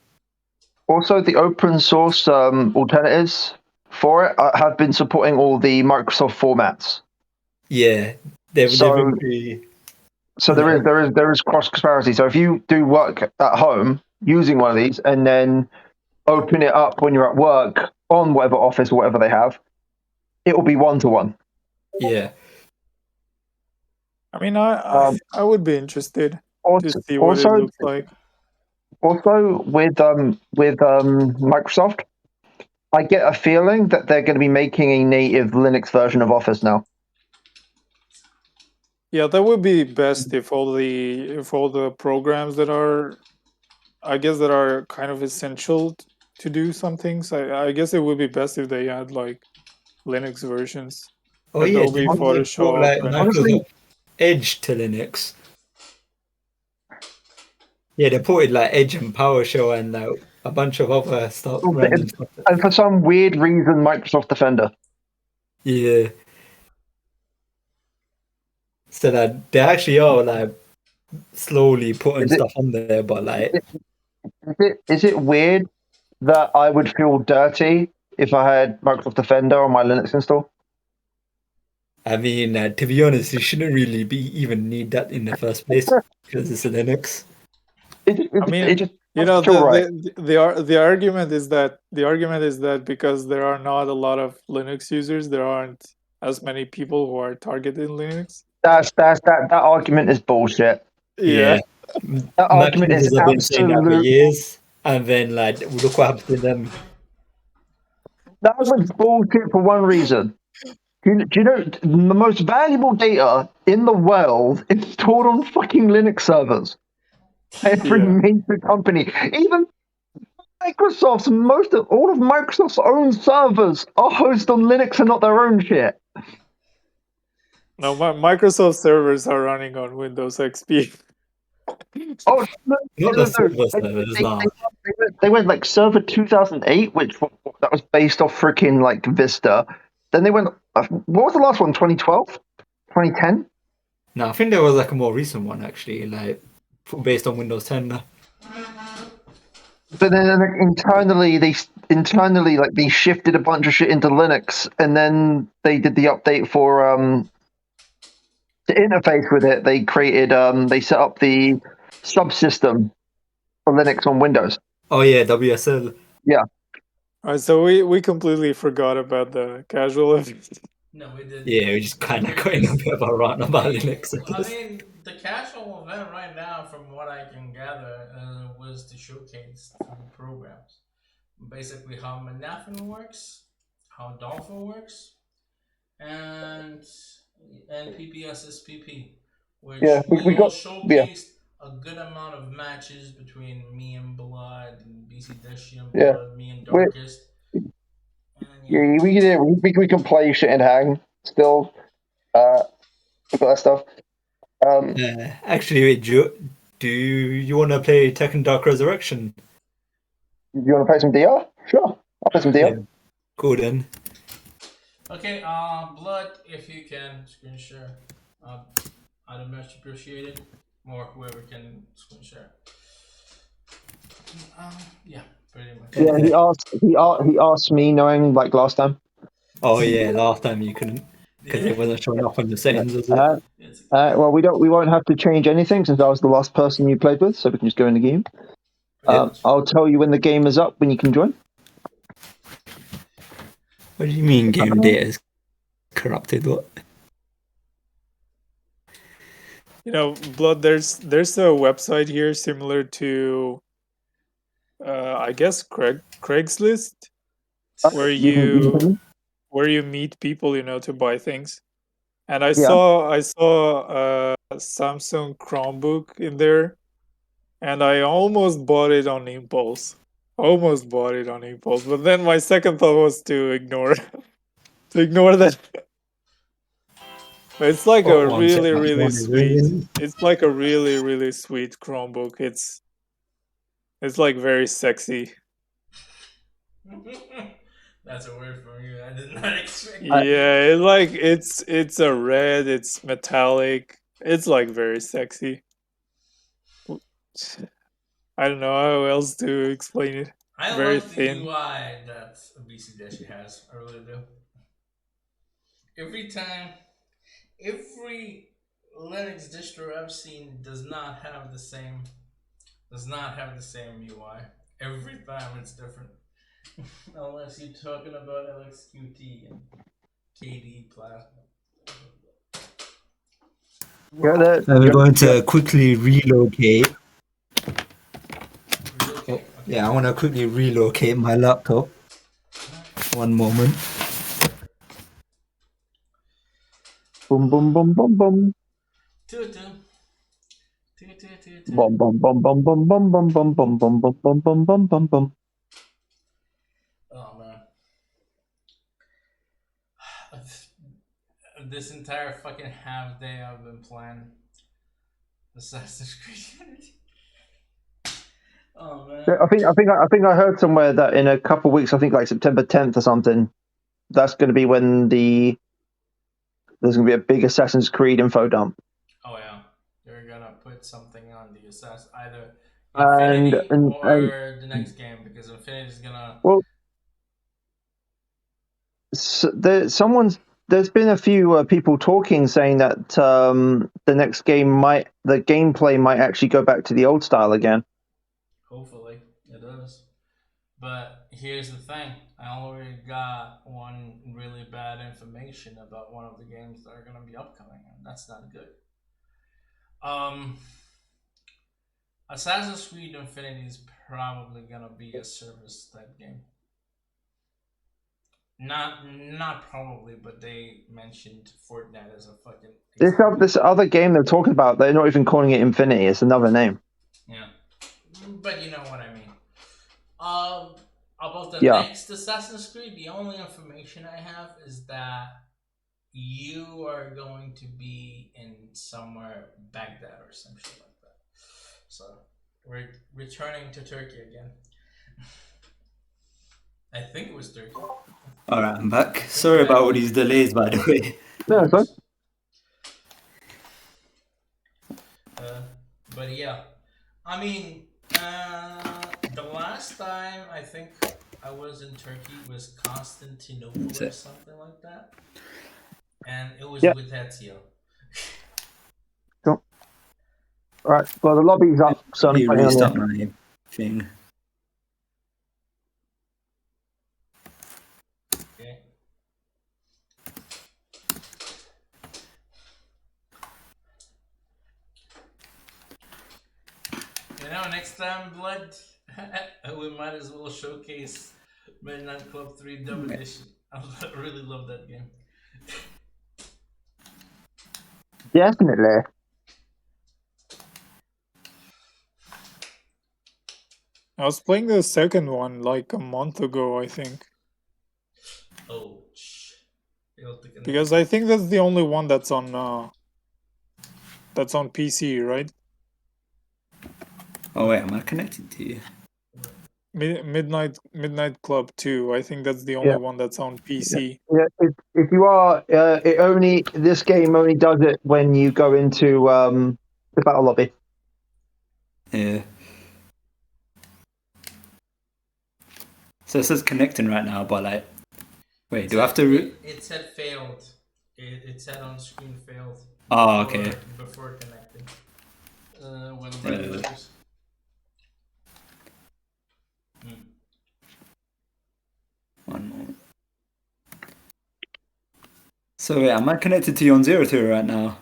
Speaker 2: also the open source alternatives for it have been supporting all the Microsoft formats.
Speaker 3: yeah, they've been
Speaker 2: So
Speaker 3: pretty
Speaker 2: so
Speaker 3: like
Speaker 2: there is cross comparison. So if you do work at home using one of these and then open it up when you're at work on whatever office or whatever they have, it will be one to one.
Speaker 3: yeah.
Speaker 5: I mean, I would be interested to
Speaker 2: Also,
Speaker 5: see what it
Speaker 2: also,
Speaker 5: looks like.
Speaker 2: also with Microsoft, I get a feeling that they're going to be making a native Linux version of Office now.
Speaker 5: Yeah, that would be best if all the programs that are, I guess, that are kind of essential to do some things. I guess it would be best if they had like Linux versions,
Speaker 3: Oh yeah,
Speaker 5: Adobe
Speaker 3: didn't they put
Speaker 5: Photoshop,
Speaker 3: like
Speaker 5: and
Speaker 2: Honestly,
Speaker 3: Microsoft Edge to Linux? Yeah, they ported like Edge and PowerShell and like a bunch of other stuff, random stuff.
Speaker 2: and for some weird reason, Microsoft Defender.
Speaker 3: Yeah, so that they actually are like slowly putting
Speaker 2: Is it
Speaker 3: stuff on there, but like,
Speaker 2: is it weird that I would feel dirty if I had Microsoft Defender on my Linux install?
Speaker 3: I mean, to be honest, you shouldn't really be even need that in the first place because it's a Linux.
Speaker 5: I
Speaker 2: It
Speaker 5: mean,
Speaker 2: just
Speaker 5: you know,
Speaker 2: doesn't feel right.
Speaker 5: the argument is that because there are not a lot of Linux users, there aren't as many people who are targeted in Linux.
Speaker 2: That argument is bullshit.
Speaker 5: Yeah.
Speaker 3: Yeah,
Speaker 2: That
Speaker 3: Mac
Speaker 2: argument is
Speaker 3: users have been saying that for
Speaker 2: absolute.
Speaker 3: years, and then like look what happened to them.
Speaker 2: That argument's bullshit for one reason. Do you know the most valuable data in the world is stored on fucking Linux servers? Every
Speaker 5: Yeah.
Speaker 2: major company, even Microsoft's most of all of Microsoft's own servers are hosted on Linux and not their own shit.
Speaker 5: No, Microsoft servers are running on Windows XP.
Speaker 2: Oh no,
Speaker 3: Not
Speaker 2: no,
Speaker 3: the
Speaker 2: no.
Speaker 3: server servers, nah.
Speaker 2: They went like server 2008, which that was based off freaking like Vista. Then they went. What was the last one? 2012, 2010.
Speaker 3: No, I think there was like a more recent one actually, like based on Windows 10.
Speaker 2: But then like, internally like they shifted a bunch of shit into Linux, and then they did the update for to interface with it. They set up the subsystem for Linux on Windows.
Speaker 3: Oh yeah, WSL.
Speaker 2: Yeah,
Speaker 5: Alright, so we completely forgot about the casual event.
Speaker 1: No, we didn't.
Speaker 3: Yeah, we just kind of
Speaker 1: We're
Speaker 3: got in a
Speaker 1: just.
Speaker 3: bit of a rant about Linux, I
Speaker 1: I
Speaker 3: guess.
Speaker 1: mean, the casual event right now, from what I can gather, was to showcase three programs. Basically, how Mednafen works, how Dolphin works, and PPSSPP,
Speaker 2: yeah.
Speaker 1: which
Speaker 2: We
Speaker 1: we all
Speaker 2: got yeah,
Speaker 1: showcased a good amount of matches between me and Blood, and BC Deshi and
Speaker 2: yeah.
Speaker 1: Blood, me and
Speaker 2: We
Speaker 1: Darkest, and yeah.
Speaker 2: yeah, we can play shit and hang still. We got that stuff. Um,
Speaker 3: Actually, wait, do you want to play Tekken Dark Resurrection?
Speaker 2: You want to play some DR? Sure, I'll play some DR.
Speaker 3: Yeah. Cool then.
Speaker 1: Okay, Blood, if you can screen share, I'd much appreciate it. Or whoever can screen share. Yeah, pretty much.
Speaker 2: Yeah, he asked me, knowing like last time.
Speaker 3: Oh yeah, last time you couldn't because it wasn't showing up on the settings, was it?
Speaker 1: It's
Speaker 2: Well, we won't have to change anything since I was the last person you played with, so we can just go in the game.
Speaker 1: pretty much.
Speaker 2: I'll tell you when the game is up when you can join.
Speaker 3: What do you mean game data is corrupted? What?
Speaker 5: You know, Blood. There's a website here similar to, I guess Craigslist, where
Speaker 2: You can-
Speaker 5: you meet people, you know, to buy things. And I
Speaker 2: Yeah.
Speaker 5: saw a Samsung Chromebook in there, and I almost bought it on impulse. Almost bought it on impulse, but then my second thought was to ignore that. But it's like a
Speaker 3: One second, my
Speaker 5: really
Speaker 3: phone is
Speaker 5: sweet.
Speaker 3: ringing.
Speaker 5: It's like a really sweet Chromebook. It's like very sexy.
Speaker 1: That's a word from you. I did not expect.
Speaker 5: Yeah, it's a red. It's metallic. It's like very sexy. I don't know how else to explain it.
Speaker 1: I
Speaker 5: Very
Speaker 1: like the
Speaker 5: thin.
Speaker 1: UI that BC Dashi has. I really do. Every Linux distro I've seen does not have the same UI. Every time it's different. Unless you're talking about LXQT and KD Plasma.
Speaker 3: We're going to quickly relocate.
Speaker 1: Okay.
Speaker 3: Yeah, I want to quickly relocate my laptop. One moment.
Speaker 2: Boom, boom, boom, boom, boom.
Speaker 1: Tutu.
Speaker 2: Bum, bum, bum, bum, bum, bum, bum, bum, bum, bum, bum, bum, bum, bum, bum, bum.
Speaker 1: Oh man. This entire fucking half day I've been playing Assassin's Creed Unity. Oh man.
Speaker 2: I think I heard somewhere that in a couple of weeks, I think like September 10th or something, that's going to be when there's going to be a big Assassin's Creed info dump.
Speaker 1: Oh yeah. They're gonna put something on the Assassin, either
Speaker 2: And-
Speaker 1: Infinity
Speaker 2: and-
Speaker 1: or the next game, because Infinity's gonna.
Speaker 2: Well, there's been a few people talking saying that the next game the gameplay might actually go back to the old style again.
Speaker 1: Hopefully it does. But here's the thing: I already got one really bad information about one of the games that are gonna be upcoming, and that's not good. Assassin's Creed Infinity is probably gonna be a service type game. Not probably, but they mentioned Fortnite as a fucking.
Speaker 2: This other game they're talking about, they're not even calling it Infinity. It's another name.
Speaker 1: Yeah, but you know what I mean. About the
Speaker 2: Yeah.
Speaker 1: next Assassin's Creed, the only information I have is that you are going to be in somewhere Baghdad or some shit like that. So we're returning to Turkey again. I think it was Turkey.
Speaker 3: Alright, I'm back. Sorry about all these delays, by the way.
Speaker 2: No, sorry.
Speaker 1: But yeah, I mean, the last time I think I was in Turkey was Constantinople or something like that, and it was with Ezio.
Speaker 2: Cool. All right. Well, the lobby's up, so I'm
Speaker 3: Let me
Speaker 2: putting on
Speaker 3: restart
Speaker 2: there.
Speaker 3: my thing.
Speaker 1: Okay. You know, next time, Blood, we might as well showcase Midnight Club 3 Dub Edition. I really love that game.
Speaker 2: Definitely.
Speaker 5: I was playing the second one like a month ago, I think.
Speaker 1: Oh,
Speaker 5: Because I think that's the only one that's on PC, right?
Speaker 3: Oh wait, am I connected to you?
Speaker 5: Midnight Club 2. I think that's the only
Speaker 2: Yeah.
Speaker 5: one that's on PC.
Speaker 2: Yeah, if you are, this game only does it when you go into the battle lobby.
Speaker 3: Yeah. So it says connecting right now, but like, wait, do I have to?
Speaker 1: It said failed. It said on screen failed.
Speaker 3: Oh, okay.
Speaker 1: Before connecting. With
Speaker 3: Yeah.
Speaker 1: red letters.
Speaker 3: One moment. So wait, am I connected to you on 02 right now?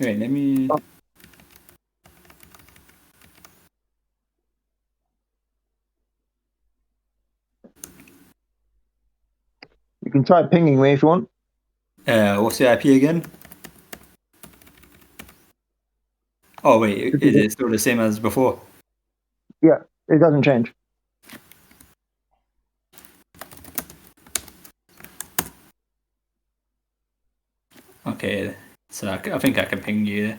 Speaker 3: Wait, let me.
Speaker 2: You can try pinging me if you want.
Speaker 3: What's the IP again? Oh wait, is it still the same as before?
Speaker 2: Yeah, it doesn't change.
Speaker 3: Okay, so I think I can ping you.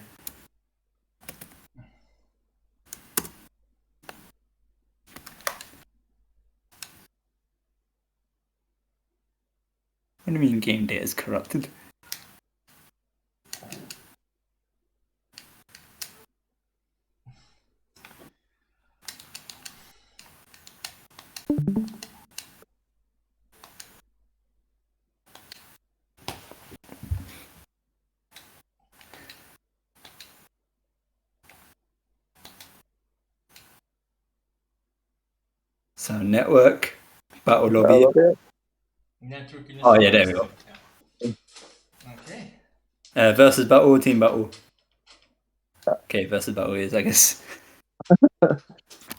Speaker 3: What do you mean game data is corrupted? So network, battle lobby.
Speaker 1: Network
Speaker 3: Oh yeah, there we go.
Speaker 1: Okay.
Speaker 3: Versus battle, team battle. Okay, versus battle is, I guess.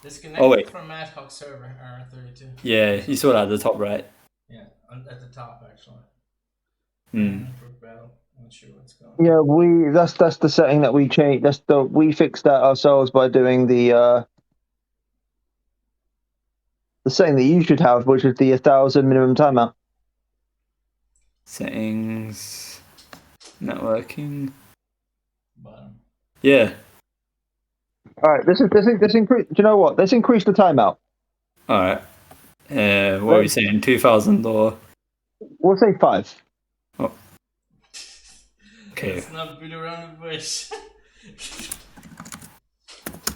Speaker 1: Disconnected
Speaker 3: Oh wait,
Speaker 1: from ad hoc server R32.
Speaker 3: yeah, you saw that at the top right.
Speaker 1: Yeah, at the top actually.
Speaker 3: Hmm.
Speaker 1: Network battle. Not sure what's going on.
Speaker 2: Yeah, that's the setting that we changed. We fixed that ourselves by doing the setting that you should have, which is the 1,000 minimum timeout.
Speaker 3: Settings, networking.
Speaker 1: Bottom.
Speaker 3: Yeah.
Speaker 2: All right, this increase. Do you know what? Let's increase the timeout.
Speaker 3: All right. What are we saying? 2,000 or?
Speaker 2: We'll say 5.
Speaker 3: Oh. Okay.
Speaker 1: Let's not beat around the bush.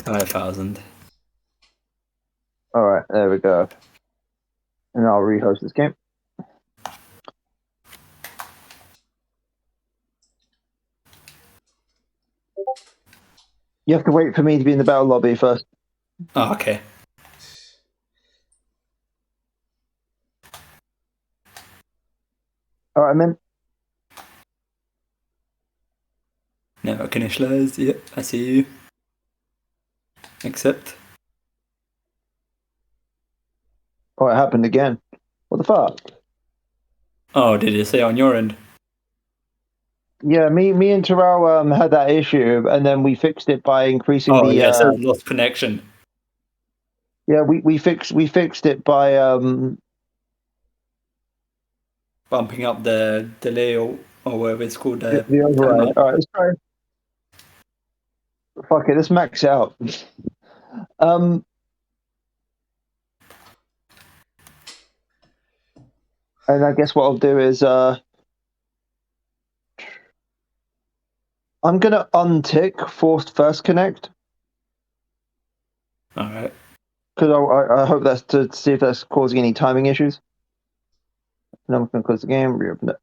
Speaker 3: 5,000.
Speaker 2: All right, there we go. And I'll rehost this game. You have to wait for me to be in the battle lobby first.
Speaker 3: Oh, okay.
Speaker 2: All right, man.
Speaker 3: Network initialized. Yep, I see you. Accept.
Speaker 2: Oh, it happened again. What the fuck?
Speaker 3: Oh, did it say on your end?
Speaker 2: Yeah, me and Terrell had that issue, and then we fixed it by increasing
Speaker 3: Oh,
Speaker 2: the.
Speaker 3: yeah, it says lost connection.
Speaker 2: Yeah, we fixed it by
Speaker 3: Bumping up the delay or whatever it's called.
Speaker 2: the override.
Speaker 3: Timeout.
Speaker 2: All right, let's try. Fuck it, let's max it out. And I guess what I'll do is I'm gonna untick forced first connect
Speaker 3: All right.
Speaker 2: because I hope that's to see if that's causing any timing issues. And I'm gonna close the game, reopen it.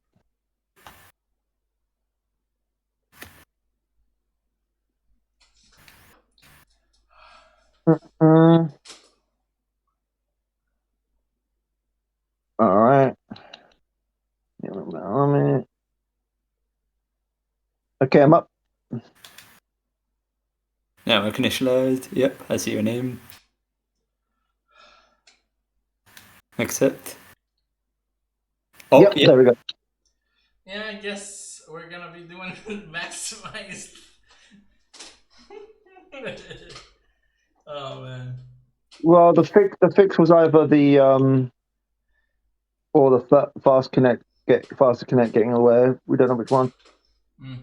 Speaker 2: All right. Okay, I'm up.
Speaker 3: Network initialized. Yep, I see your name. Accept. Oh,
Speaker 2: Yep, there we go.
Speaker 1: Yeah, I guess we're gonna be doing maximized. Oh man.
Speaker 2: Well, the fix was either the or the faster connect getting away. We don't know which one.
Speaker 1: Mm.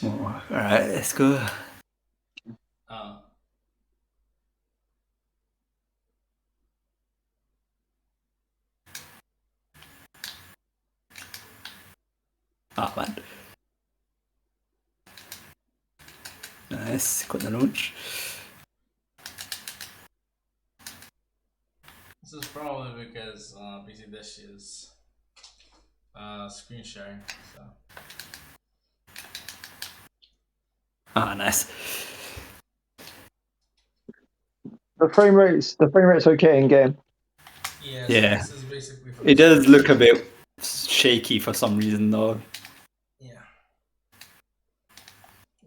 Speaker 3: Oh, alright, let's go.
Speaker 1: Oh.
Speaker 3: Ah, man. Nice, got the launch.
Speaker 1: This is probably because PC Dish is screen sharing, so.
Speaker 3: Ah, nice.
Speaker 2: The frame rate's okay in game.
Speaker 1: Yeah,
Speaker 3: Yeah.
Speaker 1: so this is basically for
Speaker 3: It
Speaker 1: the
Speaker 3: does
Speaker 1: screen
Speaker 3: look a
Speaker 1: sharing.
Speaker 3: bit shaky for some reason, though.
Speaker 1: Yeah.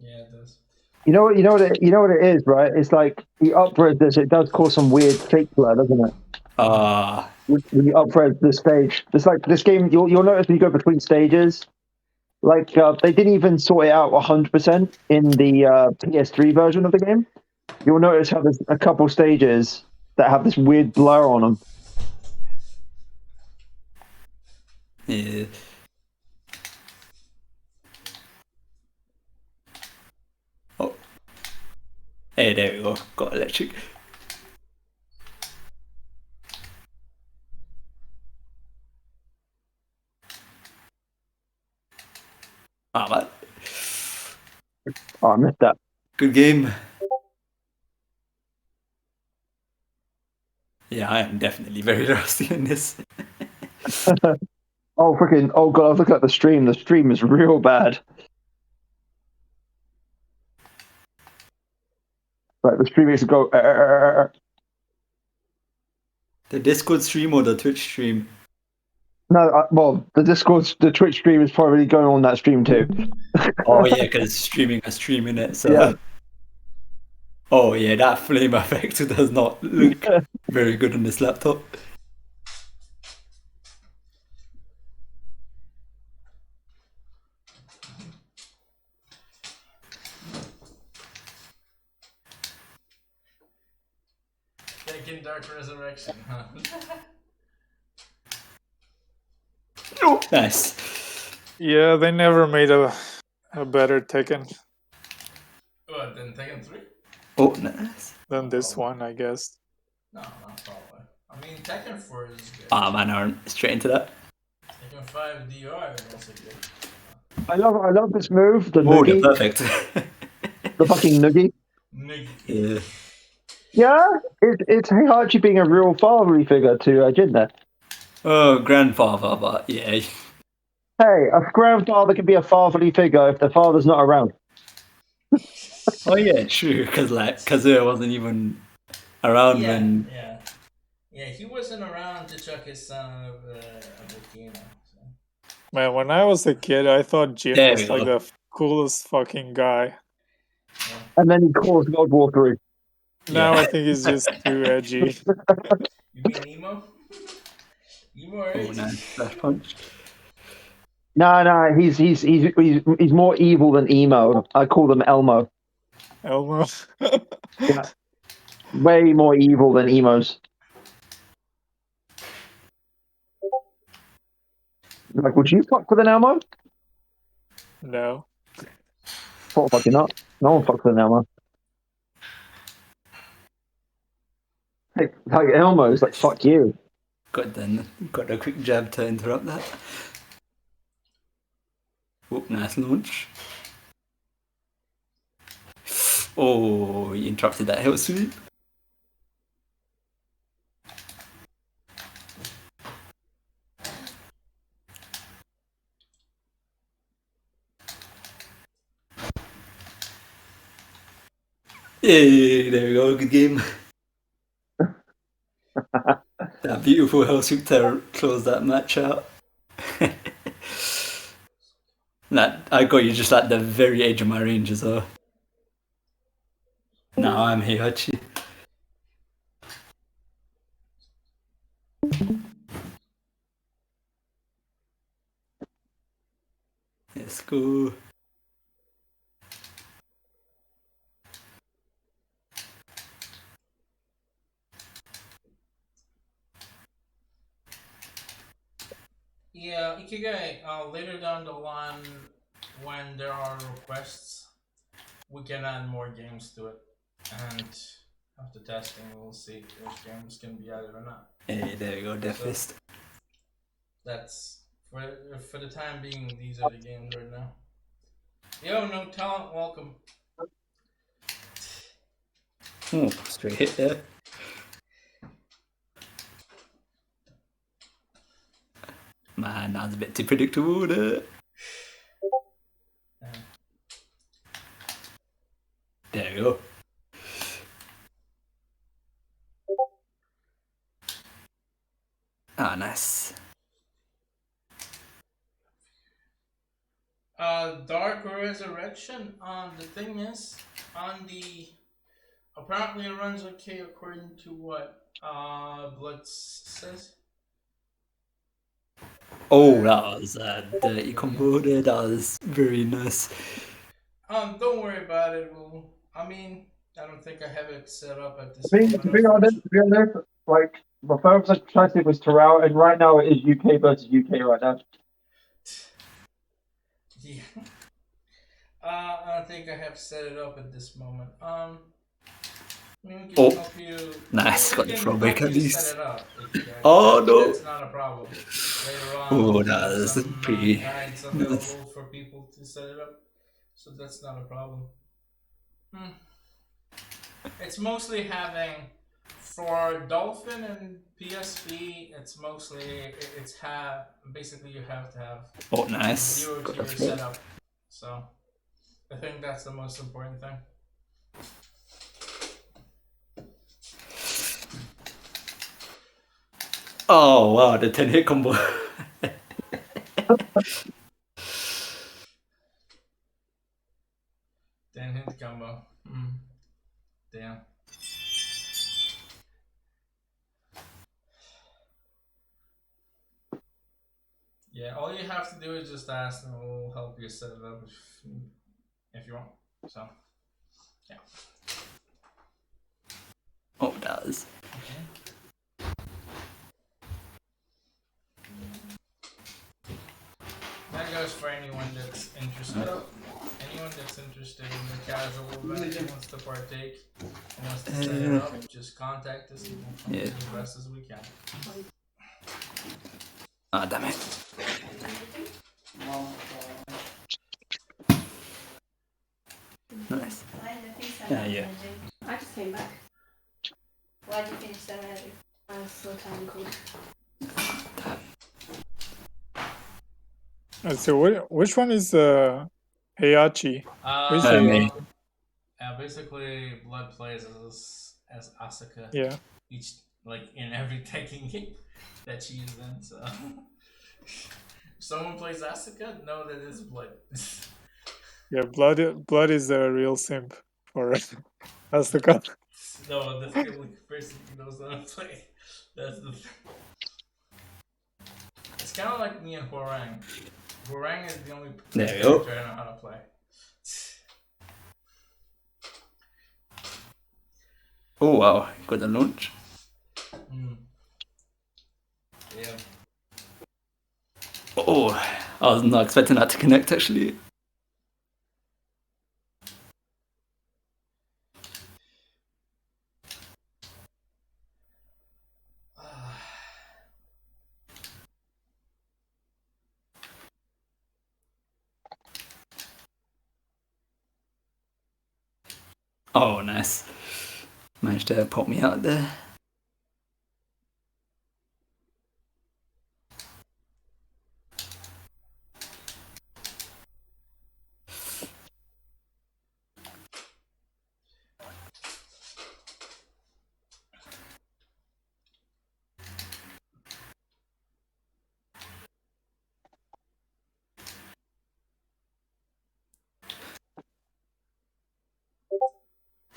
Speaker 1: Yeah, it does.
Speaker 2: You know what it is, right? It's like the upres this. It does cause some weird shake blur, doesn't it?
Speaker 3: Ah,
Speaker 2: When you upres the stage, it's like this game. You'll notice when you go between stages, like they didn't even sort it out 100% in the PS3 version of the game. You'll notice how there's a couple stages that have this weird blur on them.
Speaker 3: yeah. Oh. Hey, there we go. Got electric. Ah, man.
Speaker 2: Oh, I missed that.
Speaker 3: Good game. Yeah, I am definitely very rusty in this.
Speaker 2: Oh freaking! Oh god, I was looking at the stream. The stream is real bad. Like the stream makes it go.
Speaker 3: The Discord stream or the Twitch stream?
Speaker 2: No, well, the Twitch stream is probably going on that stream too.
Speaker 3: Oh, yeah, because streaming is streaming it, so.
Speaker 2: Yeah.
Speaker 3: Oh, yeah, that flame effect does not look very good on this laptop.
Speaker 1: Taking Dark Resurrection, huh?
Speaker 3: Nice.
Speaker 5: Yeah, they never made a better Tekken
Speaker 1: What, then Tekken 3?
Speaker 3: Oh, nice.
Speaker 5: than this one, I guess.
Speaker 1: No, not probably. I mean, Tekken 4 is good.
Speaker 3: Ah, man, Aaron, straight into that.
Speaker 1: Tekken 5 DR is also good.
Speaker 2: I love this move. The
Speaker 3: Oh,
Speaker 2: noogie,
Speaker 3: the perfect.
Speaker 2: the fucking noogie.
Speaker 1: Nigga.
Speaker 3: Yeah.
Speaker 2: Yeah, it's Heihachi being a real fatherly figure to Jinna.
Speaker 3: Oh, grandfather, but yeah.
Speaker 2: Hey, a grandfather can be a fatherly figure if the father's not around.
Speaker 3: Oh, yeah, true, because like Kazuya wasn't even around
Speaker 1: Yeah,
Speaker 3: when.
Speaker 1: yeah. Yeah, he wasn't around to chuck his son of Volcano. So.
Speaker 5: Man, when I was a kid, I thought Jin
Speaker 3: There
Speaker 5: was
Speaker 3: we
Speaker 5: like
Speaker 3: go.
Speaker 5: the coolest fucking guy.
Speaker 2: And then he caused God War 3.
Speaker 5: Now
Speaker 3: Yeah.
Speaker 5: I think he's just too edgy.
Speaker 1: You mean Emo? Emo or
Speaker 3: Oh,
Speaker 1: edgy?
Speaker 3: nice. Flash punch.
Speaker 2: No, he's more evil than emo. I call them Elmo.
Speaker 5: Elmo.
Speaker 2: Yeah, way more evil than emos. Like, would you fuck with an Elmo?
Speaker 5: No.
Speaker 2: Oh, fucking not. No one fucks with an Elmo. Like Elmo's like, fuck you.
Speaker 3: Got a quick jab to interrupt that. Oh, nice launch. Oh, he interrupted that hill sweep. Yay, there we go, good game. That beautiful hill sweep to close that match out. I got you just at the very edge of my range as well. Now I'm Heihachi. Let's go.
Speaker 1: Yeah, Ikigai, later down the line, when there are requests, we can add more games to it, and after testing, we'll see if games can be added or not.
Speaker 3: Hey, there you go, Deathfist.
Speaker 1: That's for the time being. These are the games right now. Yo, no talent, welcome.
Speaker 3: Oh, straight hit there. Man, that's a bit too predictable there. There you go. Ah, nice.
Speaker 1: Dark Resurrection. The thing is, on the apparently it runs okay according to what Blood says.
Speaker 3: Oh, that was a dirty combo there. That was very nice.
Speaker 1: Don't worry about it. I mean, I don't think I have it set up at this
Speaker 2: To
Speaker 1: moment.
Speaker 2: be honest, like my first classic was Terrell, and right now it is UK versus UK right now.
Speaker 1: Yeah. I don't think I have set it up at this moment. We can
Speaker 3: Oh,
Speaker 1: help you.
Speaker 3: nice.
Speaker 1: We
Speaker 3: Got the
Speaker 1: can
Speaker 3: throwback
Speaker 1: help
Speaker 3: at
Speaker 1: you
Speaker 3: least.
Speaker 1: set it up.
Speaker 3: Oh, no.
Speaker 1: That's not a problem. Later on,
Speaker 3: Oh,
Speaker 1: we'll
Speaker 3: that
Speaker 1: have
Speaker 3: is
Speaker 1: some
Speaker 3: pretty
Speaker 1: guides
Speaker 3: nice.
Speaker 1: available for people to set it up. So that's not a problem. It's mostly having for Dolphin and PSP. It's mostly basically you have to have
Speaker 3: Oh, nice.
Speaker 1: 0
Speaker 3: Got
Speaker 1: tier
Speaker 3: the throw.
Speaker 1: setup. So I think that's the most important thing.
Speaker 3: Oh, wow, the 10 hit combo.
Speaker 1: Then hit combo. Damn. Yeah, all you have to do is just ask and we'll help you set it up if you want. So, yeah.
Speaker 3: Oh, that was.
Speaker 1: That goes for anyone that's interested. Anyone that's interested in the casual event and wants to partake and wants to set it up, just contact us and we'll help you as best as we can.
Speaker 3: Ah, damn it. Nice. Yeah.
Speaker 8: I just came back. Why did you finish so early? I was so tangled.
Speaker 5: So which one is Heihachi? Which
Speaker 3: me.
Speaker 1: Basically, Blood plays as Asuka.
Speaker 5: Yeah.
Speaker 1: Each in every Tekken game that she is in. So, if someone plays Asuka, know that it's Blood.
Speaker 5: Yeah, blood is a real simp for Asuka.
Speaker 1: No, that's the only person who knows how to play. That's the thing. It's kind of like me and Hwoarang. Hwoarang is the only
Speaker 3: There you go.
Speaker 1: character I know how to play.
Speaker 3: Oh, wow. Got the launch.
Speaker 1: Yeah.
Speaker 3: Oh, I was not expecting that to connect actually. Oh, nice. Managed to pop me out there.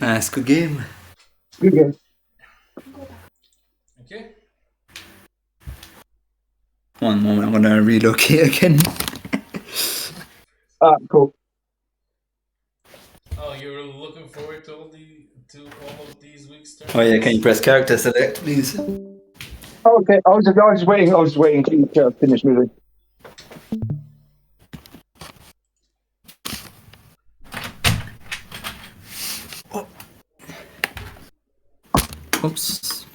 Speaker 3: Nice, good game.
Speaker 2: Good game.
Speaker 1: Okay.
Speaker 3: One moment, I'm gonna relocate again.
Speaker 2: Cool.
Speaker 1: Oh, you're looking forward to all of these weeks' turns?
Speaker 3: Oh yeah, can you press character select, please?
Speaker 2: Oh, okay, I was just waiting. I was waiting to finish moving.
Speaker 3: Oops.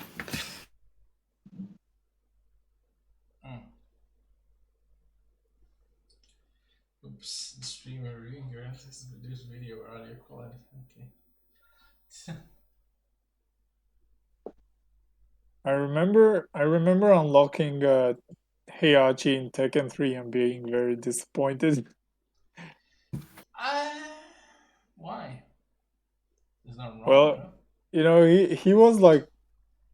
Speaker 1: Oops, the streamer reading graphics reduce video or audio quality. Okay.
Speaker 5: I remember unlocking Heihachi in Tekken 3 and being very disappointed.
Speaker 1: Why? There's nothing wrong
Speaker 5: Well,
Speaker 1: with it.
Speaker 5: you know, he was like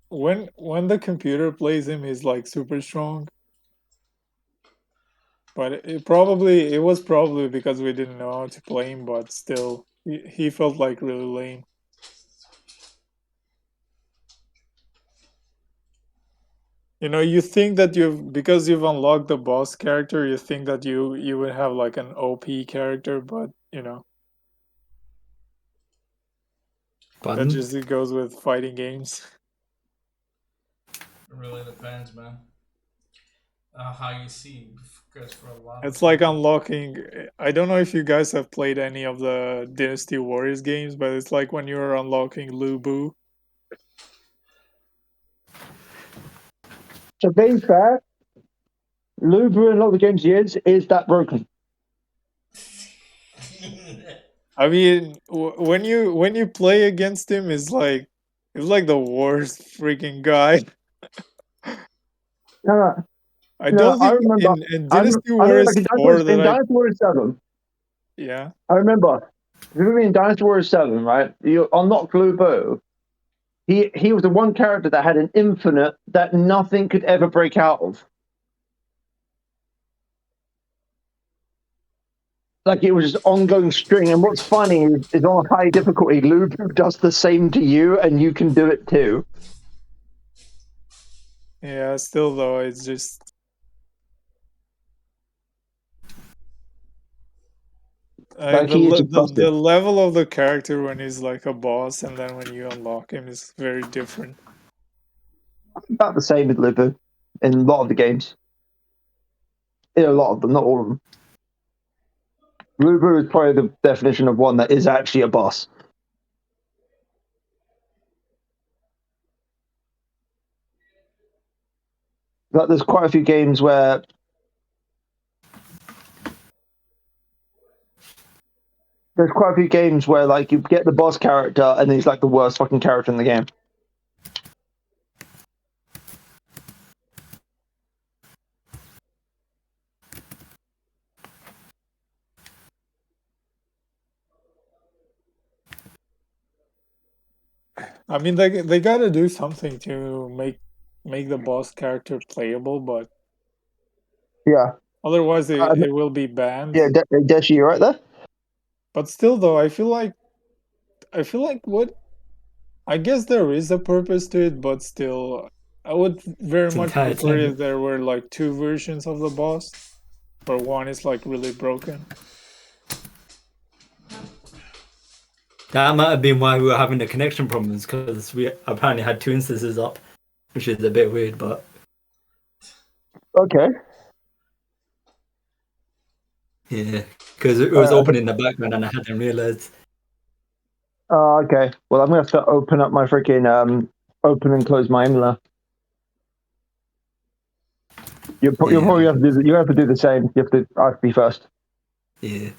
Speaker 5: when the computer plays him, he's like super strong. But it was probably because we didn't know how to play him, but still he felt like really lame. You know, you think that because you've unlocked the boss character, you think that you would have like an OP character, but you know, that
Speaker 3: Pardon?
Speaker 5: just it goes with fighting games.
Speaker 1: It really depends, man. How you see, because for a lot of
Speaker 5: It's like
Speaker 1: people,
Speaker 5: unlocking. I don't know if you guys have played any of the Dynasty Warriors games, but it's like when you're unlocking Lu Bu.
Speaker 2: So being fair, Lubu in a lot of the games he is that broken.
Speaker 5: I mean, when you play against him, it's like the worst freaking guy.
Speaker 2: No,
Speaker 5: I
Speaker 2: no,
Speaker 5: don't
Speaker 2: I
Speaker 5: think
Speaker 2: remember.
Speaker 5: in
Speaker 2: I
Speaker 5: Dynasty
Speaker 2: remember,
Speaker 5: Warriors
Speaker 2: like in
Speaker 5: 4 that I
Speaker 2: Dynasty Warriors 7.
Speaker 5: yeah.
Speaker 2: I remember. Remember in Dynasty Warriors 7, right? You unlock Lubu. He was the one character that had an infinite that nothing could ever break out of. Like it was just ongoing string. And what's funny is on high difficulty, Lubu does the same to you, and you can do it too.
Speaker 5: Yeah, still though, it's just
Speaker 2: Like he is just
Speaker 5: the
Speaker 2: busted.
Speaker 5: level of the character when he's like a boss and then when you unlock him is very different.
Speaker 2: About the same with Lubu in a lot of the games. In a lot of them, not all of them. Lubu is probably the definition of one that is actually a boss. But there's quite a few games where like you get the boss character and he's like the worst fucking character in the game.
Speaker 5: I mean, they gotta do something to make the boss character playable, but
Speaker 2: Yeah.
Speaker 5: otherwise it will be banned.
Speaker 2: Yeah, Deshi, you right there?
Speaker 5: But still, though, I feel like what I guess there is a purpose to it, but still, I would very
Speaker 3: It's
Speaker 5: much
Speaker 3: entire
Speaker 5: prefer
Speaker 3: time.
Speaker 5: if there were like two versions of the boss, where one is like really broken.
Speaker 3: That might have been why we were having the connection problems, because we apparently had 2 instances up, which is a bit weird, but
Speaker 2: Okay.
Speaker 3: yeah, because it was open
Speaker 2: Okay.
Speaker 3: in the background and I hadn't realized.
Speaker 2: Okay. Well, I'm gonna have to open up my freaking open and close my emulator. You'll probably have to do you have to do the same. You have to ask me first.
Speaker 3: Yeah.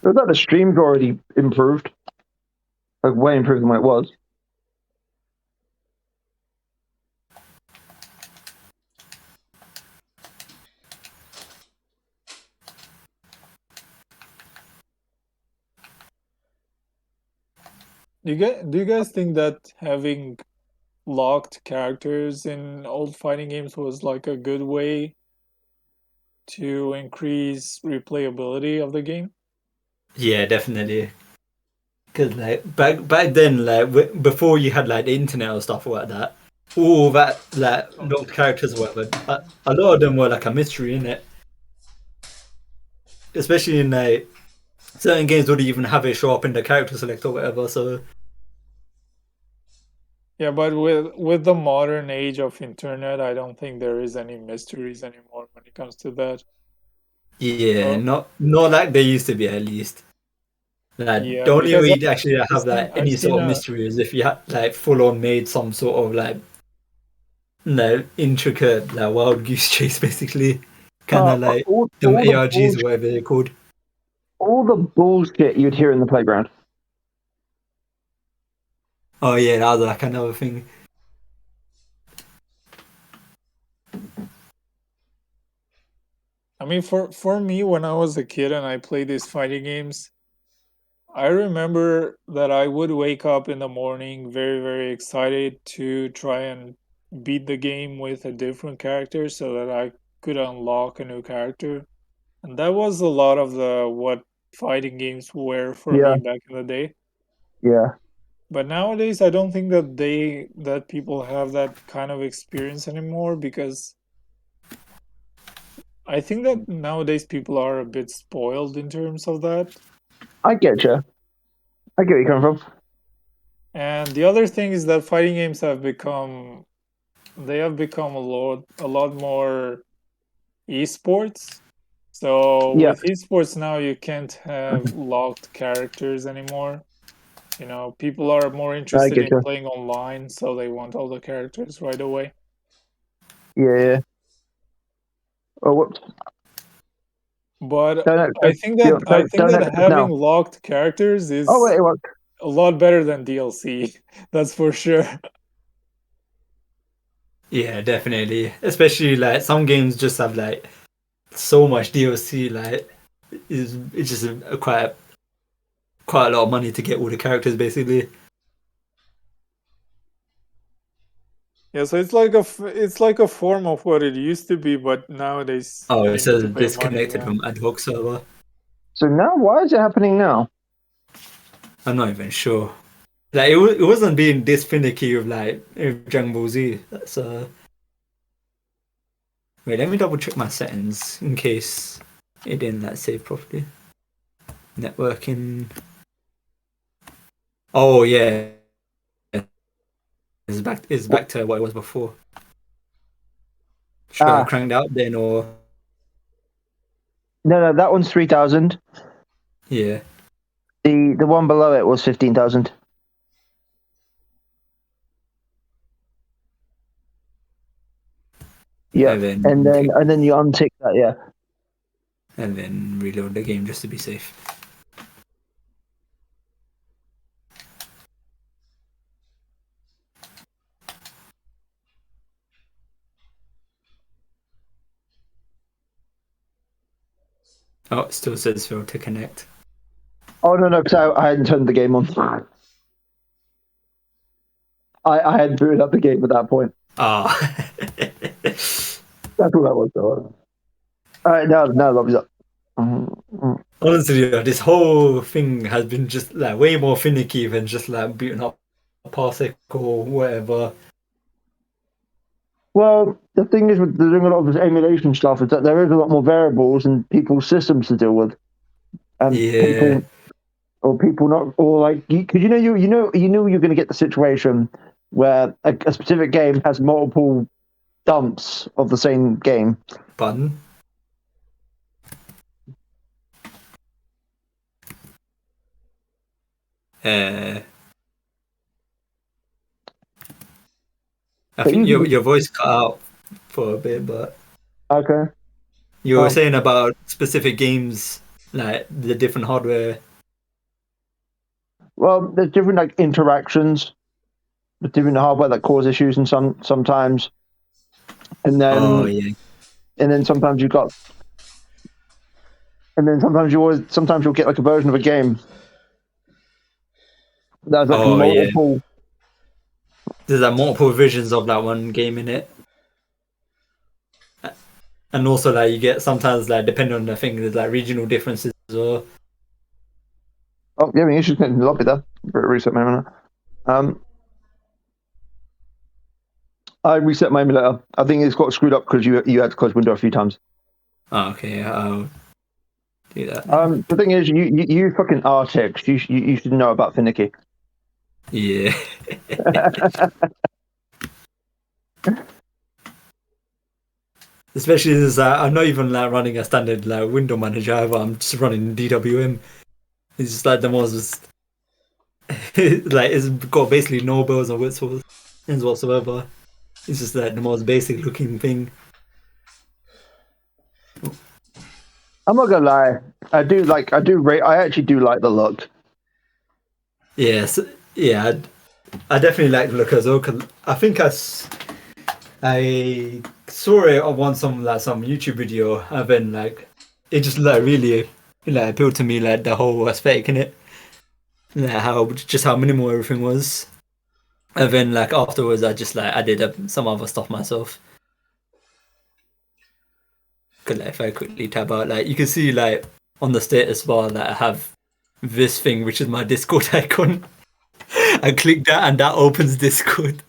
Speaker 2: It was that the stream's already improved, like way improved than what it was.
Speaker 5: Do you guys think that having locked characters in old fighting games was like a good way to increase replayability of the game?
Speaker 3: Yeah, definitely. Because like back then, like before you had like the internet or stuff like that, all that like locked characters or whatever, a lot of them were like a mystery in it. Especially in like certain games, wouldn't even have it show up in the character select or whatever. So
Speaker 5: Yeah, but with the modern age of internet, I don't think there is any mysteries anymore when it comes to that.
Speaker 3: Yeah,
Speaker 5: So
Speaker 3: not like they used to be at least. Like
Speaker 5: yeah,
Speaker 3: the only
Speaker 5: because
Speaker 3: way you'd actually have like
Speaker 5: I've
Speaker 3: any
Speaker 5: seen
Speaker 3: sort of
Speaker 5: a
Speaker 3: mystery is if you had like full on made some sort of like intricate like wild goose chase basically. Kind of like them ARGs or whatever they're called.
Speaker 2: all the bullshit you'd hear in the playground.
Speaker 3: Oh yeah, that was like another thing.
Speaker 5: I mean, for me, when I was a kid and I played these fighting games, I remember that I would wake up in the morning very, very excited to try and beat the game with a different character so that I could unlock a new character. And that was a lot of the what fighting games were for
Speaker 2: Yeah,
Speaker 5: me back in the day.
Speaker 2: yeah,
Speaker 5: But nowadays, I don't think that people have that kind of experience anymore because I think that nowadays people are a bit spoiled in terms of that.
Speaker 2: I get you. I get where you're coming from.
Speaker 5: And the other thing is that fighting games have become a lot more esports. So
Speaker 2: Yeah,
Speaker 5: with esports now you can't have locked characters anymore. You know, people are more
Speaker 2: I
Speaker 5: interested
Speaker 2: get
Speaker 5: in
Speaker 2: you.
Speaker 5: playing online, so they want all the characters right away.
Speaker 2: Yeah, yeah. Oh, whoops.
Speaker 5: But
Speaker 2: Don't know.
Speaker 5: I think
Speaker 2: Don't
Speaker 5: that
Speaker 2: exit
Speaker 5: having
Speaker 2: now.
Speaker 5: locked characters
Speaker 2: Oh wait,
Speaker 5: is
Speaker 2: it was.
Speaker 5: a lot better than DLC. That's for sure.
Speaker 3: Yeah, definitely. Especially like some games just have like so much DLC. Like it's just quite a lot of money to get all the characters basically.
Speaker 5: Yeah, so it's like a form of what it used to be, but nowadays
Speaker 3: Oh, it
Speaker 5: you need to
Speaker 3: says
Speaker 5: pay money.
Speaker 3: disconnected
Speaker 5: Yeah.
Speaker 3: from ad hoc server.
Speaker 2: So now, why is it happening now?
Speaker 3: I'm not even sure. Like it wasn't being this finicky with Dragon Ball Z. So wait, let me double check my settings in case it didn't like save properly. Networking. Oh yeah, it's back to what it was before. Should I
Speaker 2: Ah,
Speaker 3: crank out then or
Speaker 2: no, that one's 3,000.
Speaker 3: yeah?
Speaker 2: The one below it was 15,000. Yeah,
Speaker 3: And then
Speaker 2: and then you untick that. Yeah.
Speaker 3: reload the game just to be safe. Oh, it still says failed to connect.
Speaker 2: Oh no, because I hadn't turned the game on. I had booted up the game at that point.
Speaker 3: Ah.
Speaker 2: That's what that was. Though. All right, now lobby's up.
Speaker 3: Honestly, this whole thing has been just like way more finicky than just like booting up a parsec or whatever.
Speaker 2: Well, the thing is with doing a lot of this emulation stuff is that there is a lot more variables and people's systems to deal with, and
Speaker 3: Yeah,
Speaker 2: people not or like because you know you're going to get the situation where a specific game has multiple dumps of the same game.
Speaker 3: button. Uh, I
Speaker 2: But
Speaker 3: think
Speaker 2: you
Speaker 3: your voice cut out for a bit, but
Speaker 2: okay?
Speaker 3: you were
Speaker 2: Oh,
Speaker 3: saying about specific games, like the different hardware.
Speaker 2: well, there's different like interactions with different hardware that cause issues, and sometimes, and
Speaker 3: Oh
Speaker 2: then
Speaker 3: yeah.
Speaker 2: sometimes you've got, and then sometimes you'll get like a version of a game that's like
Speaker 3: Oh yeah.
Speaker 2: multiple.
Speaker 3: There's like multiple versions of that one game in it. And also like you get sometimes like depending on the thing, there's like regional differences as well.
Speaker 2: Oh, yeah, I mean, you should in the lobby there. Reset my emulator. I reset my emulator. I think it's got screwed up because you had to close window a few times.
Speaker 3: Oh, okay, I'll do that then.
Speaker 2: The thing is, you fucking Artex. You should know about finicky.
Speaker 3: Yeah. Especially since I'm not even like running a standard like window manager either. I'm just running DWM. It's just like the most like it's got basically no bells and whistles whatsoever. It's just like the most basic looking thing.
Speaker 2: I'm not gonna lie. I actually do like the look.
Speaker 3: Yes, yeah, I definitely like the look as well. 'Cause I think I saw it on some YouTube video, and then like it just like really like appealed to me, like the whole aesthetic in it, like how minimal everything was. And then like afterwards, I just like added some other stuff myself. Could like if I quickly tab out, like you can see like on the status bar that I have this thing, which is my Discord icon. I click that and that opens Discord.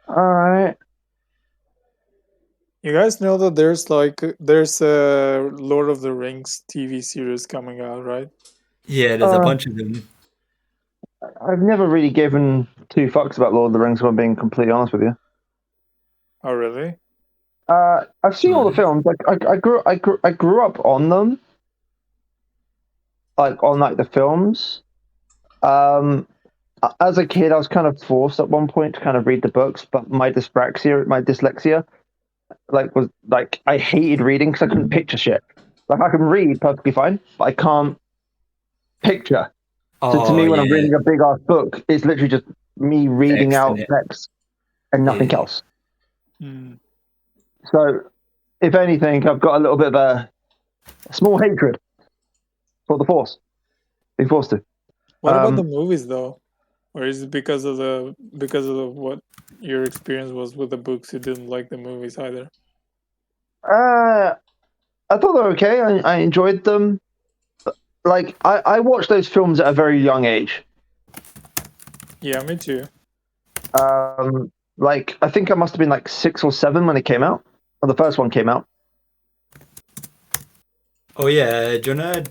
Speaker 2: All right.
Speaker 5: You guys know that there's a Lord of the Rings TV series coming out, right?
Speaker 3: Yeah, there's a bunch of them.
Speaker 2: I've never really given two fucks about Lord of the Rings, if I'm being completely honest with you.
Speaker 5: Oh, really?
Speaker 2: I've seen all the films. Like I grew up on them, like on like the films. As a kid, I was kind of forced at one point to kind of read the books, but my dyslexia, like was like I hated reading because I couldn't picture shit. Like I can read perfectly fine, but I can't picture. So to
Speaker 3: Oh
Speaker 2: me, when I'm
Speaker 3: yeah,
Speaker 2: reading a big ass book, it's literally just me reading
Speaker 3: text in
Speaker 2: out
Speaker 3: it.
Speaker 2: text and nothing
Speaker 3: Yeah.
Speaker 2: else.
Speaker 5: Hmm.
Speaker 2: So, if anything, I've got a little bit of a small hatred for the Force. Being forced to.
Speaker 5: What about the
Speaker 2: Um,
Speaker 5: movies though? Or is it because of what your experience was with the books, you didn't like the movies either?
Speaker 2: I thought they were okay. I enjoyed them. Like I watched those films at a very young age.
Speaker 5: Yeah, me too.
Speaker 2: Like I think I must have been like 6 or 7 when it came out, or the first one came out.
Speaker 3: Oh yeah, do you wanna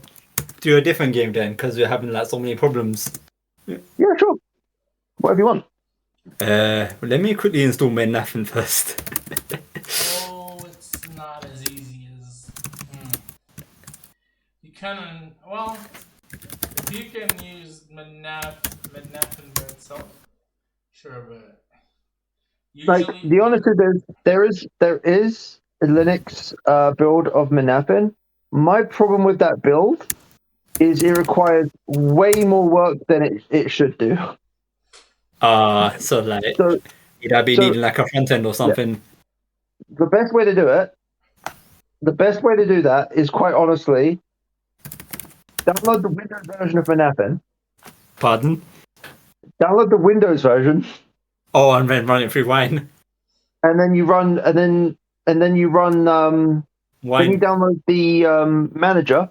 Speaker 3: do a different game then? Because we're having like so many problems.
Speaker 2: Yeah, sure. Whatever you want.
Speaker 3: Let me quickly install Mednafen first.
Speaker 1: Oh, it's not as easy as. You can, well, if you can use Mednafen by itself, sure, but
Speaker 2: Like
Speaker 1: usually.
Speaker 2: the honest truth is, there is a Linux build of Mednafen. My problem with that build is it requires way more work than it should do.
Speaker 3: So like
Speaker 2: So
Speaker 3: would I be
Speaker 2: so
Speaker 3: needing like a front end or
Speaker 2: yeah,
Speaker 3: something?
Speaker 2: the best way to do it, the best way to do that is quite honestly download the Windows version of Mednafen.
Speaker 3: Pardon?
Speaker 2: Download the Windows version,
Speaker 3: Oh, and then run it through Wine.
Speaker 2: and then you run, and then you run. Then you
Speaker 3: Wine.
Speaker 2: download the manager,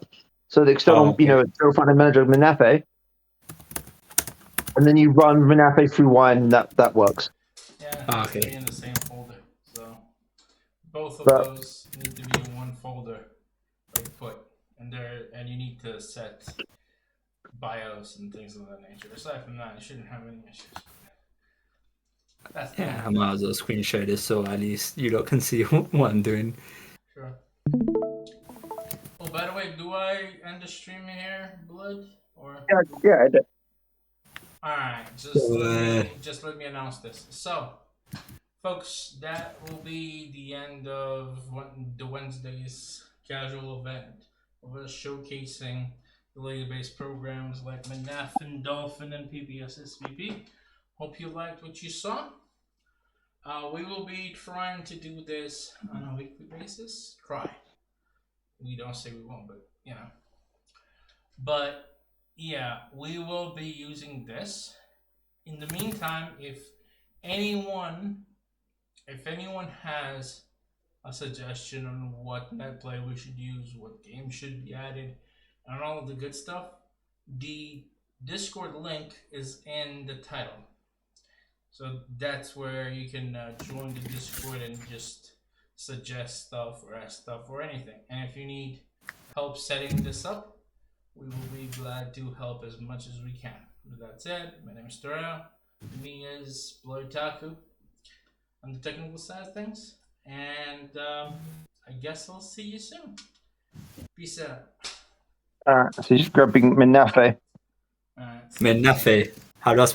Speaker 2: so the
Speaker 3: Oh,
Speaker 2: external,
Speaker 3: okay.
Speaker 2: external front end manager of Menafe, and then you run Menafe through Wine, and that works.
Speaker 1: Yeah,
Speaker 3: Ah,
Speaker 1: it should be
Speaker 3: okay.
Speaker 1: in the same folder. So both of
Speaker 2: But
Speaker 1: those need to be in one folder, like put, and you need to set BIOS and things of that nature. Aside from that, you shouldn't have any issues. That's
Speaker 3: Yeah,
Speaker 1: that.
Speaker 3: I might as well screen share this so at least you lot can see what I'm doing.
Speaker 1: Sure. Oh, by the way, do I end the stream here, Blood? Or
Speaker 2: yeah,
Speaker 1: alright,
Speaker 3: So,
Speaker 1: just let me announce this. So, folks, that will be the end of the Wednesday's casual event of us showcasing the lady-based programs like Mednafen, Dolphin, and PPSSPP. Hope you liked what you saw. We will be trying to do this on a weekly basis. Try. We don't say we won't, but you know. But yeah, we will be using this. In the meantime, anyone if anyone has a suggestion on what Netplay we should use, what games should be added, and all of the good stuff, the Discord link is in the title. So that's where you can join the Discord and just suggest stuff or ask stuff or anything. And if you need help setting this up, we will be glad to help as much as we can. With that said, my name is Torao. Me is Blurtaku on the technical side of things. And I guess I'll see you soon. Peace out.
Speaker 2: So just grabbing Mednafen.
Speaker 1: Alright.
Speaker 3: Mednafen. How do I